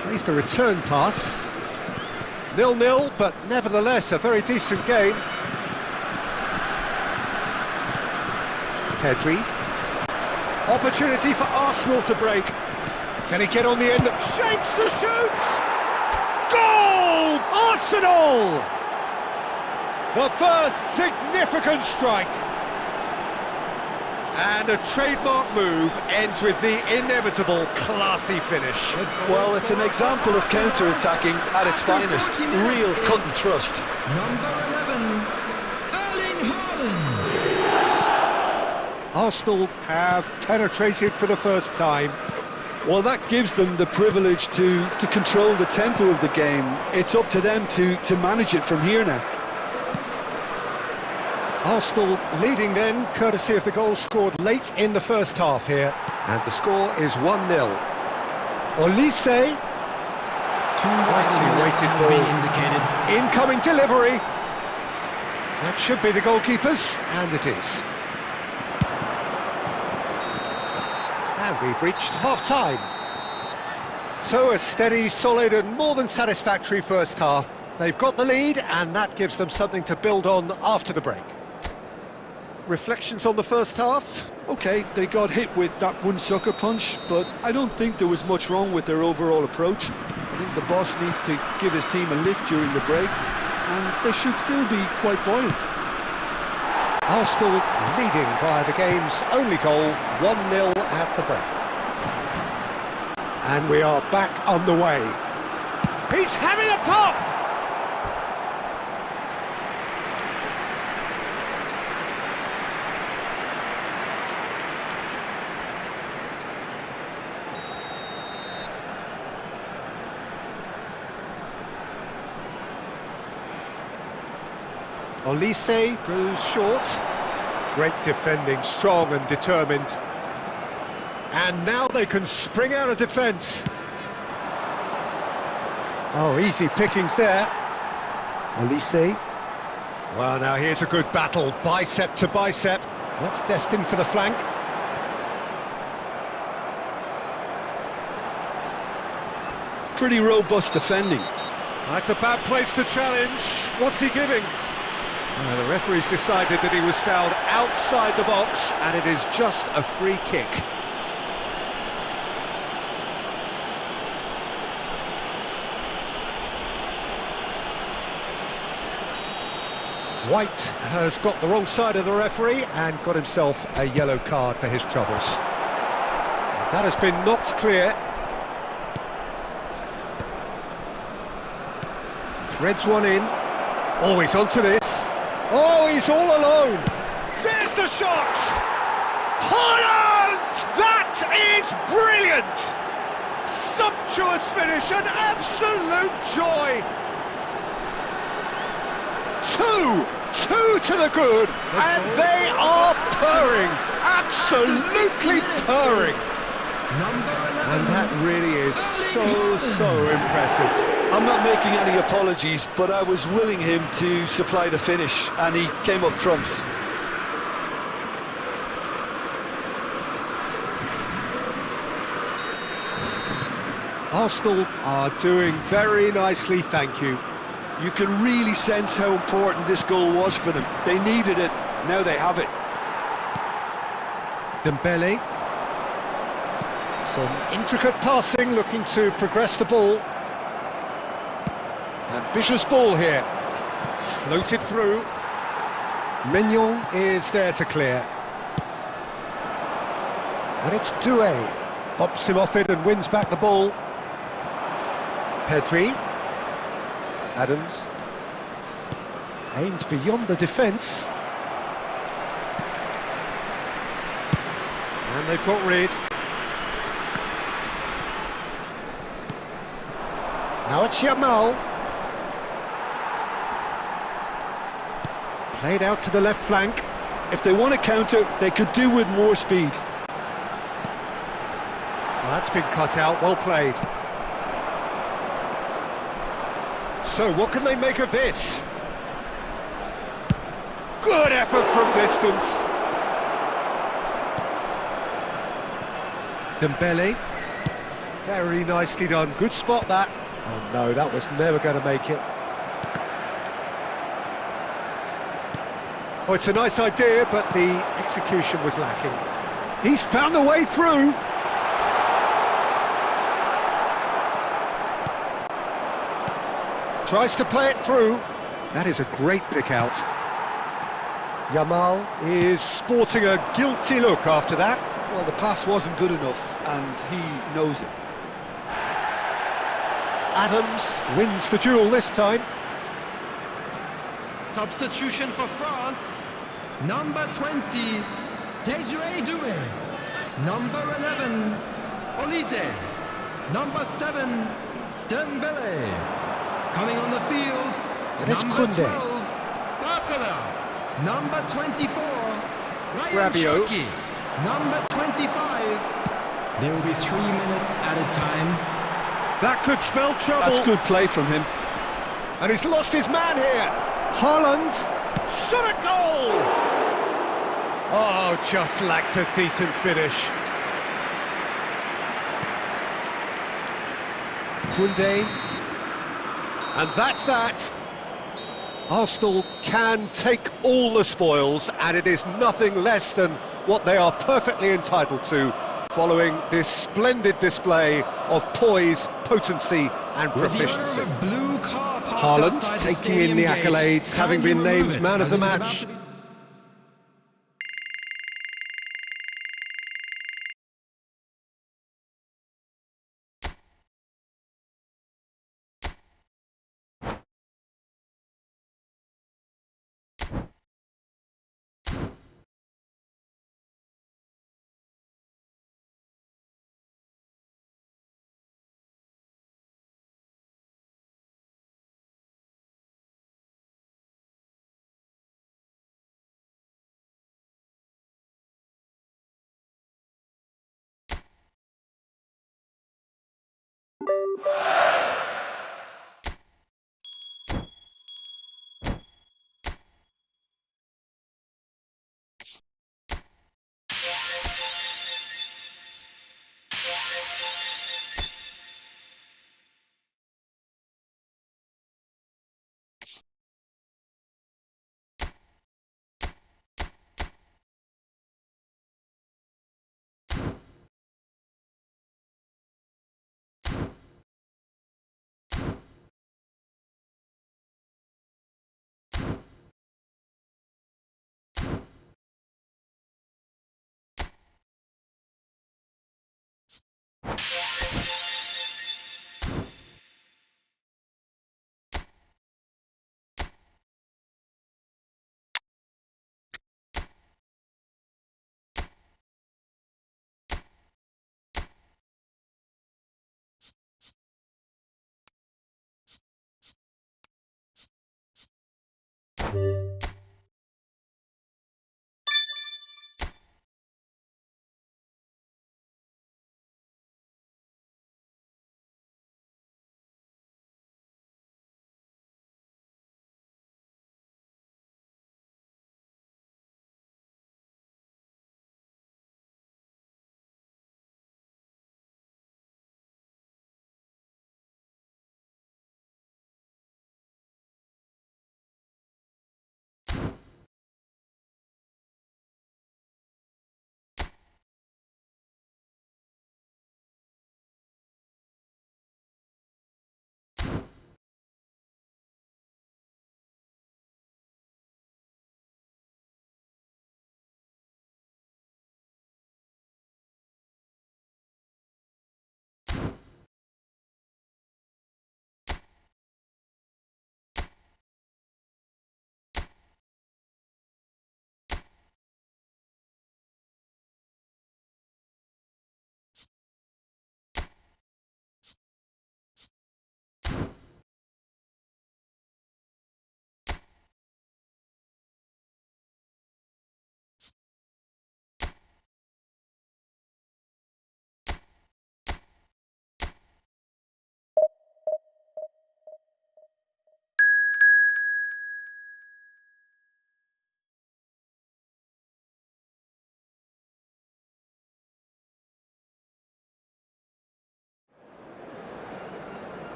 Plays the return pass. 0-0, but nevertheless a very decent game. Pedri. Opportunity for Arsenal to break. Can he get on the end? Shapes to shoot! Goal! Arsenal! The first significant strike. And a trademark move ends with the inevitable classy finish. Well, it's an example of counter-attacking at its finest. Real cut and thrust. Number 11, Erling Haaland. Arsenal have penetrated for the first time. Well, that gives them the privilege to control the tempo of the game. It's up to them to manage it from here now. Arsenal leading then, courtesy of the goal scored late in the first half here. And the score is 1-0. Olise. Two Nicely weighted ball. indicated. Incoming delivery. That should be the goalkeepers, and it is. And we've reached half-time. So a steady, solid and more than satisfactory first half. They've got the lead, and that gives them something to build on after the break. Reflections on the first half? Okay, they got hit with that one sucker punch, but I don't think there was much wrong with their overall approach. I think the boss needs to give his team a lift during the break, and they should still be quite buoyant. Arsenal leading via the game's only goal, 1-0 at the break. And we are back underway. He's having a pop! Olise goes short. Great defending, strong and determined. And now they can spring out of defence. Oh, easy pickings there. Olise. Well, now here's a good battle, bicep to bicep. That's destined for the flank. Pretty robust defending. That's a bad place to challenge. What's he giving? The referee's decided that he was fouled outside the box, and it is just a free kick. White has got the wrong side of the referee and got himself a yellow card for his troubles. That has been knocked clear. Threads one in. Oh, he's onto this. Oh, he's all alone. There's the shot! Haaland! That is brilliant! Sumptuous finish, an absolute joy! Two to the good, and they are purring, absolutely purring. And that really is so impressive. I'm not making any apologies, but I was willing him to supply the finish, and he came up trumps. Arsenal are doing very nicely, thank you. You can really sense how important this goal was for them. They needed it, now they have it. Dembele. Some intricate passing, looking to progress the ball. Ambitious ball here. Floated through. Mignon is there to clear. And it's Doué. Bops him off it and wins back the ball. Pedri. Adams. Aimed beyond the defence. And they've got rid. Now it's Yamal. Played out to the left flank. If they want to counter, they could do with more speed. Well, that's been cut out, well played. So, what can they make of this? Good effort from distance. Dembele. Very nicely done. Good spot, that. Oh, no, that was never going to make it. Oh, it's a nice idea, but the execution was lacking. He's found a way through. Tries to play it through. That is a great pick out. Yamal is sporting a guilty look after that. Well, the pass wasn't good enough, and he knows it. Adams wins the duel this time. Substitution for France. Number 20, Desiree Doué. Number 11, Olise. Number 7, Dembele. Coming on the field, and it's number Koundé. 12, Barcola. Number 24, Ryan Rabiot. Cherki. Number 25. There will be 3 minutes added time. That could spell trouble. That's good play from him. And he's lost his man here. Haaland Shot at goal! Oh, just lacked a decent finish. Koundé. And that's that. Arsenal can take all the spoils, and it is nothing less than what they are perfectly entitled to, following this splendid display of poise, potency and proficiency. Haaland taking in the accolades, having been named man of the match.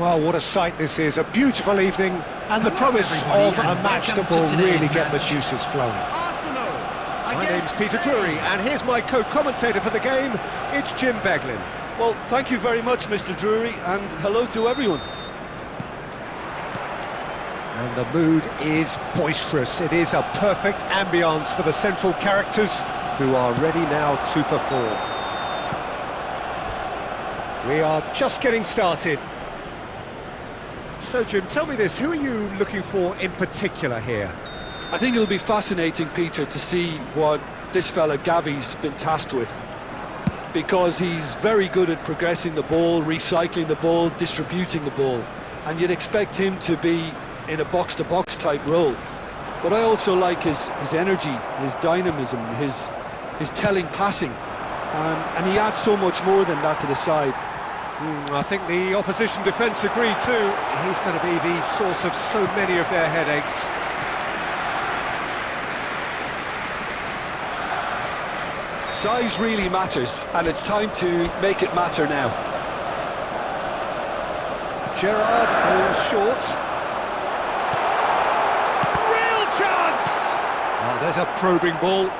Well, what a sight this is, a beautiful evening, and the promise of a match that will really get the juices flowing. My name's Peter Drury, and here's my co-commentator for the game, it's Jim Beglin. Well, thank you very much, Mr. Drury, and hello to everyone. And the mood is boisterous. It is a perfect ambience for the central characters who are ready now to perform. We are just getting started. So, Jim, tell me this, who are you looking for in particular here? I think it'll be fascinating, Peter, to see what this fella Gavi's been tasked with, because he's very good at progressing the ball, recycling the ball, distributing the ball, and you'd expect him to be in a box-to-box type role. But I also like his energy, his dynamism, his telling passing, and he adds so much more than that to the side. I think the opposition defence agreed too. He's going to be the source of so many of their headaches. Size really matters, and it's time to make it matter now. Gerrard goes short. Real chance! Oh, there's a probing ball.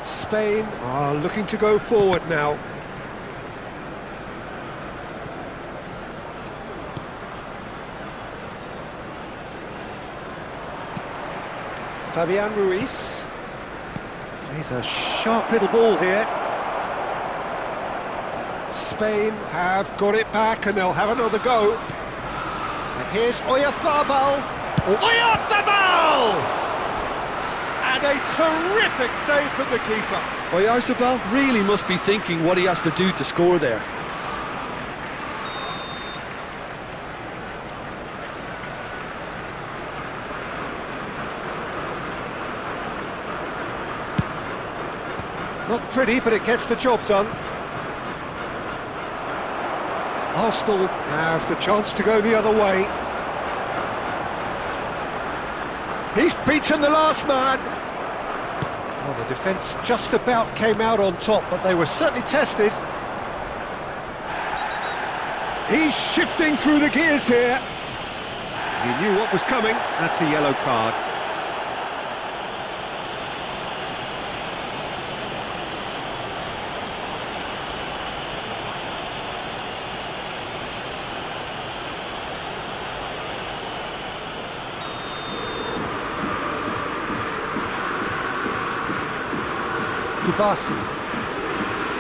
Spain are looking to go forward now. Fabian Ruiz. Plays a sharp little ball here. Spain have got it back and they'll have another go. And here's Oyarzabal. Oyarzabal! And a terrific save from the keeper. Oyarzabal really must be thinking what he has to do to score there. Not pretty, but it gets the job done. Arsenal have the chance to go the other way. He's beaten the last man. Well, the defence just about came out on top, but they were certainly tested. He's shifting through the gears here. He knew what was coming. That's a yellow card. Kubasi.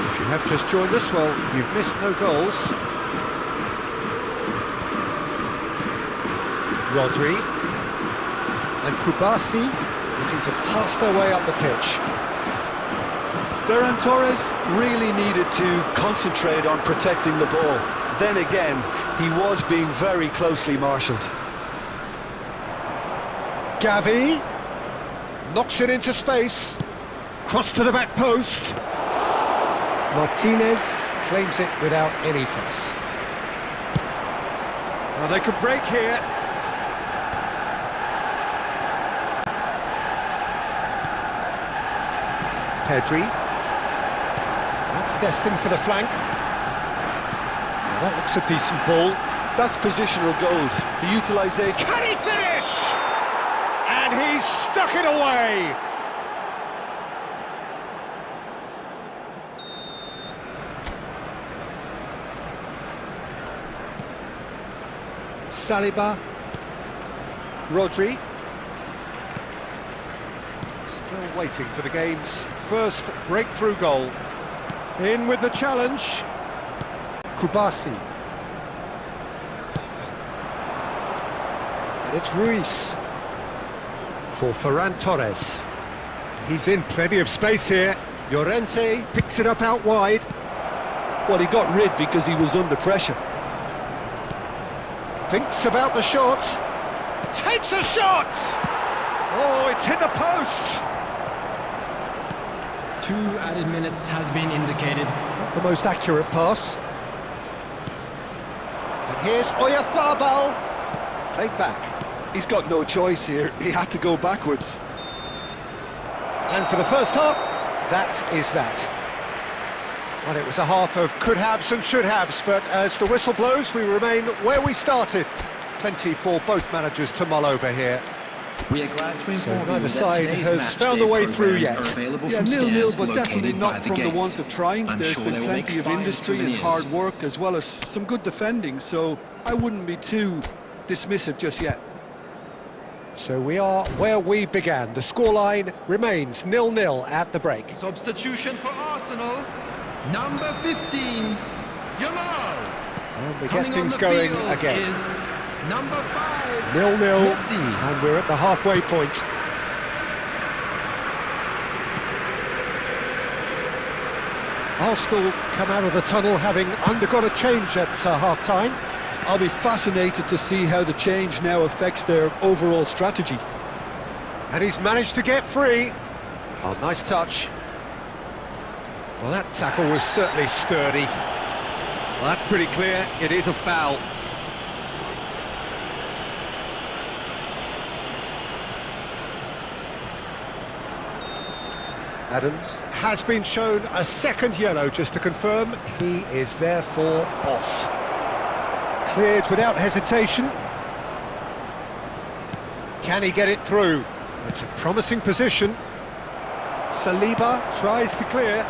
If you have just joined us, well, you've missed no goals. Rodri and Kubasi looking to pass their way up the pitch. Ferran Torres really needed to concentrate on protecting the ball. Then again, he was being very closely marshalled. Gavi knocks it into space. Cross to the back post. Martinez claims it without any fuss. Well, they could break here. Pedri. That's destined for the flank. Now that looks a decent ball. That's positional gold. The utilisation. Can he finish? And he's stuck it away. Saliba, Rodri, still waiting for the game's first breakthrough goal. In with the challenge, Kubasi. And it's Ruiz for Ferran Torres. He's in plenty of space here. Llorente picks it up out wide. Well, he got rid because he was under pressure. Thinks about the shot, takes a shot! Oh, it's hit the post! 2 added minutes has been indicated. Not the most accurate pass. And here's Oyarzabal, played back. He's got no choice here, he had to go backwards. And for the first half, that is that. Well, it was a half of could-haves and should-haves, but as the whistle blows, we remain where we started. Plenty for both managers to mull over here. We are glad to inform Neither you side that has found a way through yet. Yeah, 0-0, but definitely not from the want of trying. There's sure been plenty of industry and hard work, as well as some good defending, so I wouldn't be too dismissive just yet. So we are where we began. The scoreline remains 0-0 at the break. Substitution for Arsenal. Number 15, Jamal. And we get Coming on things the going field again. is number 5, 0-0, Messi. and we're at the halfway point. Arsenal come out of the tunnel having undergone a change at half-time. I'll be fascinated to see how the change now affects their overall strategy. And he's managed to get free. Oh, nice touch. Well, that tackle was certainly sturdy. Well, that's pretty clear. It is a foul. Adams has been shown a second yellow, just to confirm. He is therefore off. Cleared without hesitation. Can he get it through? It's a promising position. Saliba tries to clear.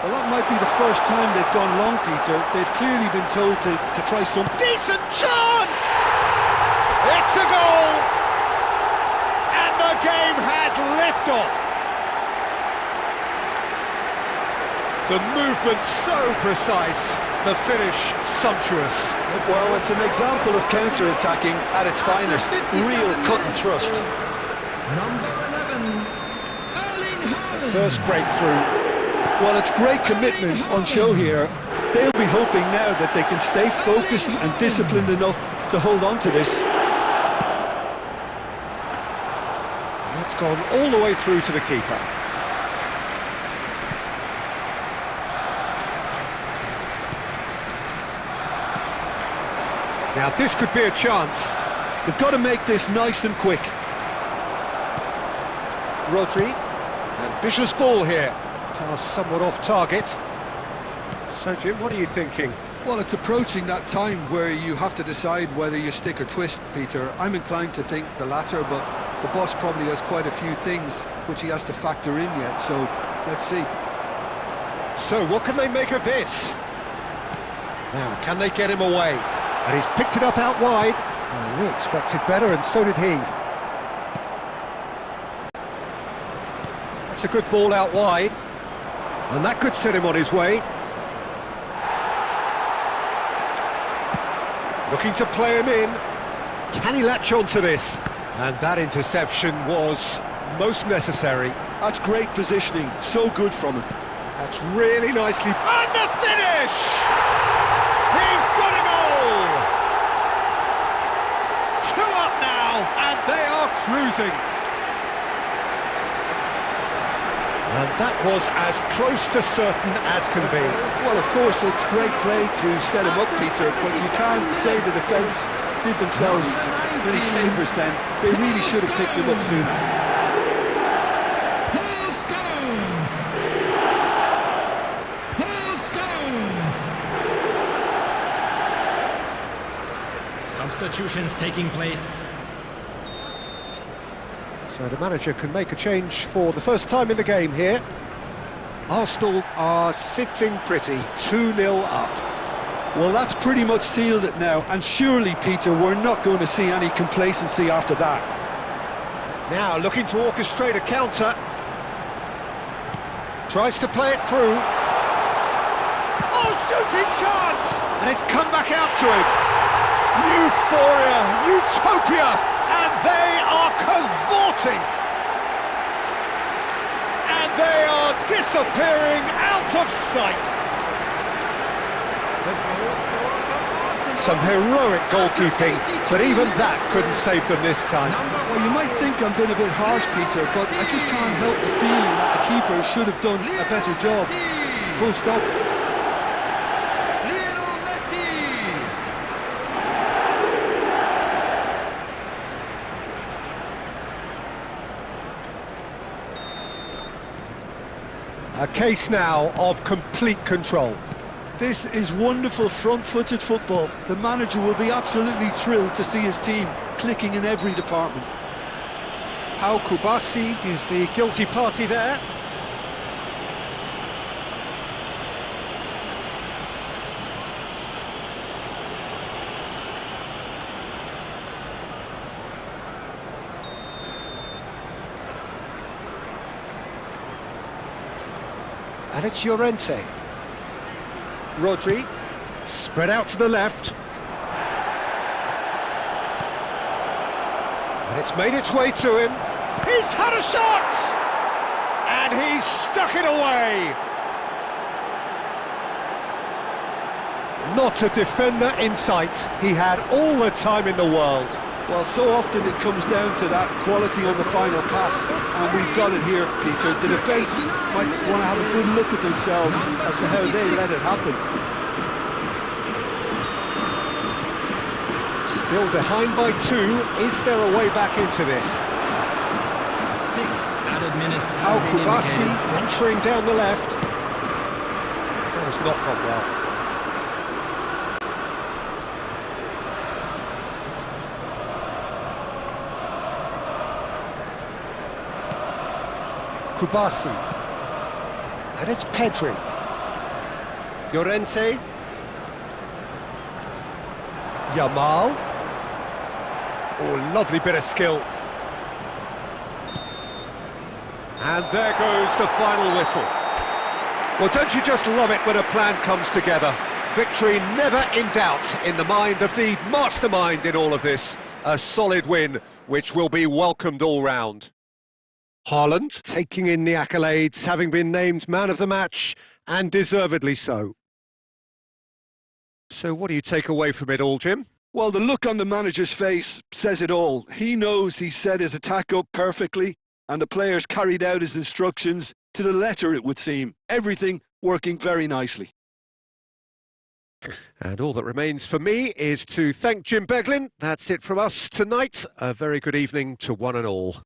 Well, that might be the first time they've gone long, Peter. They've clearly been told to try something. Decent chance! It's a goal! And the game has liftoff. The movement so precise, the finish sumptuous. Well, it's an example of counter-attacking at its finest. Real cut and thrust. Number 11, Erling Haaland. First breakthrough. Well, it's great commitment on show here. They'll be hoping now that they can stay focused and disciplined enough to hold on to this. That's gone all the way through to the keeper. Now this could be a chance. They've got to make this nice and quick. Rodri, ambitious ball here. Pass somewhat off target. So Jim, what are you thinking? Well, it's approaching that time where you have to decide whether you stick or twist, Peter. I'm inclined to think the latter, but the boss probably has quite a few things which he has to factor in yet, so let's see. So what can they make of this? Now, can they get him away? And he's picked it up out wide. Oh, we expected better, and so did he. That's a good ball out wide. And that could set him on his way. Looking to play him in. Can he latch on to this? And that interception was most necessary. That's great positioning, so good from him. That's really nicely... And the finish! He's got a goal! 2 up now, and they are cruising. And that was as close to certain as can be. Well, of course, it's great play to set him up, Peter, but you can't say the defence did themselves any favours then. They really should have picked him up sooner. Substitutions taking place. So the manager can make a change for the first time in the game here. Arsenal are sitting pretty, 2-0 up. Well, that's pretty much sealed it now, and surely, Peter, we're not going to see any complacency after that. Now looking to orchestrate a counter. Tries to play it through. Oh, shooting chance! And it's come back out to him. Euphoria, utopia, and they are cavorting. And they are disappearing out of sight. Some heroic goalkeeping, but even that couldn't save them this time. Well, you might think I'm being a bit harsh, Peter, but I just can't help the feeling that the keeper should have done a better job. Full stop. A case now of complete control. This is wonderful front-footed football. The manager will be absolutely thrilled to see his team clicking in every department. Pau Kubasi is the guilty party there. And it's Llorente. Rodri, spread out to the left. And it's made its way to him. He's had a shot! And he's stuck it away! Not a defender in sight. He had all the time in the world. Well, so often it comes down to that quality on the final pass, and we've got it here, Peter. The defence might want to have a good look at themselves as to how they let it happen. Still behind by 2. Is there a way back into this? 6 added minutes Al has been Kubasi indicated. venturing down the left. That has not gone well. Kubasi. And it's Pedri. Llorente. Yamal. Oh, lovely bit of skill. And there goes the final whistle. Well, don't you just love it when a plan comes together? Victory never in doubt in the mind of the mastermind in all of this. A solid win, which will be welcomed all round. Haaland taking in the accolades, having been named man of the match, and deservedly so. So what do you take away from it all, Jim? Well, the look on the manager's face says it all. He knows he set his attack up perfectly, and the players carried out his instructions to the letter, it would seem. Everything working very nicely. And all that remains for me is to thank Jim Beglin. That's it from us tonight. A very good evening to one and all.